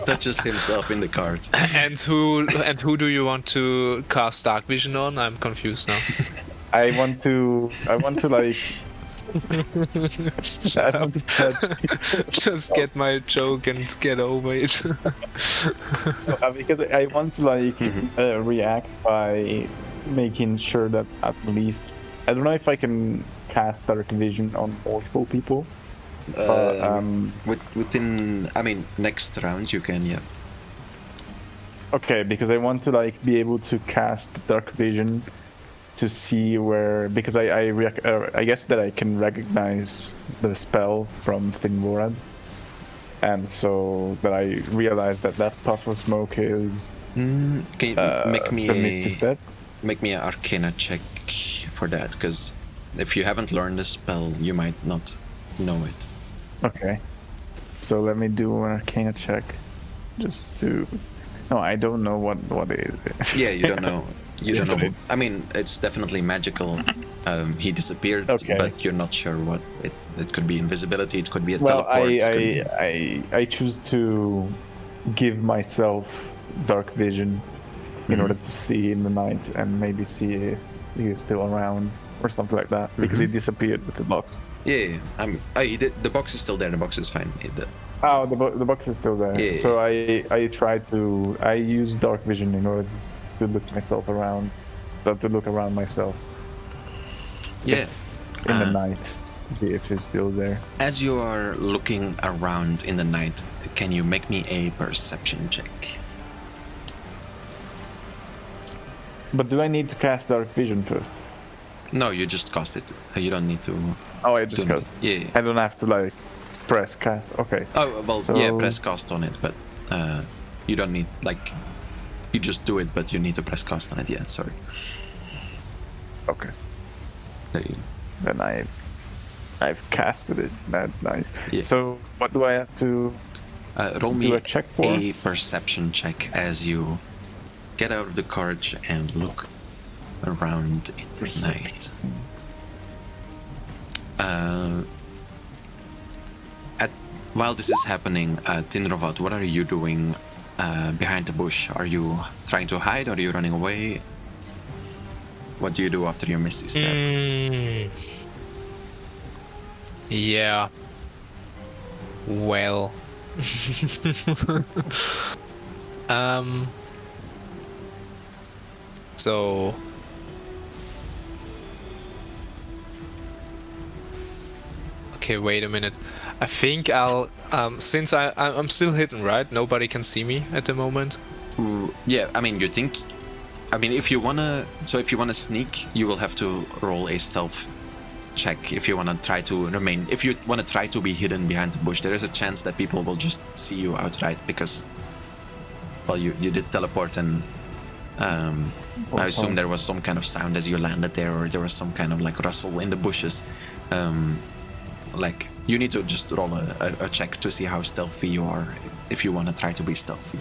touches himself in the cart. And who do you want to cast dark vision on? I'm confused now. I want to like. I want to touch. Just get my joke and get over it. Because I want to like react by making sure that at least I don't know if I can cast dark vision on multiple people. But, within, I mean, next round you can, yeah. Okay, because I want to like be able to cast dark vision to see where, because I guess that I can recognize the spell from Thinvorad, and so that I realize that puff of smoke is. Can you make me the Misty Step? Make me an Arcana check for that, because if you haven't learned this spell, you might not know it. Okay. So let me do an Arcana check, just to. No, I don't know what it is. Yeah, you don't know. You don't know. I mean, it's definitely magical. He disappeared, Okay. but you're not sure what it. It could be invisibility. It could be a Well, teleport. it could be- I choose to give myself dark vision in order to see in the night and maybe see if he is still around or something like that, because he disappeared with the box. Yeah. The box is still there. The box is fine. Oh, the box is still there. Yeah. So I use dark vision in order to look myself around, to look around myself Yeah. in the night to see if he's still there. As you are looking around in the night, can you make me a perception check? But do I need to cast dark vision first? No, you just cast it. You don't need to. Oh, I just do cast. Yeah. I don't have to like press cast. Okay. Oh well, So- yeah, press cast on it, but you don't need like. You just do it, but you need to press cast on it. Yeah, sorry. Okay. There you. Then I've casted it. That's nice. Yeah. So what do I have to? Roll Do me a check for? a perception check as you get out of the carriage and look around in the night. While this is happening, Tinrovat, what are you doing behind the bush? Are you trying to hide or are you running away? What do you do after your misty step? Yeah. Well. So. Okay, wait a minute. I think I'll since I'm still hidden, right? Nobody can see me at the moment. Yeah, I mean, you think. I mean, if you wanna sneak, you will have to roll a stealth check. If you wanna try to remain, if you wanna try to be hidden behind the bush, there is a chance that people will just see you outright because, well, you did teleport and I assume there was some kind of sound as you landed there, or there was some kind of like rustle in the bushes. Like you need to just roll a check to see how stealthy you are if you wanna try to be stealthy.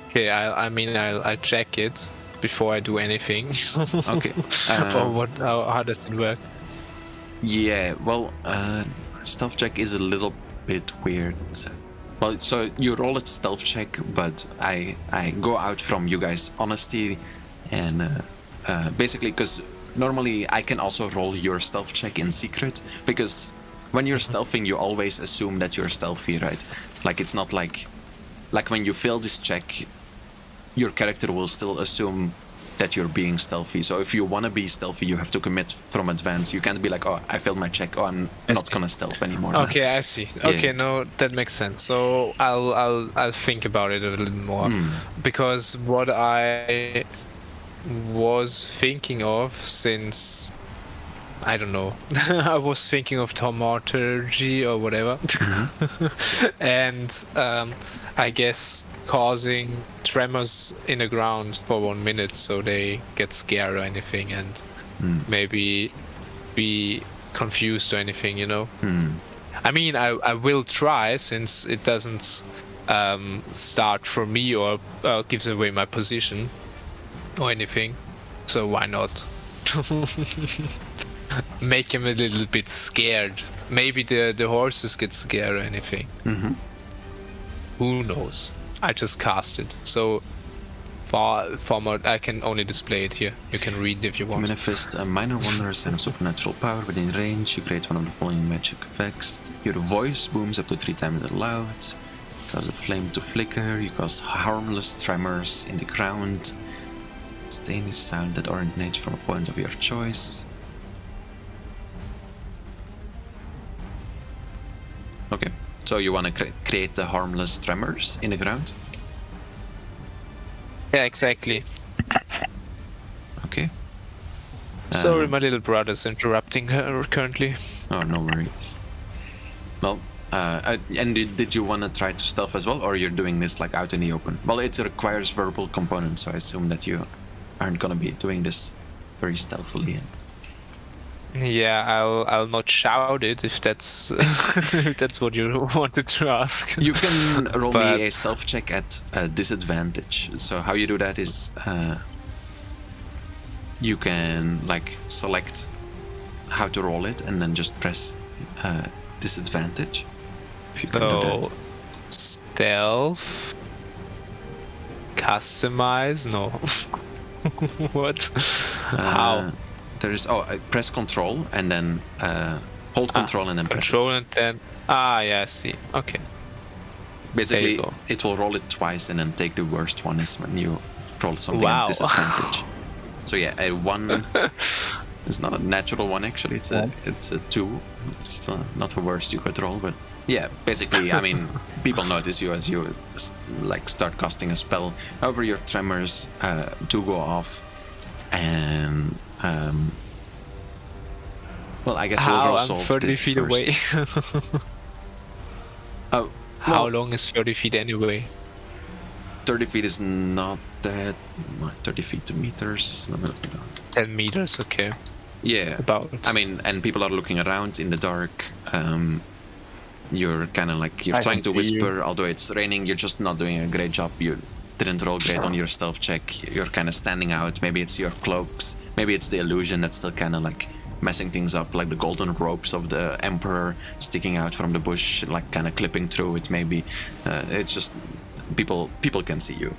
Okay, I'll check it before I do anything. Okay. Or what? How does it work? Yeah, well, stealth check is a little bit weird. Well, so you roll a stealth check, but I go out from you guys' honesty, and basically because normally I can also roll your stealth check in secret, because when you're stealthing, you always assume that you're stealthy, right? Like it's not like when you fail this check, your character will still assume that you're being stealthy. So if you want to be stealthy, you have to commit from advance. You can't be like, oh, I failed my check. Oh, I'm not gonna stealth anymore. Okay, I see. Yeah. Okay, no, that makes sense. So I'll think about it a little more, because what I was thinking of, since I don't know, I was thinking of thaumaturgy or whatever, and I guess causing tremors in the ground for 1 minute so they get scared or anything, and maybe be confused or anything, you know. I mean, I will try, since it doesn't start for me or gives away my position or anything, so why not? Make him a little bit scared. Maybe the horses get scared or anything. Who knows? I just cast it. So far more, I can only display it here. You can read if you want. Manifest a minor wonder, sign of supernatural power within range. You create one of the following magic effects. Your voice booms up to 3 times loud. You cause a flame to flicker. You cause harmless tremors in the ground. Sustain a sound that originates from a point of your choice. Okay, so you want to create the harmless tremors in the ground? Yeah, exactly. Okay. Sorry, my little brother's interrupting her currently. Oh, no worries. Well, and did you want to try to stealth as well, or you're doing this like out in the open? Well, it requires verbal components, so I assume that you aren't gonna be doing this very stealthily. Yeah, I'll not shout it if that's if that's what you wanted to ask. You can roll me a But- stealth check at disadvantage. So how you do that is you can like select how to roll it and then just press disadvantage. If you can do that. So stealth, customize. No. What? How? There is press control and then hold control and then press Control it. and then. Yeah, I see. Okay. Basically, go. it will roll it twice and then take the worst one is when you roll something Wow. at disadvantage. So yeah, a 1 is not a natural one actually. It's a 2. It's still not the worst you could roll, but yeah, basically, I mean, people notice you as you like start casting a spell. However, your tremors do go off, and well, I guess we'll How? I'm resolve 30 this feet first. away. Oh, How well, long is 30 feet anyway? 30 feet is not that much. 30 feet to meters. 10 meters, okay. Yeah. About. I mean, and people are looking around in the dark. You're kind of like, you're I trying to can see you. whisper, although it's raining, you're just not doing a great job. You didn't roll great on your stealth check. You're kind of standing out. Maybe it's your cloaks. Maybe it's the illusion that's still kind of like messing things up, like the golden ropes of the emperor sticking out from the bush, like kind of clipping through it. Maybe it's just people can see you.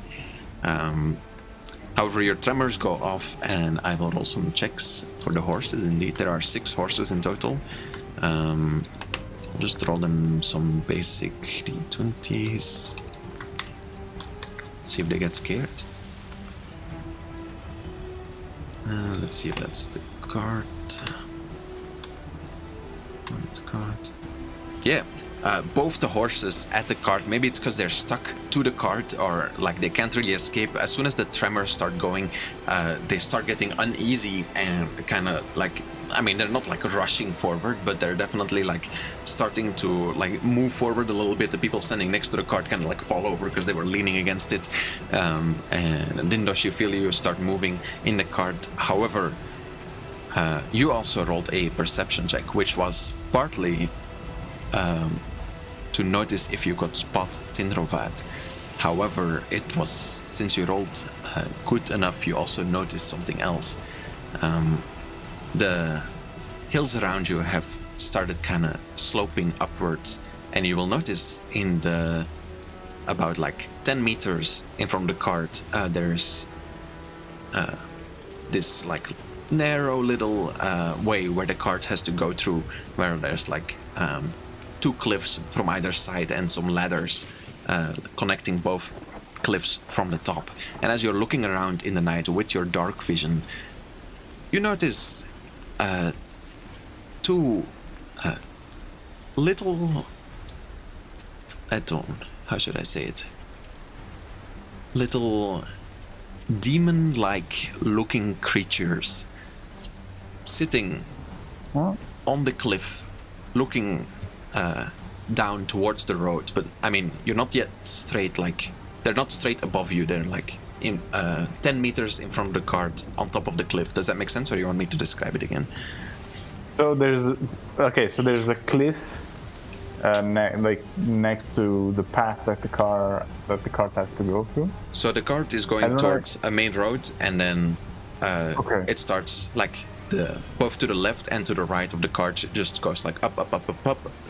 However, your tremors go off, and I will roll some checks for the horses. Indeed, there are 6 horses in total. I'll just roll them some basic d20s. See if they get scared. Let's see if that's the card. Where's the card? Yeah, both the horses at the cart, maybe it's because they're stuck to the cart or like they can't really escape. As soon as the tremors start going, they start getting uneasy and kind of like, I mean, they're not like rushing forward, but they're definitely like starting to like move forward a little bit. The people standing next to the cart kind of like fall over because they were leaning against it. And Dindosh, you feel you start moving in the cart. However, you also rolled a perception check, which was partly to notice if you could spot Tinrovat. However, it was, since you rolled good enough, you also noticed something else. The hills around you have started kind of sloping upwards, and you will notice in the about like 10 meters in front of the cart, there's this like narrow little way where the cart has to go through, where there's like 2 cliffs from either side and some ladders connecting both cliffs from the top. And as you're looking around in the night with your dark vision, you notice 2 little, how should I say it? Little demon-like looking creatures sitting on the cliff, looking down towards the road. But I mean, you're not yet straight, like they're not straight above you. They're like in 10 meters in front of the cart on top of the cliff. Does that make sense, or do you want me to describe it again? So there's a cliff like next to the path that the cart has to go through. So the cart is I going don't towards a main road, and then Okay. it starts like both to the left and to the right of the cart. It just goes like up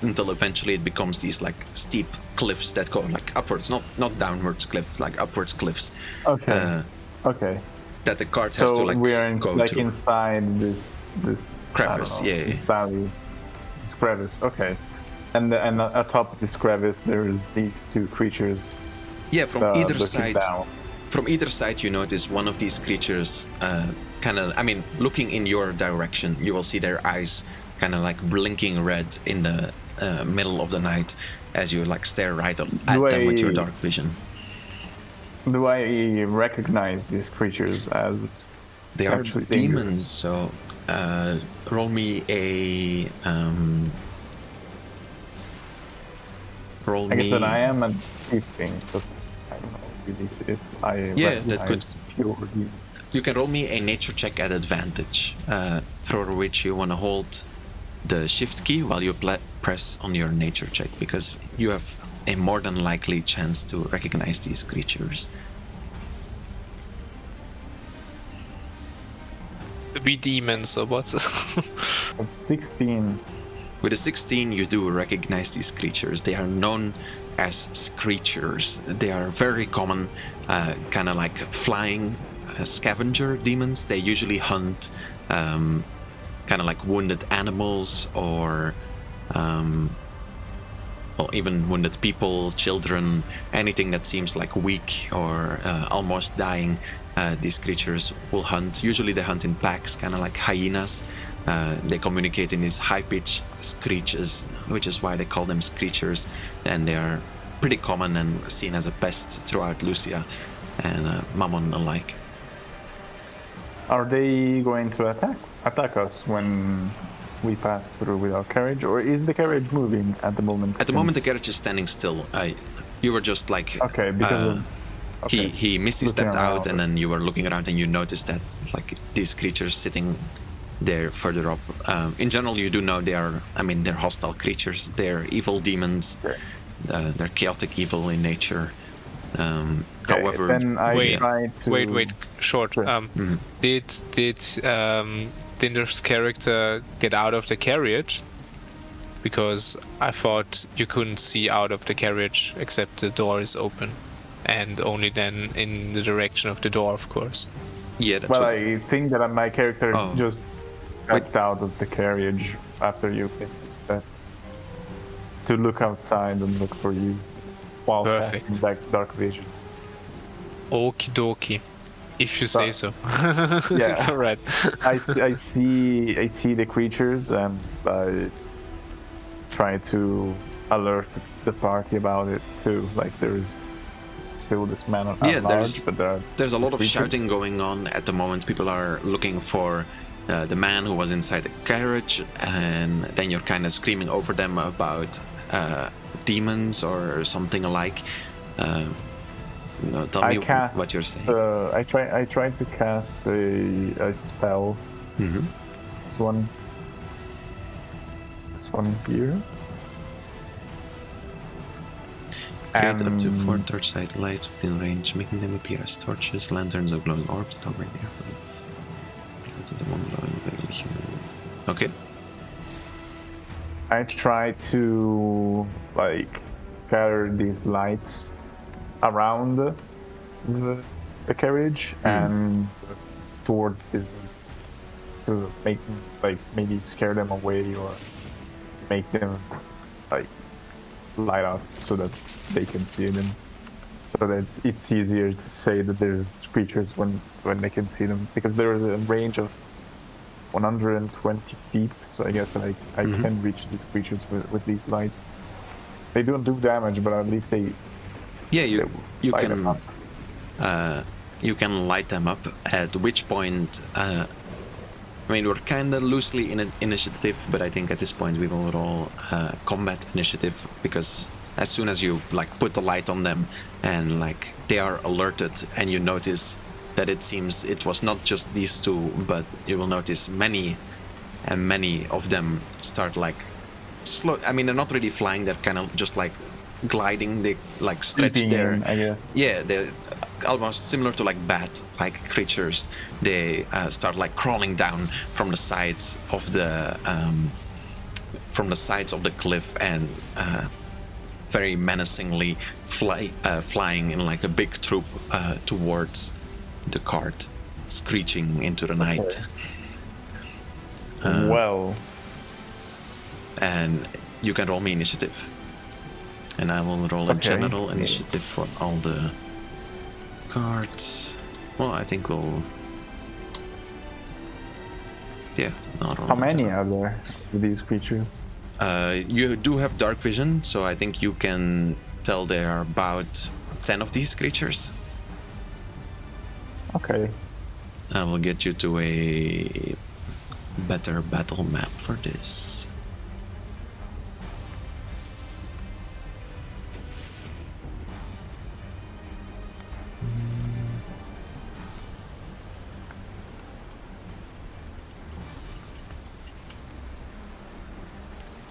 until eventually it becomes these like steep cliffs that go like upwards, not downwards cliff, like upwards cliffs. Okay. Okay. That the cart has So to like we are go like to. inside this Crevice, I don't know, yeah. This valley, this crevice. Okay. And atop this crevice, there's these 2 creatures. Yeah, from either looking side. down. From either side, you notice one of these creatures kind of, I mean, looking in your direction, you will see their eyes kind of like blinking red in the middle of the night as you like stare right at them with your dark vision. Do I recognize these creatures as They are actually dangerous? demons, so roll me a... roll I guess me... that I am a thieving, but I don't know really if I Yeah, that recognize could- pure demons. you can roll me a nature check at advantage, for which you want to hold the shift key while you press on your nature check, because you have a more than likely chance to recognize these creatures. To be demons or what? Of 16. With a 16, you do recognize these creatures. They are known as screechers. They are very common, kind of like flying scavenger demons. They usually hunt kind of like wounded animals or even wounded people, children, anything that seems like weak or almost dying. These creatures will hunt. Usually they hunt in packs, kind of like hyenas. They communicate in these high-pitched screeches, which is why they call them screechers, and they are pretty common and seen as a pest throughout Lucia and Mammon alike. Are they going to attack us when we pass through with our carriage, or is the carriage moving at the moment? At the moment, the carriage is standing still. You were just like okay, because he misty stepped out, around. and then you were looking around, and you noticed that like these creatures sitting there further up. In general, you do know they're hostile creatures. They're evil demons. Okay. They're chaotic evil in nature. Okay, However, then I try to Wait, short. Sure. Did Dinder's character get out of the carriage? Because I thought you couldn't see out of the carriage except the door is open, and only then in the direction of the door, of course. yeah, that's Well, what, I think that my character Oh. just stepped out of the carriage after you missed the step to look outside and look for you while Perfect. casting back dark vision. Okie dokie. If you say so. Yeah. It's alright. I see the creatures and I try to alert the party about it too. Like there's still this man at Yeah, large, but there's a lot of creatures. shouting going on at the moment. People are looking for the man who was inside the carriage, and then you're kind of screaming over them about demons or something alike. Tell me what you're saying. I try to cast a spell. Mm-hmm. This one here. Create up to 4 torchlight lights within range, making them appear as torches, lanterns, or glowing orbs hovering near them. Okay. I try to like gather these lights around the carriage and towards this to make them, like maybe scare them away or make them like light up so that they can see them, so that it's easier to say that there's creatures when they can see them, because there is a range of 120 feet, so I guess I can reach these creatures with these lights. They don't do damage, but at least they You light them can up. you can light them up. At which point, we're kind of loosely in initiative, but I think at this point we will roll combat initiative, because as soon as you like put the light on them and like they are alerted, and you notice that it seems it was not just these two, but you will notice many of them start like slow. They're not really flying; they're kind of just like gliding. They like stretch Creeping their in, I guess. Yeah, they're almost similar to like bat-like creatures. They start like crawling down from the sides of the cliff and very menacingly flying in like a big troop towards the cart, screeching into the night. Well, And you can roll me initiative, and I will roll a Okay. general initiative for all the cards. Well, I think we'll. Yeah, I'll roll how a many general. are there of these creatures? You do have dark vision, so I think you can tell there are about 10 of these creatures. Okay. I will get you to a better battle map for this.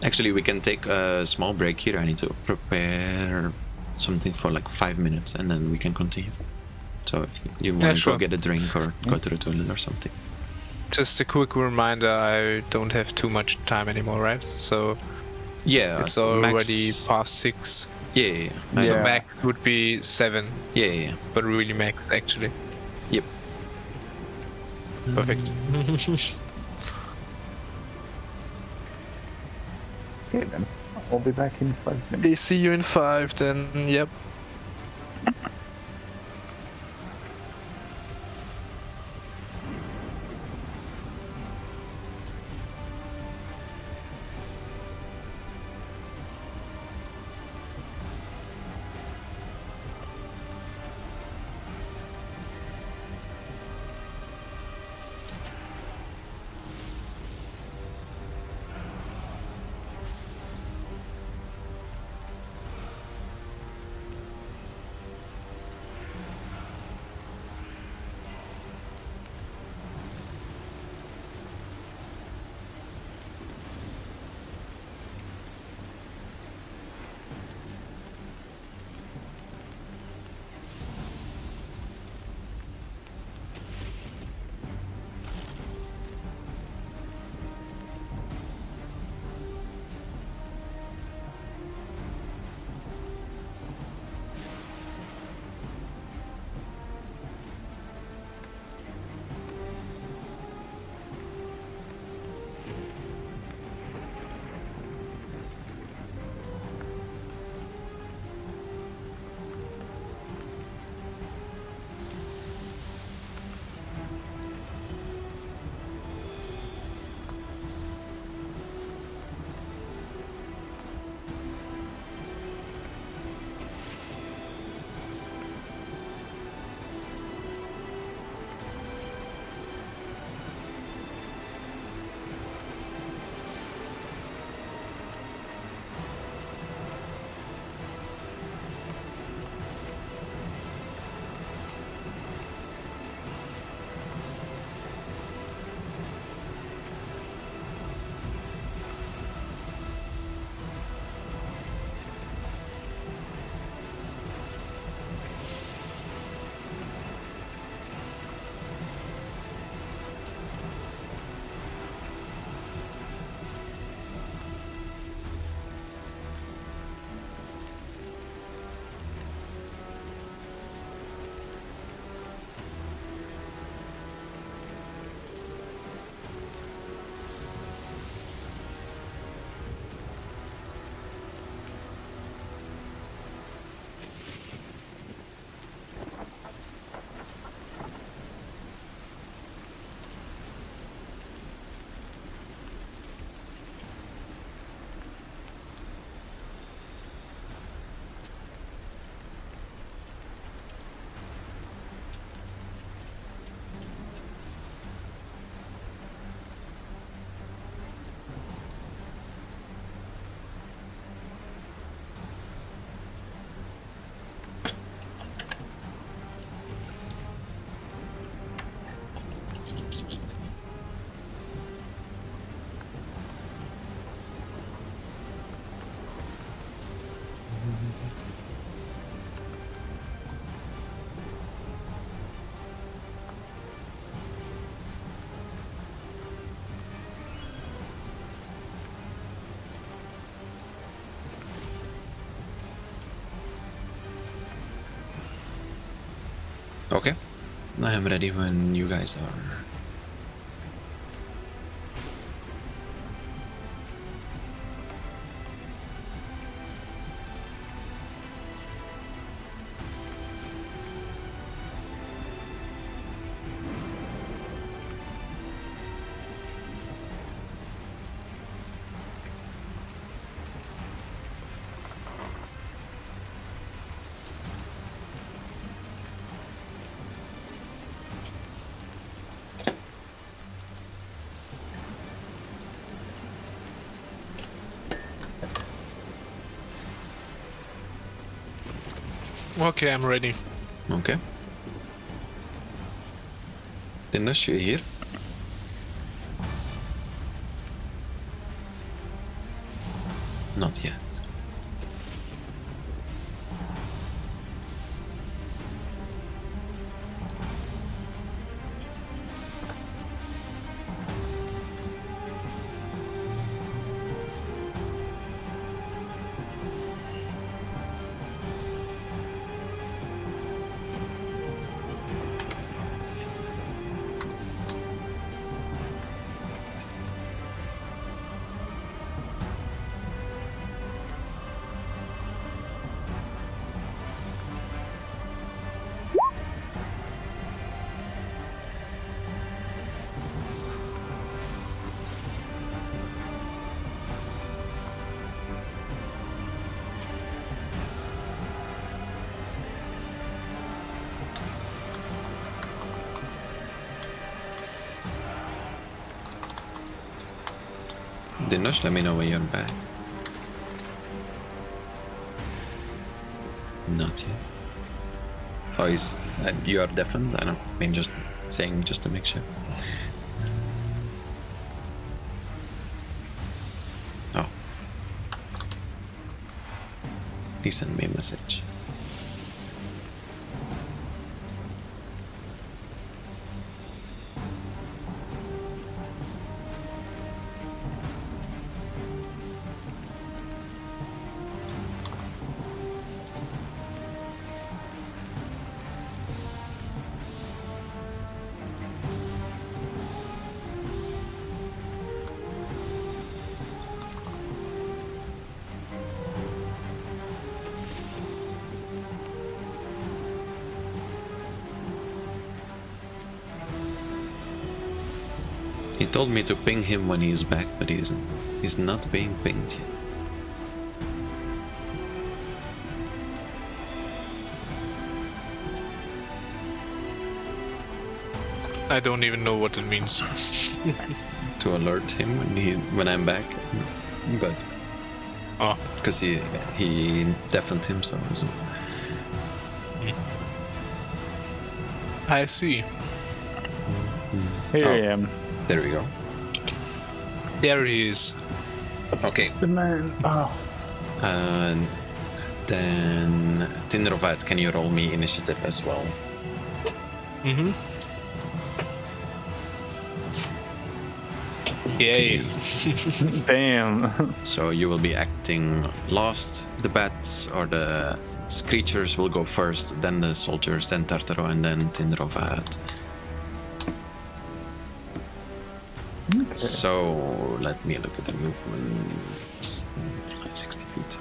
Actually, we can take a small break here. I need to prepare something for like 5 minutes, and then we can continue. So if you want to sure. go get a drink or go to the toilet or something. Just a quick reminder, I don't have too much time anymore, right? So Yeah, it's already max. past 6. Yeah. So Yeah. max would be 7, Yeah. but really max actually. Yep. Perfect. Okay, then I'll be back in 5 minutes. See you in 5 then, yep. Okay. I am ready when you guys are. Okay, I'm ready. Okay. Dennis, you're here. Not yet. Dinesh, let me know when you're back. Not yet. Oh, you are deafened? I don't mean just saying just to make sure. Oh. He sent me a message. He told me to ping him when he's back, but he's not being pinged yet. I don't even know what it means. To alert him when I'm back, but because he deafened himself as well. I see. Here I am. There we go. There he is. Okay. The man. Oh. Then Tinrovat, can you roll me initiative as well? Mm-hmm. Yay. Damn. So you will be acting last. The bats or the creatures will go first, then the soldiers, then Tartaro, and then Tinrovat. Okay. So let me look at the movement. Fly 60 feet.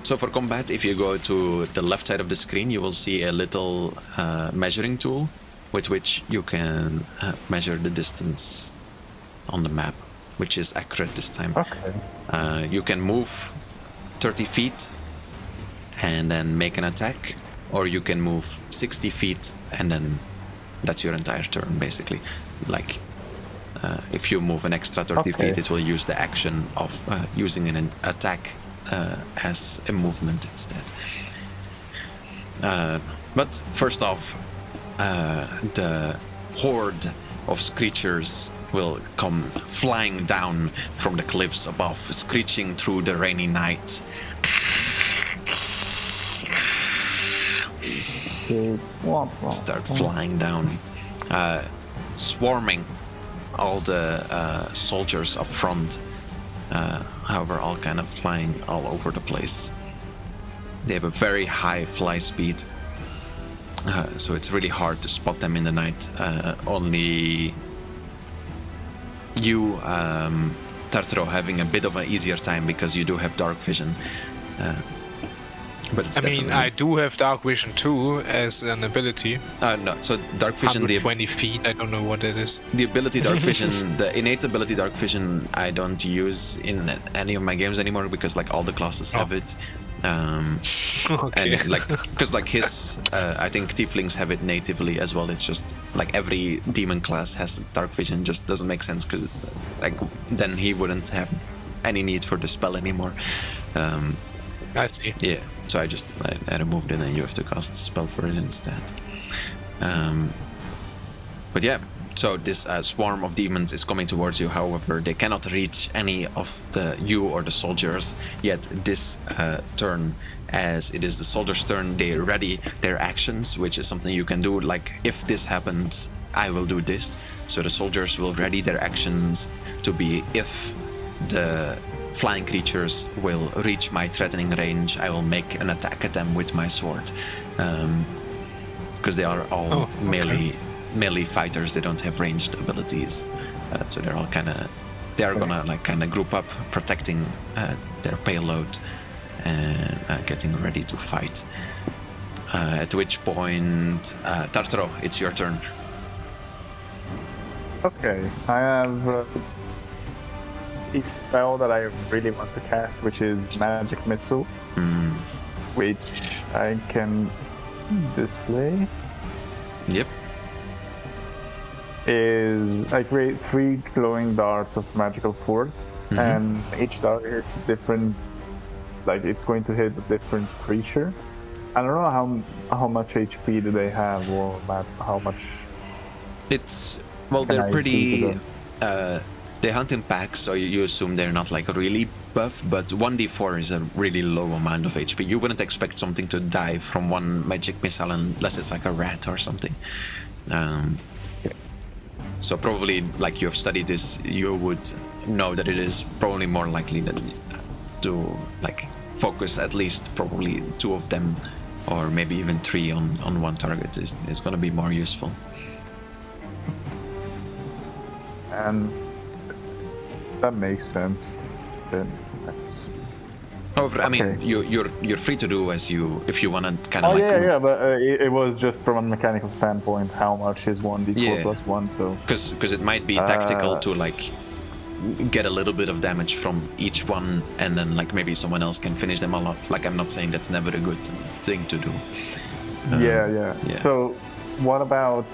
So for combat, if you go to the left side of the screen, you will see a little measuring tool with which you can measure the distance on the map, which is accurate this time. Okay. You can move 30 feet and then make an attack, or you can move 60 feet and then that's your entire turn, basically. Like, if you move an extra 30 feet, it will use the action of using an attack as a movement instead. But first off, the horde of creatures will come flying down from the cliffs above, screeching through the rainy night. Start flying down, swarming all the soldiers up front. However, all kind of flying all over the place. They have a very high fly speed, so it's really hard to spot them in the night. Only you, Tartaro, having a bit of an easier time because you do have dark vision. But it's I do have dark vision too as an ability. No, so dark vision. 120 feet. I don't know what it is. The ability dark vision, the innate ability dark vision, I don't use in any of my games anymore because like all the classes have it. Okay. And like, because like his, I think tieflings have it natively as well. It's just like every demon class has dark vision. Just doesn't make sense because like then he wouldn't have any need for the spell anymore. I see. Yeah, so I removed it, and you have to cast the spell for it instead. But yeah, So this swarm of demons is coming towards you. However, they cannot reach any of you or the soldiers yet this turn. As it is the soldiers' turn, they ready their actions, which is something you can do. Like, if this happens, I will do this. So the soldiers will ready their actions to be, if the flying creatures will reach my threatening range, I will make an attack at them with my sword. Because they are all melee fighters, they don't have ranged abilities. So they're all gonna like kind of group up, protecting their payload and getting ready to fight. At which point, Tartaro, it's your turn. Okay, I have a spell that I really want to cast, which is Magic Missile, which I can display. Yep. Is I create 3 glowing darts of magical force, and each dart hits different. Like, it's going to hit a different creature. I don't know how much HP do they have, or how much. It's they're pretty. They hunt in packs, so you assume they're not like really buff. But 1d4 is a really low amount of HP. You wouldn't expect something to die from one magic missile unless it's like a rat or something. So probably, like, you have studied this, you would know that it is probably more likely than to like focus at least probably 2 of them, or maybe even 3 on one target is going to be more useful. And that makes sense. Then that's. However, I mean, you're free to do as if you want to kind of yeah, but it was just from a mechanical standpoint, how much is 1d4 plus 1, so. Because it might be tactical to like get a little bit of damage from each one, and then like maybe someone else can finish them all off. Like, I'm not saying that's never a good thing to do. Yeah. So, what about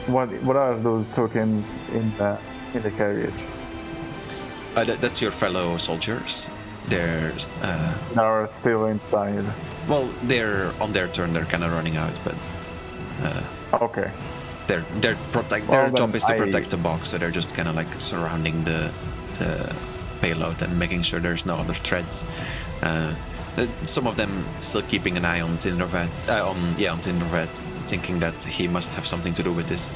what are those tokens in the carriage? That's your fellow soldiers. They're are still inside. Well, they're on their turn. They're kind of running out, but okay. Their job is to protect the box, so they're just kind of like surrounding the payload and making sure there's no other threats. Some of them still keeping an eye on Tindervet, on Tindervet, thinking that he must have something to do with this.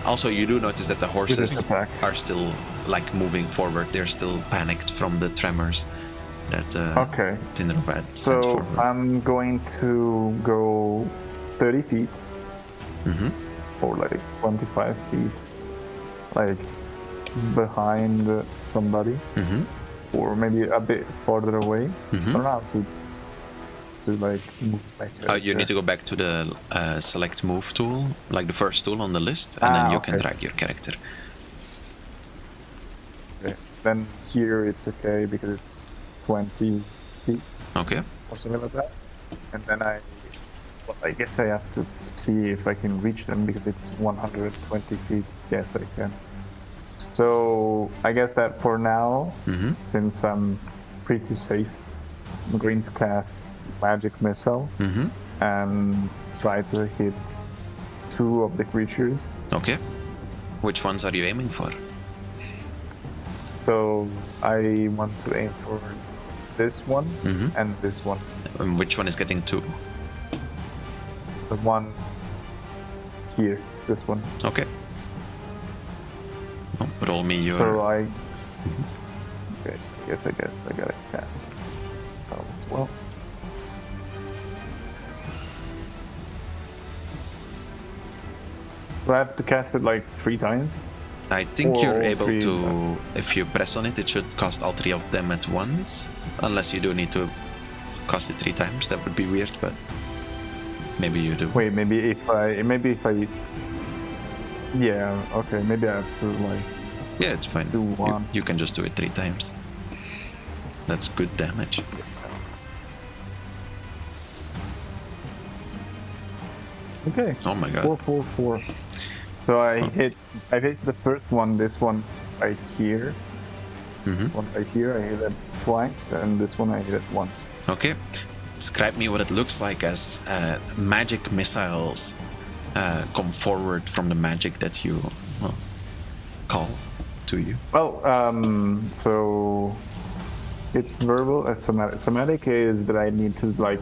Also, you do notice that the horses are still like moving forward. They're still panicked from the tremors that Tindervet sent forward. So I'm going to go 30 feet. Or like 25 feet, like behind somebody, or maybe a bit farther away. I don't know how to like move back. You need to go back to the select move tool, like the first tool on the list, and then you can drag your character. Okay. Then here it's okay because it's 20 feet. Okay. Or something like that. And then I guess I have to see if I can reach them because it's 120 feet. Yes, I can. So I guess that for now, since I'm pretty safe, I'm going to cast Magic Missile and try to hit 2 of the creatures. Okay. Which ones are you aiming for? So I want to aim for this one and this one. Which one is getting 2? The one here, this one. Okay. Roll me your. So okay, I guess I gotta cast as well. Do I have to cast it like 3 times? I think you're able to. If you press on it, it should cast all 3 of them at once. Unless you do need to cast it 3 times, that would be weird, but. Maybe you do. Wait, maybe if I. Yeah, okay, maybe I have to like. Yeah, it's fine. Do 1. You can just do it 3 times. That's good damage. Okay. Oh my god. 4, 4, 4. So I hit the first one, this one right here. One right here, I hit it twice, and this one I hit it once. Okay. Describe me what it looks like as magic missiles come forward from the magic that you call to you? Well, so it's verbal. Somatic. Somatic is that I need to like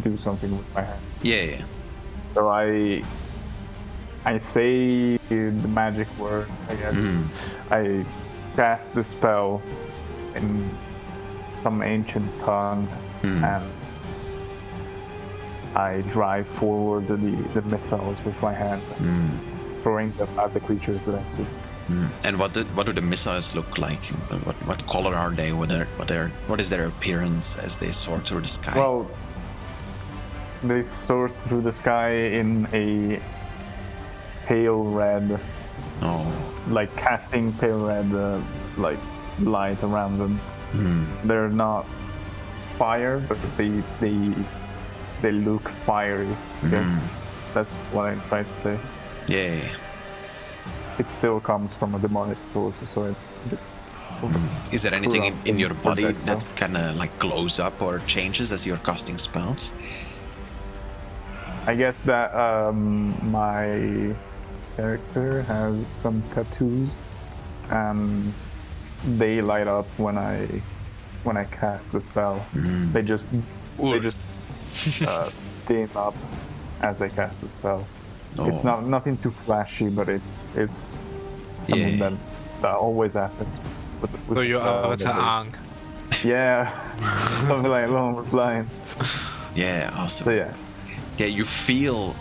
do something with my hand. Yeah. So I say the magic word, I guess. I cast the spell in some ancient tongue, and I drive forward the missiles with my hand, throwing them at the creatures that I see. And what do the missiles look like? What color are they? What is their appearance as they soar through the sky? Well, they soar through the sky in a pale red, like casting pale red, like light around them. They're not fire, but they look fiery. That's what I'm trying to say. Yeah. It still comes from a demonic source, so it's. Is there anything in your body that kind of like glows up or changes as you're casting spells? I guess that my character has some tattoos, and they light up when I cast the spell. They just dim up as I cast the spell. It's nothing too flashy, but it's something that always happens. With So your avatar. Yeah, something like along those lines. Yeah, awesome. So yeah. Yeah, you feel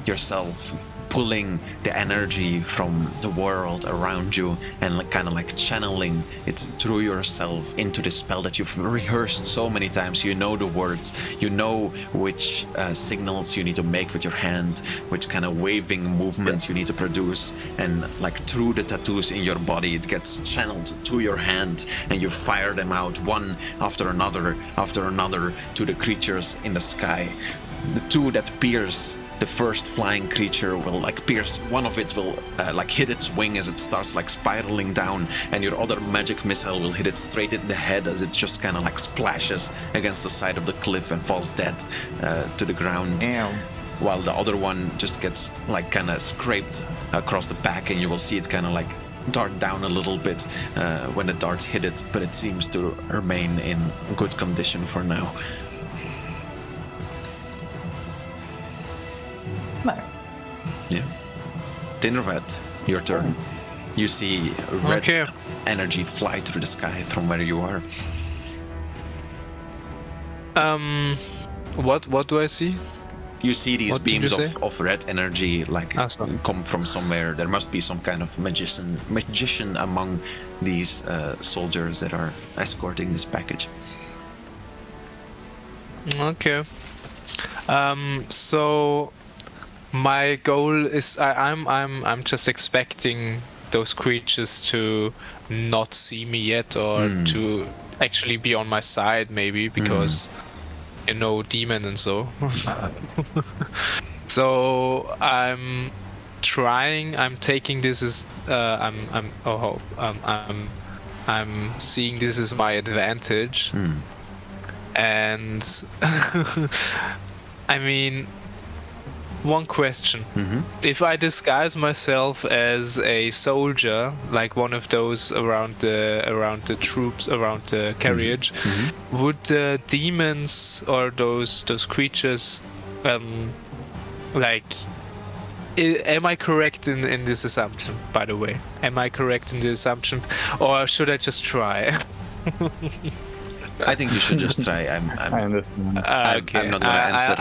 yourself pulling the energy from the world around you and kind of like channeling it through yourself into the spell that you've rehearsed so many times. You know the words, you know which signals you need to make with your hand, which kind of waving movements you need to produce, and like through the tattoos in your body it gets channeled to your hand, and you fire them out one after another to the creatures in the sky. The two that pierce the first flying creature will like pierce, one of it will like hit its wing as it starts like spiraling down, and your other magic missile will hit it straight in the head as it just kind of like splashes against the side of the cliff and falls dead to the ground. Damn. While the other one just gets like kind of scraped across the back, and you will see it kind of like dart down a little bit when the dart hit it, but it seems to remain in good condition for now. Nice. Yeah. Dinnervet, your turn. You see red energy fly through the sky from where you are. What do I see? You see these beams of red energy like come from somewhere. There must be some kind of magician among these soldiers that are escorting this package. Okay. So my goal is I'm just expecting those creatures to not see me yet, or to actually be on my side maybe, because you know, demon and so. So I'm taking this as I'm seeing this as my advantage. And I mean, one question. If I disguise myself as a soldier, like one of those around the troops, around the carriage, would the demons or those creatures like, am I correct in this assumption, by the way? Am I correct in the assumption, or should I just try? I think you should just try. I understand. Okay. I'm not gonna answer.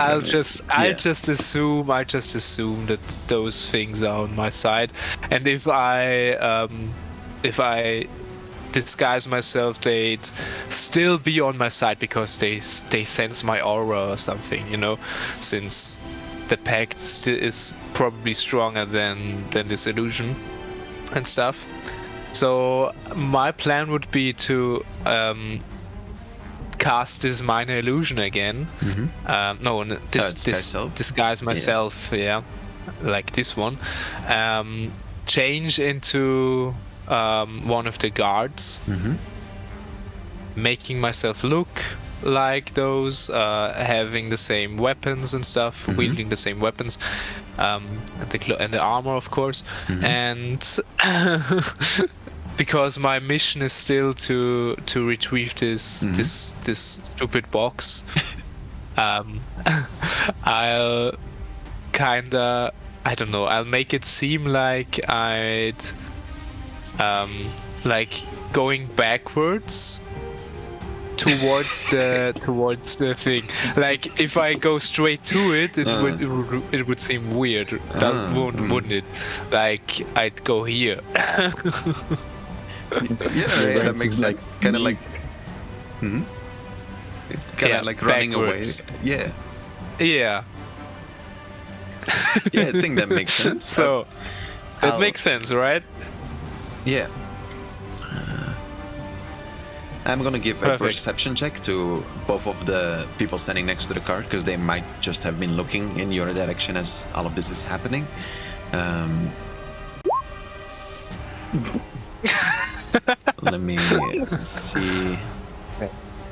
I just assume that those things are on my side, and if I disguise myself, they'd still be on my side because they sense my aura or something, you know, since the Pact is probably stronger than this illusion and stuff. So my plan would be to cast this minor illusion again. Disguise myself, like this one. Change into one of the guards, making myself look like those, having the same weapons and stuff, wielding the same weapons, and the armor, of course, and because my mission is still to retrieve this stupid box, I'll kinda, I don't know, I'll make it seem like I'd like going backwards towards the thing. Like if I go straight to it, it would seem weird, wouldn't it? Like I'd go here. That makes sense. Kind of like, kind of like running backwards. away. Yeah. Yeah. Yeah, I think that makes sense. So that makes sense, right? Yeah. I'm gonna give a perception check to both of the people standing next to the car, because they might just have been looking in your direction as all of this is happening. Let me see.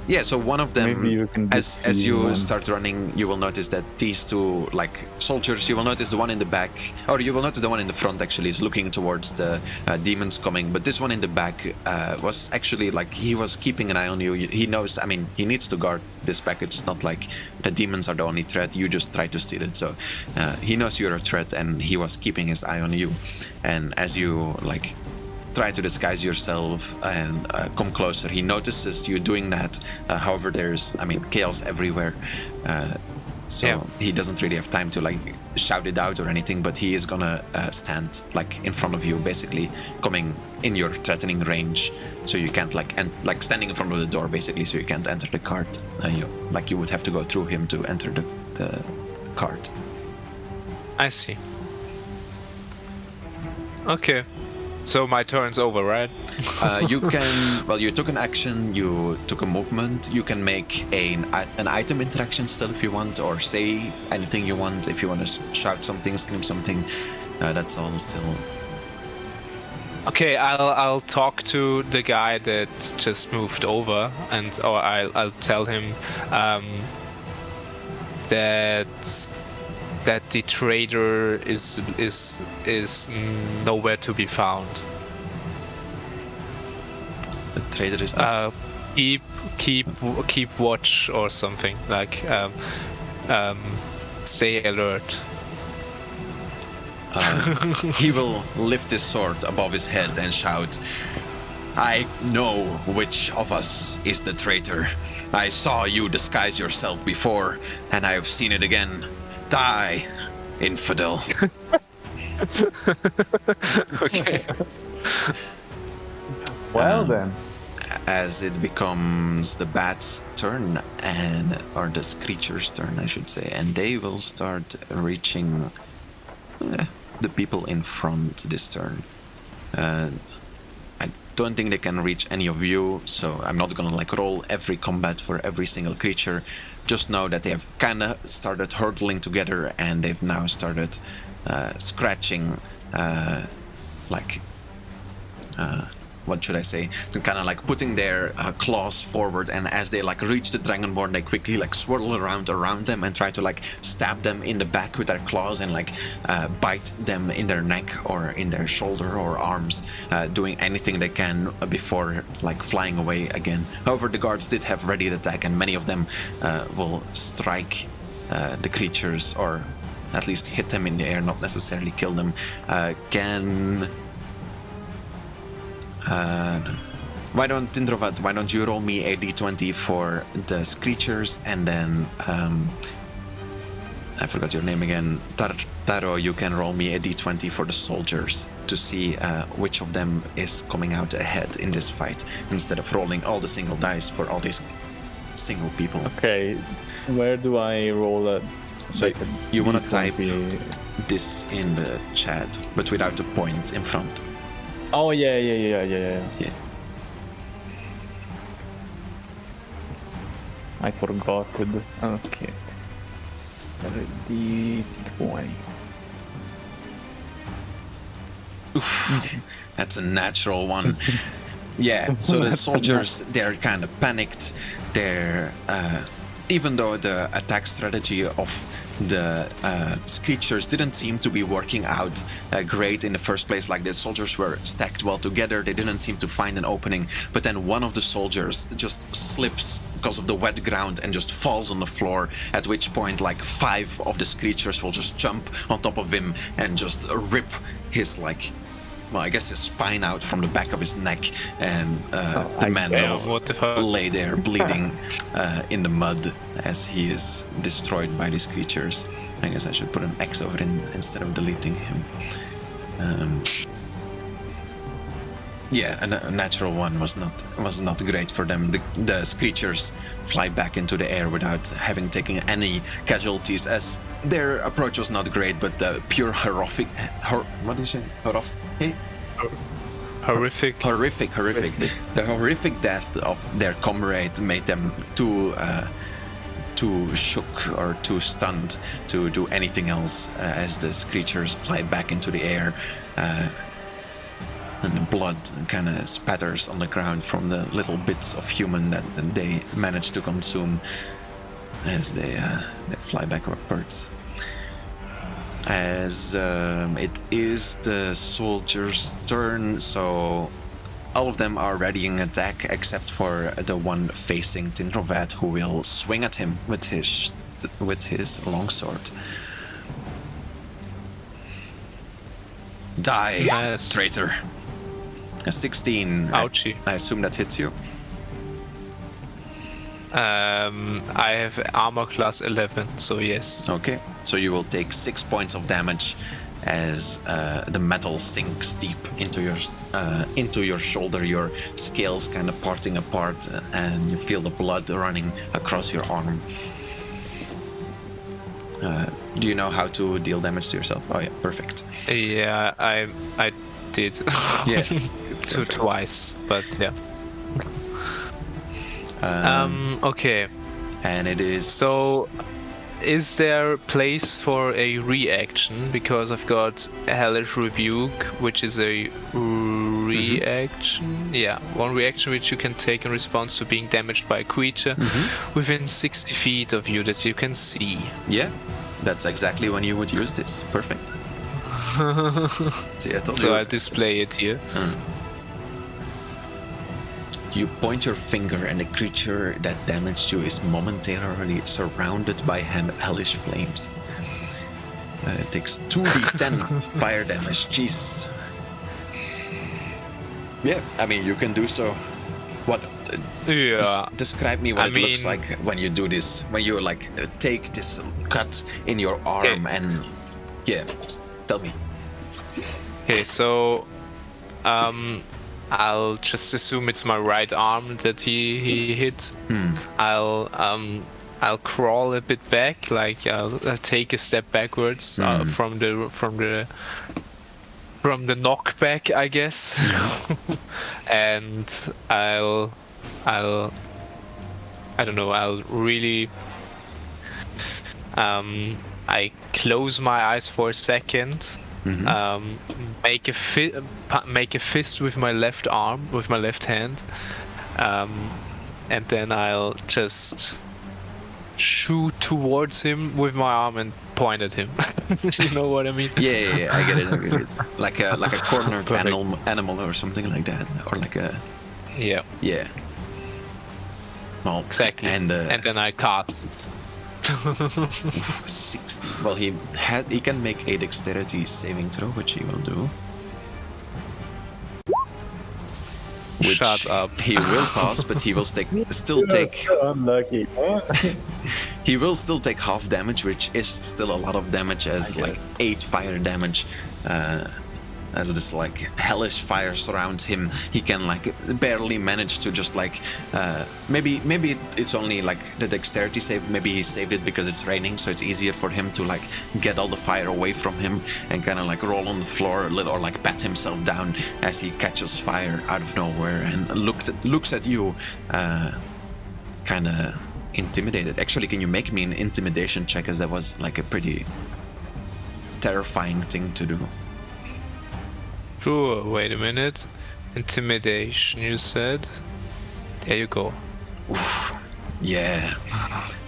Yeah, so one of them, as you start running, you will notice that these two, like, soldiers, you will notice the one in the back, or you will notice the one in the front actually is looking towards the demons coming, but this one in the back was actually, like, he was keeping an eye on you. He knows, I mean, he needs to guard this package. It's not like the demons are the only threat, you just try to steal it. So he knows you're a threat, and he was keeping his eye on you. And as you, like, try to disguise yourself and come closer, he notices you doing that. However, there's, I mean, chaos everywhere, so he doesn't really have time to, like, shout it out or anything, but he is gonna stand, like, in front of you, basically coming in your threatening range, so you can't, like, like standing in front of the door, basically, so you can't enter the cart. You would have to go through him to enter the cart. I see. Okay. So my turn's over, right? You can, well, you took an action, you took a movement, you can make an item interaction still if you want, or say anything you want. If you want to shout something, scream something, that's all still. Okay, I'll talk to the guy that just moved over, or I'll tell him that the trader is nowhere to be found. The trader is not... keep watch or something, like stay alert. He will lift his sword above his head and shout, "I know which of us is the traitor. I saw you disguise yourself before, and I have seen it again. Die, infidel." Okay. Well then. As it becomes the bat's turn, or the creature's turn, I should say, and they will start reaching the people in front this turn. I don't think they can reach any of you, so I'm not gonna, like, roll every combat for every single creature. Just know that they have kind of started hurtling together, and they've now started scratching, what should I say? They're kind of like putting their claws forward, and as they, like, reach the Dragonborn, they quickly, like, swirl around them and try to, like, stab them in the back with their claws and, like, bite them in their neck or in their shoulder or arms, doing anything they can before, like, flying away again. However, the guards did have ready attack, and many of them will strike the creatures, or at least hit them in the air, not necessarily kill them. Why don't you roll me a d20 for the creatures, and then I forgot your name again. Taro, you can roll me a d20 for the soldiers to see which of them is coming out ahead in this fight, instead of rolling all the single dice for all these single people. Okay, where do I roll a... So you want to type this in the chat, but without the point in front. Oh, yeah. I forgot it. Okay. D20. Oof, that's a natural one. Yeah, so the soldiers, they're kind of panicked. They're even though the attack strategy of the creatures didn't seem to be working out great in the first place. Like the soldiers were stacked well together, they didn't seem to find an opening. But then one of the soldiers just slips because of the wet ground and just falls on the floor. At which point, like 5 of the creatures will just jump on top of him and just rip his I guess his spine out from the back of his neck, and the man will lay there bleeding in the mud as he is destroyed by these creatures. I guess I should put an X over it instead of deleting him. Yeah, a natural one was not great for them. The creatures fly back into the air without having taken any casualties, as their approach was not great, but the pure horrific. What did you say? Horrific. The horrific death of their comrade made them too shook or too stunned to do anything else. As the creatures fly back into the air. And the blood kind of spatters on the ground from the little bits of human that they manage to consume as they fly back upwards. As it is the soldiers' turn, so all of them are readying attack except for the one facing Tindrovat, who will swing at him with his longsword. Die, yes. Traitor. A 16. Ouchie. I assume that hits you. I have armor class 11, so yes. Okay, so you will take 6 points of damage as the metal sinks deep into your shoulder, your scales kind of parting apart, and you feel the blood running across your arm. Do you know how to deal damage to yourself? Oh yeah, perfect. Yeah, I did. Yeah. Twice, but yeah. Okay. And it is... So, is there place for a reaction? Because I've got Hellish Rebuke, which is a reaction. Mm-hmm. Yeah, one reaction which you can take in response to being damaged by a creature within 60 feet of you that you can see. Yeah, that's exactly when you would use this. Perfect. So I display it here. You point your finger, and the creature that damaged you is momentarily surrounded by hellish flames. It takes 2d10 fire damage. Jesus. Yeah, I mean, you can do so. What? Yeah. Describe me what looks like when you do this. When you take this cut in your arm and yeah, tell me. Okay, so I'll just assume it's my right arm that he hit. I'll crawl a bit back, I'll take a step backwards from the knockback, I guess. And I'll really I close my eyes for a second. Make a fist with my left arm, with my left hand, and then I'll just shoot towards him with my arm and point at him. You know what I mean? Yeah, I get it. Like a cornered animal or something like that, or like a yeah. Well, exactly. And then I cast. 60. Well, he can make a dexterity saving throw, which he will do. Which shut up. He will pass, but he will still take. So unlucky. He will still take half damage, which is still a lot of damage, as 8 fire damage. As this hellish fire surrounds him, he can barely manage to just maybe it's only the dexterity save. Maybe he saved it because it's raining, so it's easier for him to get all the fire away from him and kind of roll on the floor a little, or pat himself down as he catches fire out of nowhere and looks at you, kind of intimidated. Actually, can you make me an intimidation check, as that was a pretty terrifying thing to do? Sure, wait a minute. Intimidation, you said? There you go. Yeah.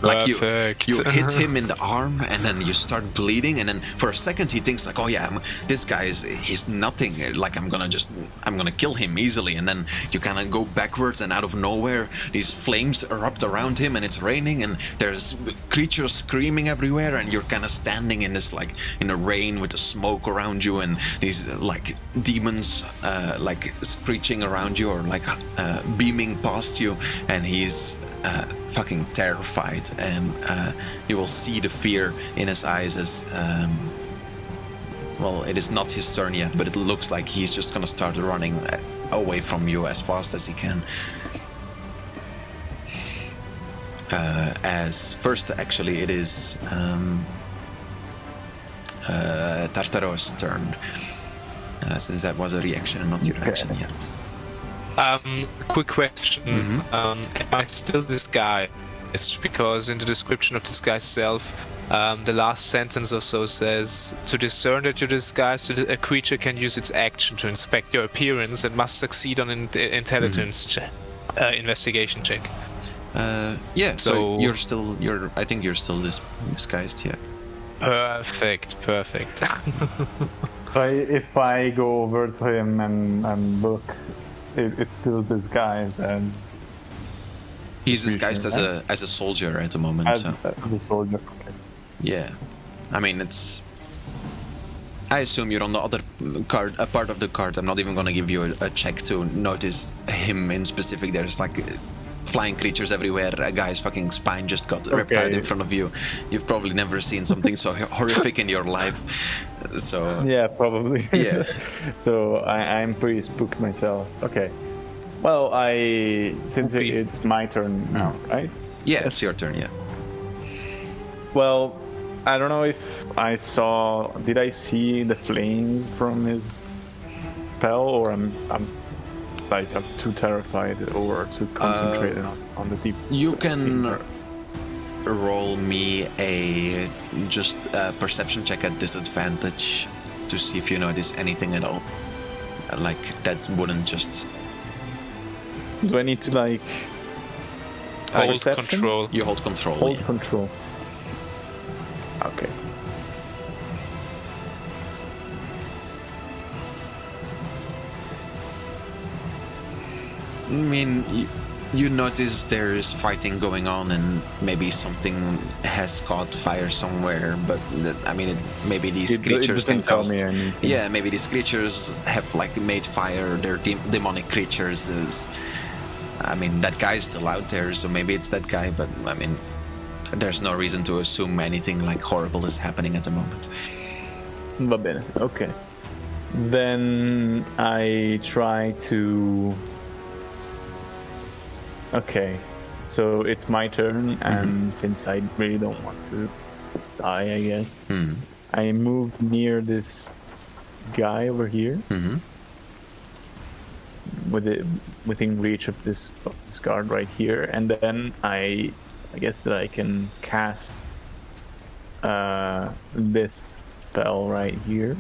Like Perfect. you hit him in the arm and then you start bleeding, and then for a second he thinks like, oh yeah, this guy's he's nothing, like I'm gonna kill him easily, and then you kind of go backwards, and out of nowhere these flames erupt around him and it's raining and there's creatures screaming everywhere, and you're kind of standing in this like in a rain with the smoke around you, and these like demons like screeching around you or like beaming past you, and he's fucking terrified, and you will see the fear in his eyes as well, it is not his turn yet, but it looks like he's just gonna start running away from you as fast as he can. As first, actually, it is Tartaros' turn, since that was a reaction and not your action yet. Quick question. Am I still disguised? Because in the description of disguise self, the last sentence or so says, to discern that you're disguised, a creature can use its action to inspect your appearance and must succeed on an intelligence investigation check. Yeah, so I think you're still disguised, yeah. Perfect. If I go over to him and look, it's still disguised as... He's disguised as a soldier at the moment. As a soldier, okay. Yeah. I mean, it's... I assume you're on the other card, a part of the card. I'm not even gonna give you a check to notice him in specific. There's like flying creatures everywhere. A guy's fucking spine just got ripped out in front of you. You've probably never seen something so horrific in your life. So yeah, probably. Yeah. So I'm pretty spooked myself. Okay. Well, since it's my turn now, right? Yeah, it's your turn. Yeah. Well, I don't know if I saw. Did I see the flames from his spell, or I'm too terrified or too concentrated on the deep. You can roll me a perception check at disadvantage to see if you notice anything at all. Like that wouldn't just. Do I need to like hold control? You hold control. Hold control. Okay. I mean, you notice there is fighting going on, and maybe something has caught fire somewhere. But maybe these creatures can cause. Yeah, maybe these creatures have like made fire. They're demonic creatures. That guy's still out there, so maybe it's that guy. But there's no reason to assume anything like horrible is happening at the moment. Va bene. Okay. Then I try to. Okay, so it's my turn, and since I really don't want to die, I guess, I move near this guy over here, within reach of this guard right here, and then I guess that I can cast this spell right here.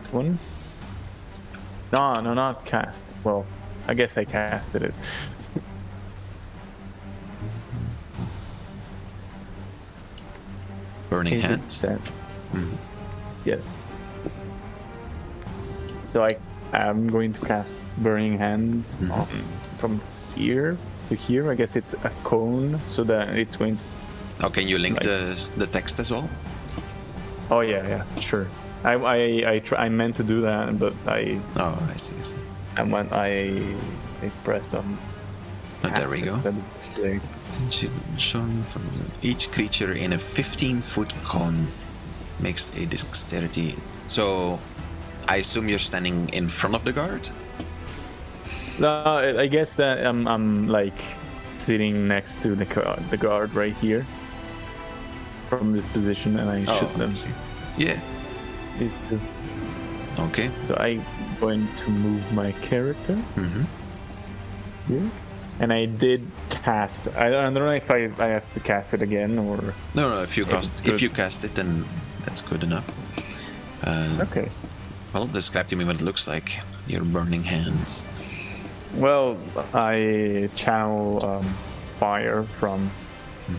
This one? No, not cast. Well, I guess I casted it. Burning Hands. Yes. So I am going to cast Burning Hands from here to here. I guess it's a cone, so that it's going to... Oh, can you link the text as well? Oh yeah, sure. I meant to do that, but I... Oh, I see. And when I pressed on... there we go. Each creature in a 15-foot cone makes a dexterity. So, I assume you're standing in front of the guard? No, I guess that I'm like sitting next to the guard right here. From this position, and I shoot them. Yeah. These two. Okay. So I'm going to move my character here, and I did cast. I don't know if I have to cast it again or. No. If you cast it, then that's good enough. Okay. Well, describe to me what it looks like. your burning hands? Well, I channel fire from.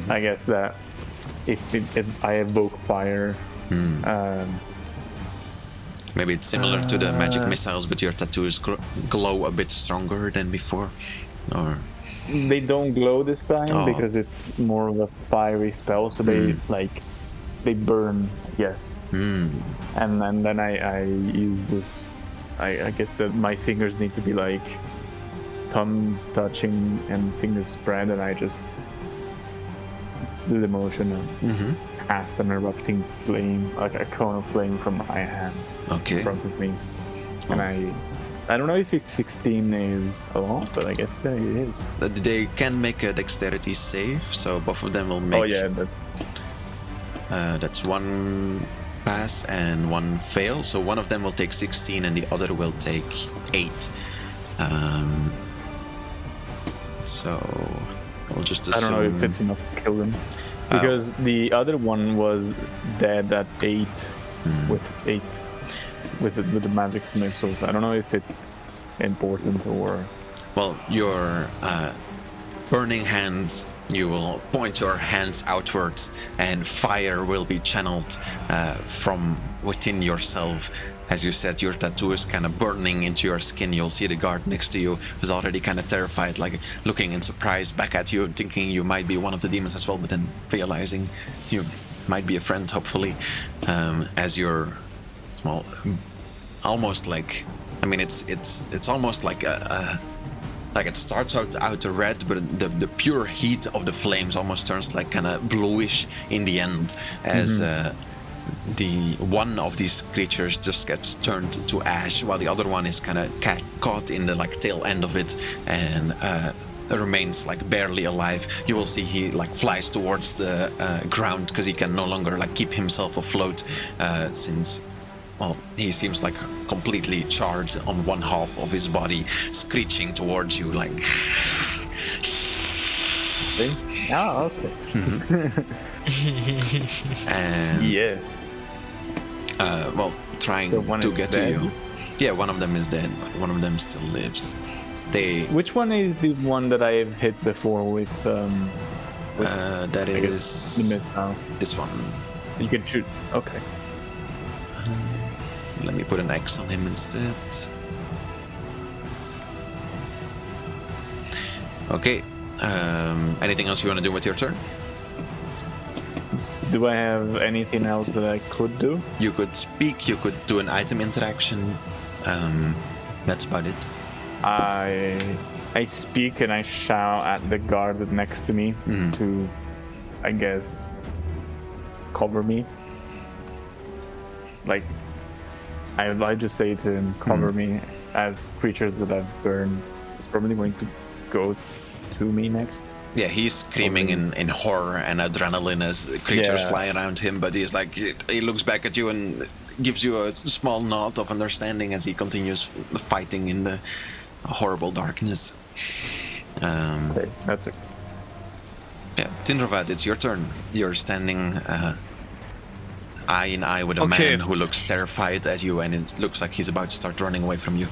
I guess that if I evoke fire. Maybe it's similar to the magic missiles, but your tattoos glow a bit stronger than before, or They don't glow this time because it's more of a fiery spell, so they they burn. Yes. And then I use this. I guess that my fingers need to be like thumbs touching and fingers spread, and I just do the motion and cast an erupting flame, like a cone of flame from my hands in front of me. And I don't know if it's 16 is a lot, but I guess that it is. They can make a dexterity save, so both of them will make. Oh yeah, that's one pass and one fail. So one of them will take 16 and the other will take 8. So I'll just assume. I don't know if it's enough to kill them. Because the other one was dead at 8 with the magic missiles. I don't know if it's important or. Well, your burning hands, you will point your hands outwards and fire will be channeled from within yourself. As you said, your tattoo is kind of burning into your skin. You'll see the guard next to you who's already kind of terrified, like looking in surprise back at you, thinking you might be one of the demons as well, but then realizing you might be a friend, hopefully, as you're, well, almost like, I mean, it's almost like like it starts out red, but the pure heat of the flames almost turns like kind of bluish in the end, as the one of these creatures just gets turned to ash, while the other one is kind of caught in the like tail end of it and remains like barely alive. You will see he like flies towards the ground because he can no longer like keep himself afloat since, well, he seems like completely charred on one half of his body, screeching towards you like. Oh, okay. And yes. Well, trying to get to you. Yeah, one of them is dead, but one of them still lives. Which one is the one that I have hit before with that is the missile? This one. You can shoot. Okay. Let me put an X on him instead. Okay. Anything else you want to do with your turn? Do I have anything else that I could do? You could speak, you could do an item interaction. That's about it. I speak and I shout at the guard next to me to, I guess, cover me. Like, I just say to him, cover me, as creatures that I've burned. It's probably going to go to me next. Yeah, he's screaming in horror and adrenaline as creatures fly around him, but he's like, he looks back at you and gives you a small nod of understanding as he continues fighting in the horrible darkness. Okay, that's it. Yeah, Tindravad, it's your turn. You're standing eye in eye with a man who looks terrified at you, and it looks like he's about to start running away from you.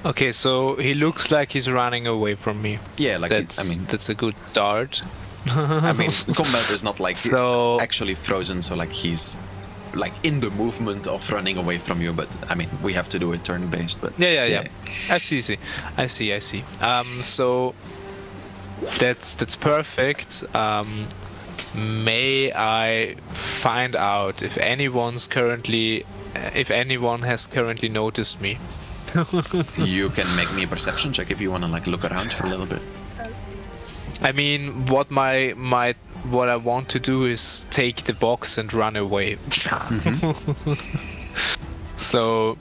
Okay, so he looks like he's running away from me. Yeah, like that's a good start. I mean, combat is not like actually frozen, so like he's like in the movement of running away from you. But I mean, we have to do it turn-based. But yeah. I see. So that's perfect. May I find out if anyone has currently noticed me? You can make me a perception check if you want to like look around for a little bit. I mean, what I want to do is take the box and run away. So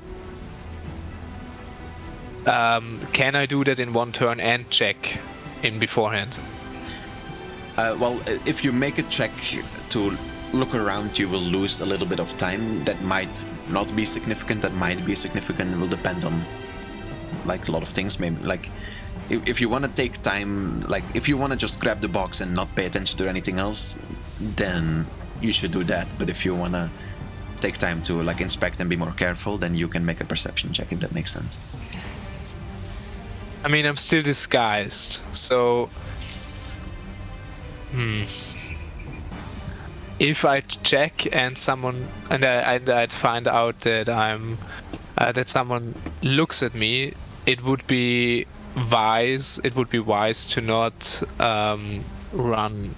can I do that in one turn and check in beforehand? Well, if you make a check to look around, you will lose a little bit of time. That might not be significant, that might be significant. It will depend on like a lot of things. Maybe like if you want to take time, like if you want to just grab the box and not pay attention to anything else, then you should do that. But if you want to take time to like inspect and be more careful, then you can make a perception check if that makes sense. I mean, I'm still disguised, so if I check and I'd find out that that someone looks at me, it would be wise. It would be wise to not run,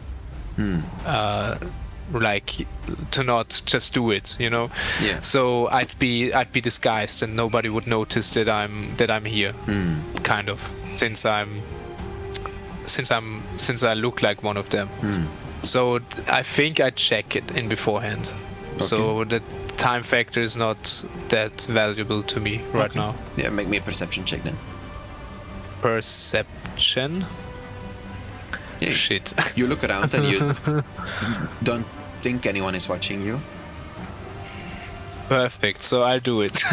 like to not just do it, you know. Yeah. So I'd be disguised, and nobody would notice that I'm here, kind of, since I look like one of them. So I think I check it in beforehand. Okay. So the time factor is not that valuable to me right now. Yeah, make me a perception check then. Perception. Yeah. Shit. You look around and you don't think anyone is watching you. Perfect. So I'll do it.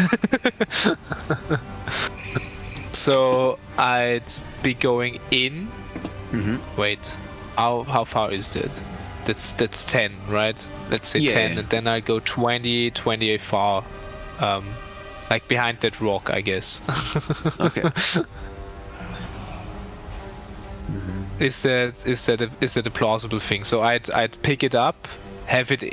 So I'd be going in. Wait. How far is that? That's 10, right? Let's say 10, and then I go 28 far, like behind that rock, I guess. Okay. Is that a plausible thing? So I'd pick it up, have it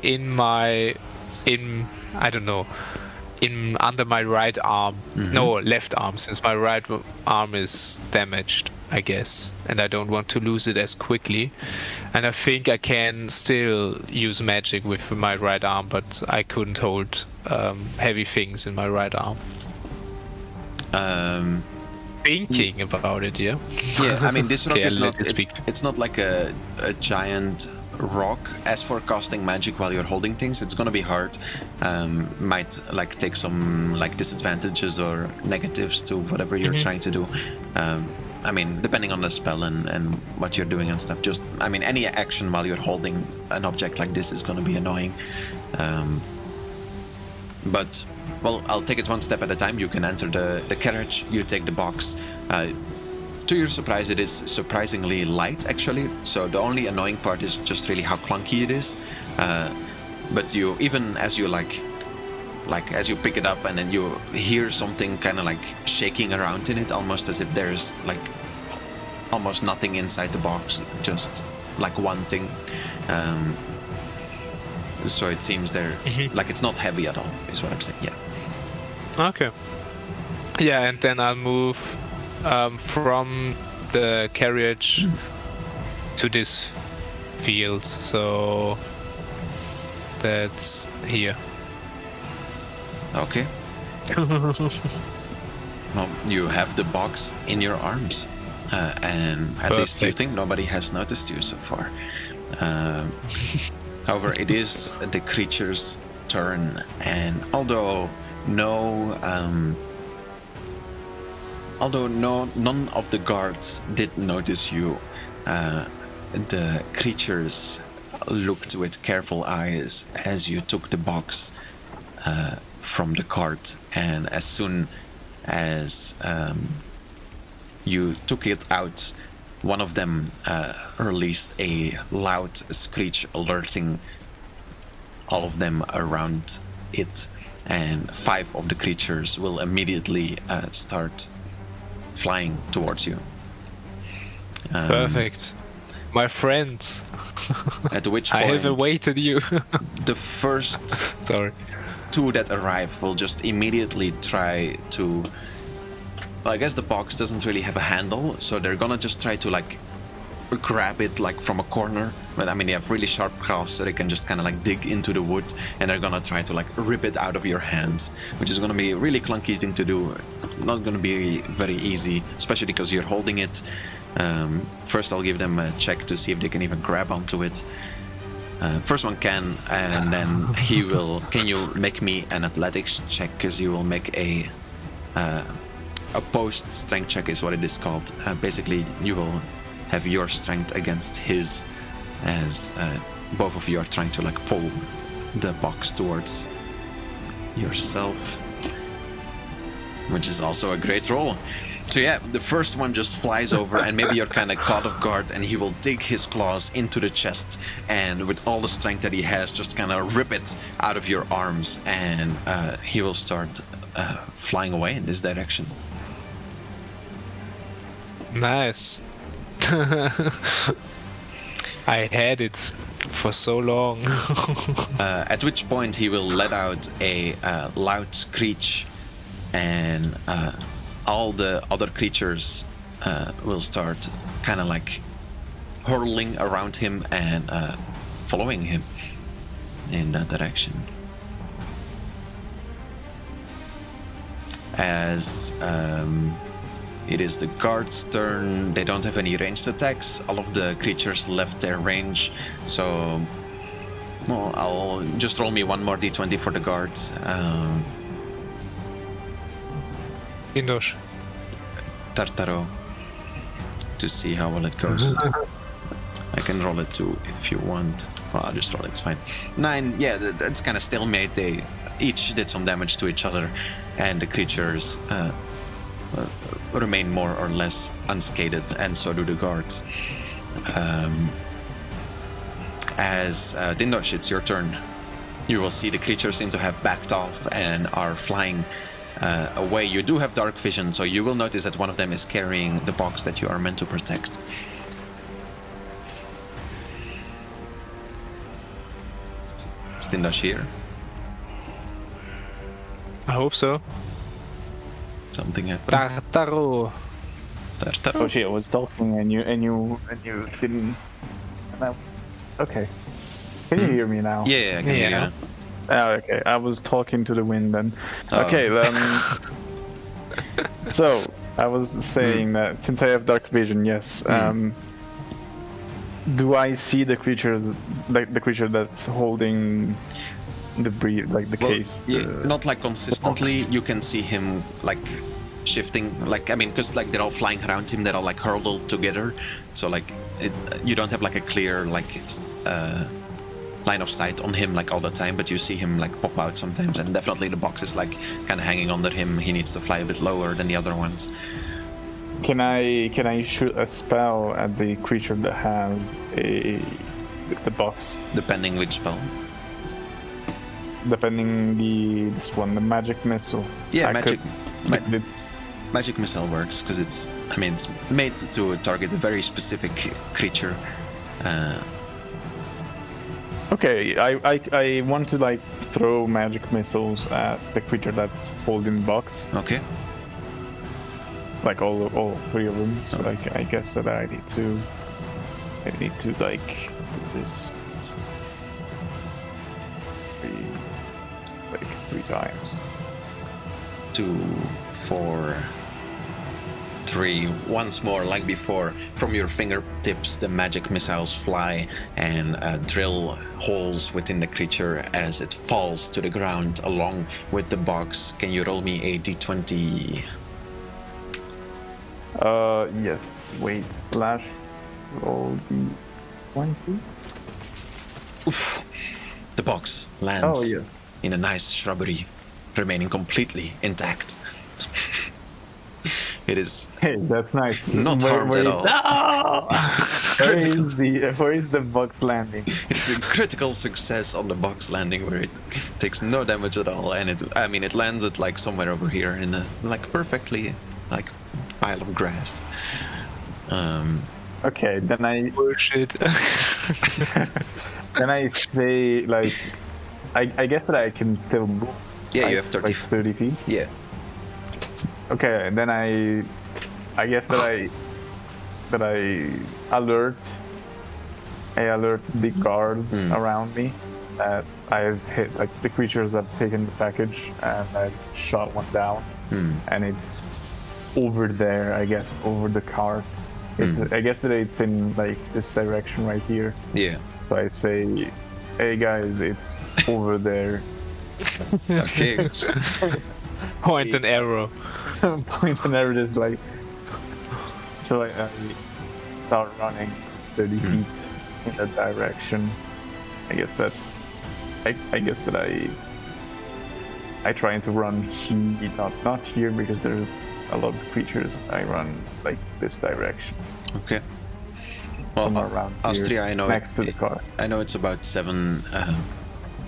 under my right arm. No, left arm, since my right arm is damaged, I guess, and I don't want to lose it as quickly. And I think I can still use magic with my right arm, but I couldn't hold heavy things in my right arm. Thinking about it, yeah. Yeah, I mean, this rock is not. speak. It's not like a giant rock. As for casting magic while you're holding things, it's gonna be hard. Might like take some like disadvantages or negatives to whatever you're trying to do. I mean, depending on the spell and what you're doing and stuff. Just, I mean, any action while you're holding an object like this is gonna be annoying. But well, I'll take it one step at a time. You can enter the carriage. You take the box. To your surprise, it is surprisingly light, actually. So the only annoying part is just really how clunky it is. But you, even as you like as you pick it up and then you hear something kind of like shaking around in it, almost as if there's like almost nothing inside the box, just like one thing. So it seems there, like it's not heavy at all, is what I'm saying. Yeah. Okay. Yeah, and then I'll move from the carriage to this field. So that's here. Okay. Well, you have the box in your arms, and at least you think nobody has noticed you so far. However, it is the creature's turn, and although none of the guards did notice you, the creatures looked with careful eyes as you took the box from the cart, and as soon as you took it out, one of them released a loud screech, alerting all of them around it, and 5 of the creatures will immediately start flying towards you. Perfect. My friends. At which point I have awaited you. the first Sorry. 2 that arrive will just immediately try to... Well, I guess the box doesn't really have a handle, so they're gonna just try to like grab it like from a corner. But I mean, they have really sharp claws, so they can just kind of like dig into the wood, and they're gonna try to like rip it out of your hand, which is gonna be a really clunky thing to do. Not gonna be very easy, especially because you're holding it. First, I'll give them a check to see if they can even grab onto it. First one can, and then he will. Can you make me an athletics check? Because you will make a opposed strength check, is what it is called. Basically, you will have your strength against his, as both of you are trying to like pull the box towards yourself, which is also a great roll. So yeah, the first one just flies over, and maybe you're kind of caught off guard, and he will dig his claws into the chest, and with all the strength that he has, just kind of rip it out of your arms, and he will start flying away in this direction. Nice. I had it for so long. At which point he will let out a loud screech, and all the other creatures will start kind of like hurling around him and following him in that direction. As it is the guard's turn, they don't have any ranged attacks. All of the creatures left their range, so well, I'll just roll me one more d20 for the guard. Indosh. Tartaro, to see how well it goes. I can roll it too if you want. Well, I'll just roll it, it's fine. 9, yeah, that's kind of stalemate. They each did some damage to each other, and the creatures remain more or less unscathed, and so do the guards. As Dindosh, it's your turn. You will see the creatures seem to have backed off and are flying away. You do have dark vision, so you will notice that one of them is carrying the box that you are meant to protect. Is Dindosh here? I hope so. Something happened. Tartaro. Tartaro. Oh shit, I was talking and you didn't. And I was okay. Can you hear me now? Yeah, I can hear you now. Oh, okay. I was talking to the wind then. Oh. Okay, so I was saying that since I have dark vision, yes. Do I see the creatures, like the creature that's holding the case? Yeah, not like consistently. You can see him like shifting, like, I mean, because like they're all flying around him, they're all like hurled together, so like you don't have like a clear like line of sight on him like all the time, but you see him like pop out sometimes, and definitely the box is like kind of hanging under him. He needs to fly a bit lower than the other ones. Can I shoot a spell at the creature that has the box? Depending which spell. Depending this one, the magic missile. Yeah, It's magic missile works because it's made to target a very specific creature. Okay, I want to like throw magic missiles at the creature that's holding the box. Okay. Like all 3 of them. So like I guess that I need to like do this 3 times. 2, 4, 3. Once more, like before, from your fingertips, the magic missiles fly and drill holes within the creature as it falls to the ground along with the box. Can you roll me a d20? Yes. Wait. / roll d20. Oof. The box lands Oh yes. in a nice shrubbery, remaining completely intact. It is Hey, that's nice. not harmed at all. Where is the box landing? It's a critical success on the box landing, where it takes no damage at all, and it lands at like somewhere over here in a like perfectly like pile of grass. Okay, then I Bullshit. then I say like I guess that I can still move. Yeah, you have 30 like 30 feet. Yeah. Okay, then I guess that I alert the guards around me that I've hit, like the creatures have taken the package, and I've shot one down, and it's over there, I guess, over the cart. I guess that it's in like this direction right here. Yeah. So I say, hey guys, it's over there. Okay. Point and arrow. Point and arrow, just like. So I start running 30 feet in that direction. I guess that I trying to run here, not here because there's a lot of creatures, I run like this direction, Okay. Well, somewhere around here, Austria, I know next to the car. I know it's about 7.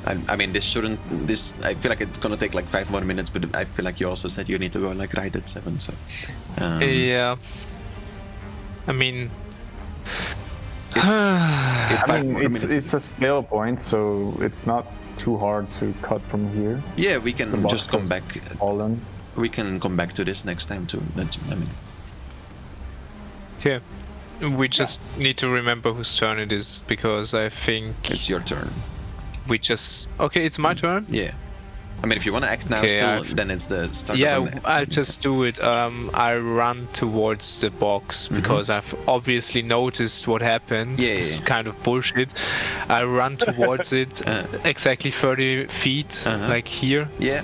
I mean, this shouldn't. This I feel like it's gonna take like 5 more minutes, but I feel like you also said you need to go like right at 7. So. Yeah. I mean. If I 5 mean, more it's minutes. it's a scale point, so it's not too hard to cut from here. Yeah, we can box just come has back. Fallen. We can come back to this next time too. I mean, Yeah. We just need to remember whose turn it is, because I think it's your turn. we just... Okay, it's my turn? Yeah. I mean, if you want to act now, Okay, still, I've- then it's the start. Yeah, of an, I'll just do it. I run towards the box because I've obviously noticed what happened. Yeah, This yeah. kind of bullshit. I run towards it exactly 30 feet, like here. Yeah.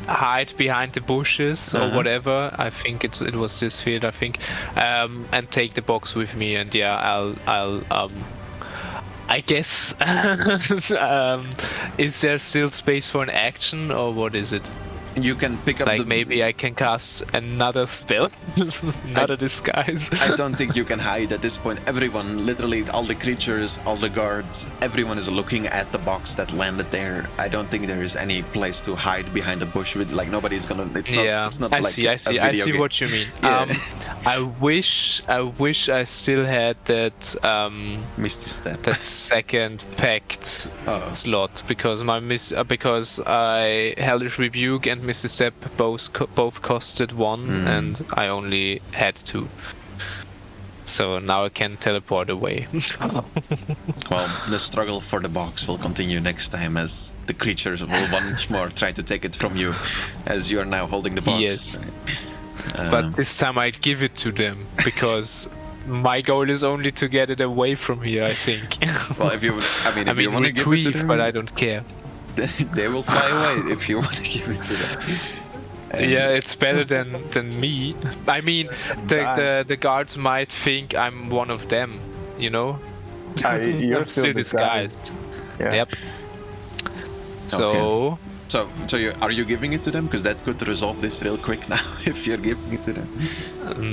Hide behind the bushes or whatever. I think it was this field. I think, and take the box with me. And yeah, I'll I guess. Is there still space for an action, or what is it? You can pick up Like the. maybe I can cast another spell, another disguise. I don't think you can hide at this point. Everyone, literally, all the creatures, all the guards, everyone is looking at the box that landed there. I don't think there is any place to hide behind a bush. With like nobody's gonna. It's not. Yeah, It's not I like see. a I see video game. what you mean. Yeah. I wish I still had that Misty step. that second pact Oh. slot, because because I Hellish Rebuke and Misty Step both costed 1 and I only had 2. So now I can teleport away. Well, the struggle for the box will continue next time as the creatures will once more try to take it from you, as you are now holding the box. Yes. But this time I give it to them, because my goal is only to get it away from here, I think. Well, if you, I mean, if you want to give it to retrieve, them, but I don't care. they will fly away if you want to give it to them. And Yeah, it's better than me. I mean, the guards might think I'm one of them, you know? You're I'm still disguised. Yeah. Yep. So, So are you giving it to them? Because that could resolve this real quick now. If you're giving it to them.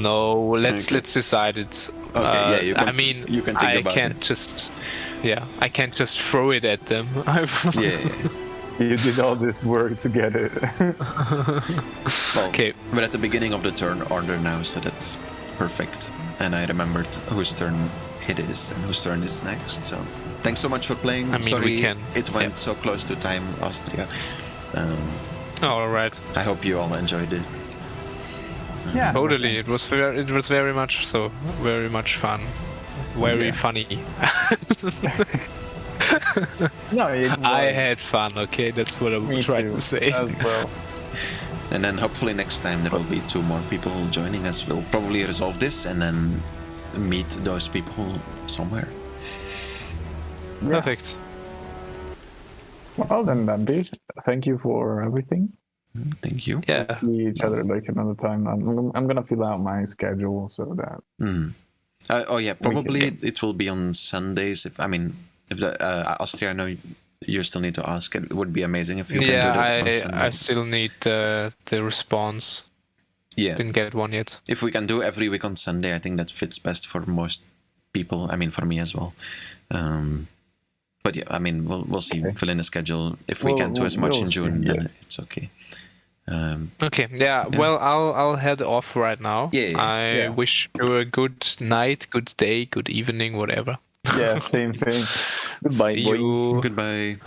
no, let's Okay. decide it. Okay, yeah, you can- I mean, you can think I about can't it. just... Yeah, I can't just throw it at them. Yeah. You did all this work to get it. Well, Okay. We're at the beginning of the turn order now, so that's perfect. And I remembered whose turn it is and whose turn is next. So thanks so much for playing. I mean, Sorry we can- it went yeah. so close to time, Austria. All right. I hope you all enjoyed it. Yeah. Totally. It was very much so. Very much fun. Very Yeah. funny. No, it I was. had fun. Okay, that's what I Me tried too, to say. as well. And then hopefully next time there will be 2 more people joining us. We'll probably resolve this and then meet those people somewhere. Perfect. Well then, Dampi, thank you for everything. Thank you. Yeah. We'll see each other like another time. I'm gonna fill out my schedule so that. Mm. Oh yeah, probably it will be on Sundays. If the Austria, I know you still need to ask. It would be amazing if you can do that on Yeah, I Sunday. still need the response. Yeah, Didn't get one yet. if we can do every week on Sunday, I think that fits best for most people. I mean, for me as well. But yeah, I mean, we'll see. Okay. Fill in a schedule if we can do as much we'll in see, June. Then yes. it's okay. Okay. Yeah. Well, I'll head off right now. Yeah. I wish you a good night, good day, good evening, whatever. Yeah, same thing. Goodbye, See boys. you. Goodbye.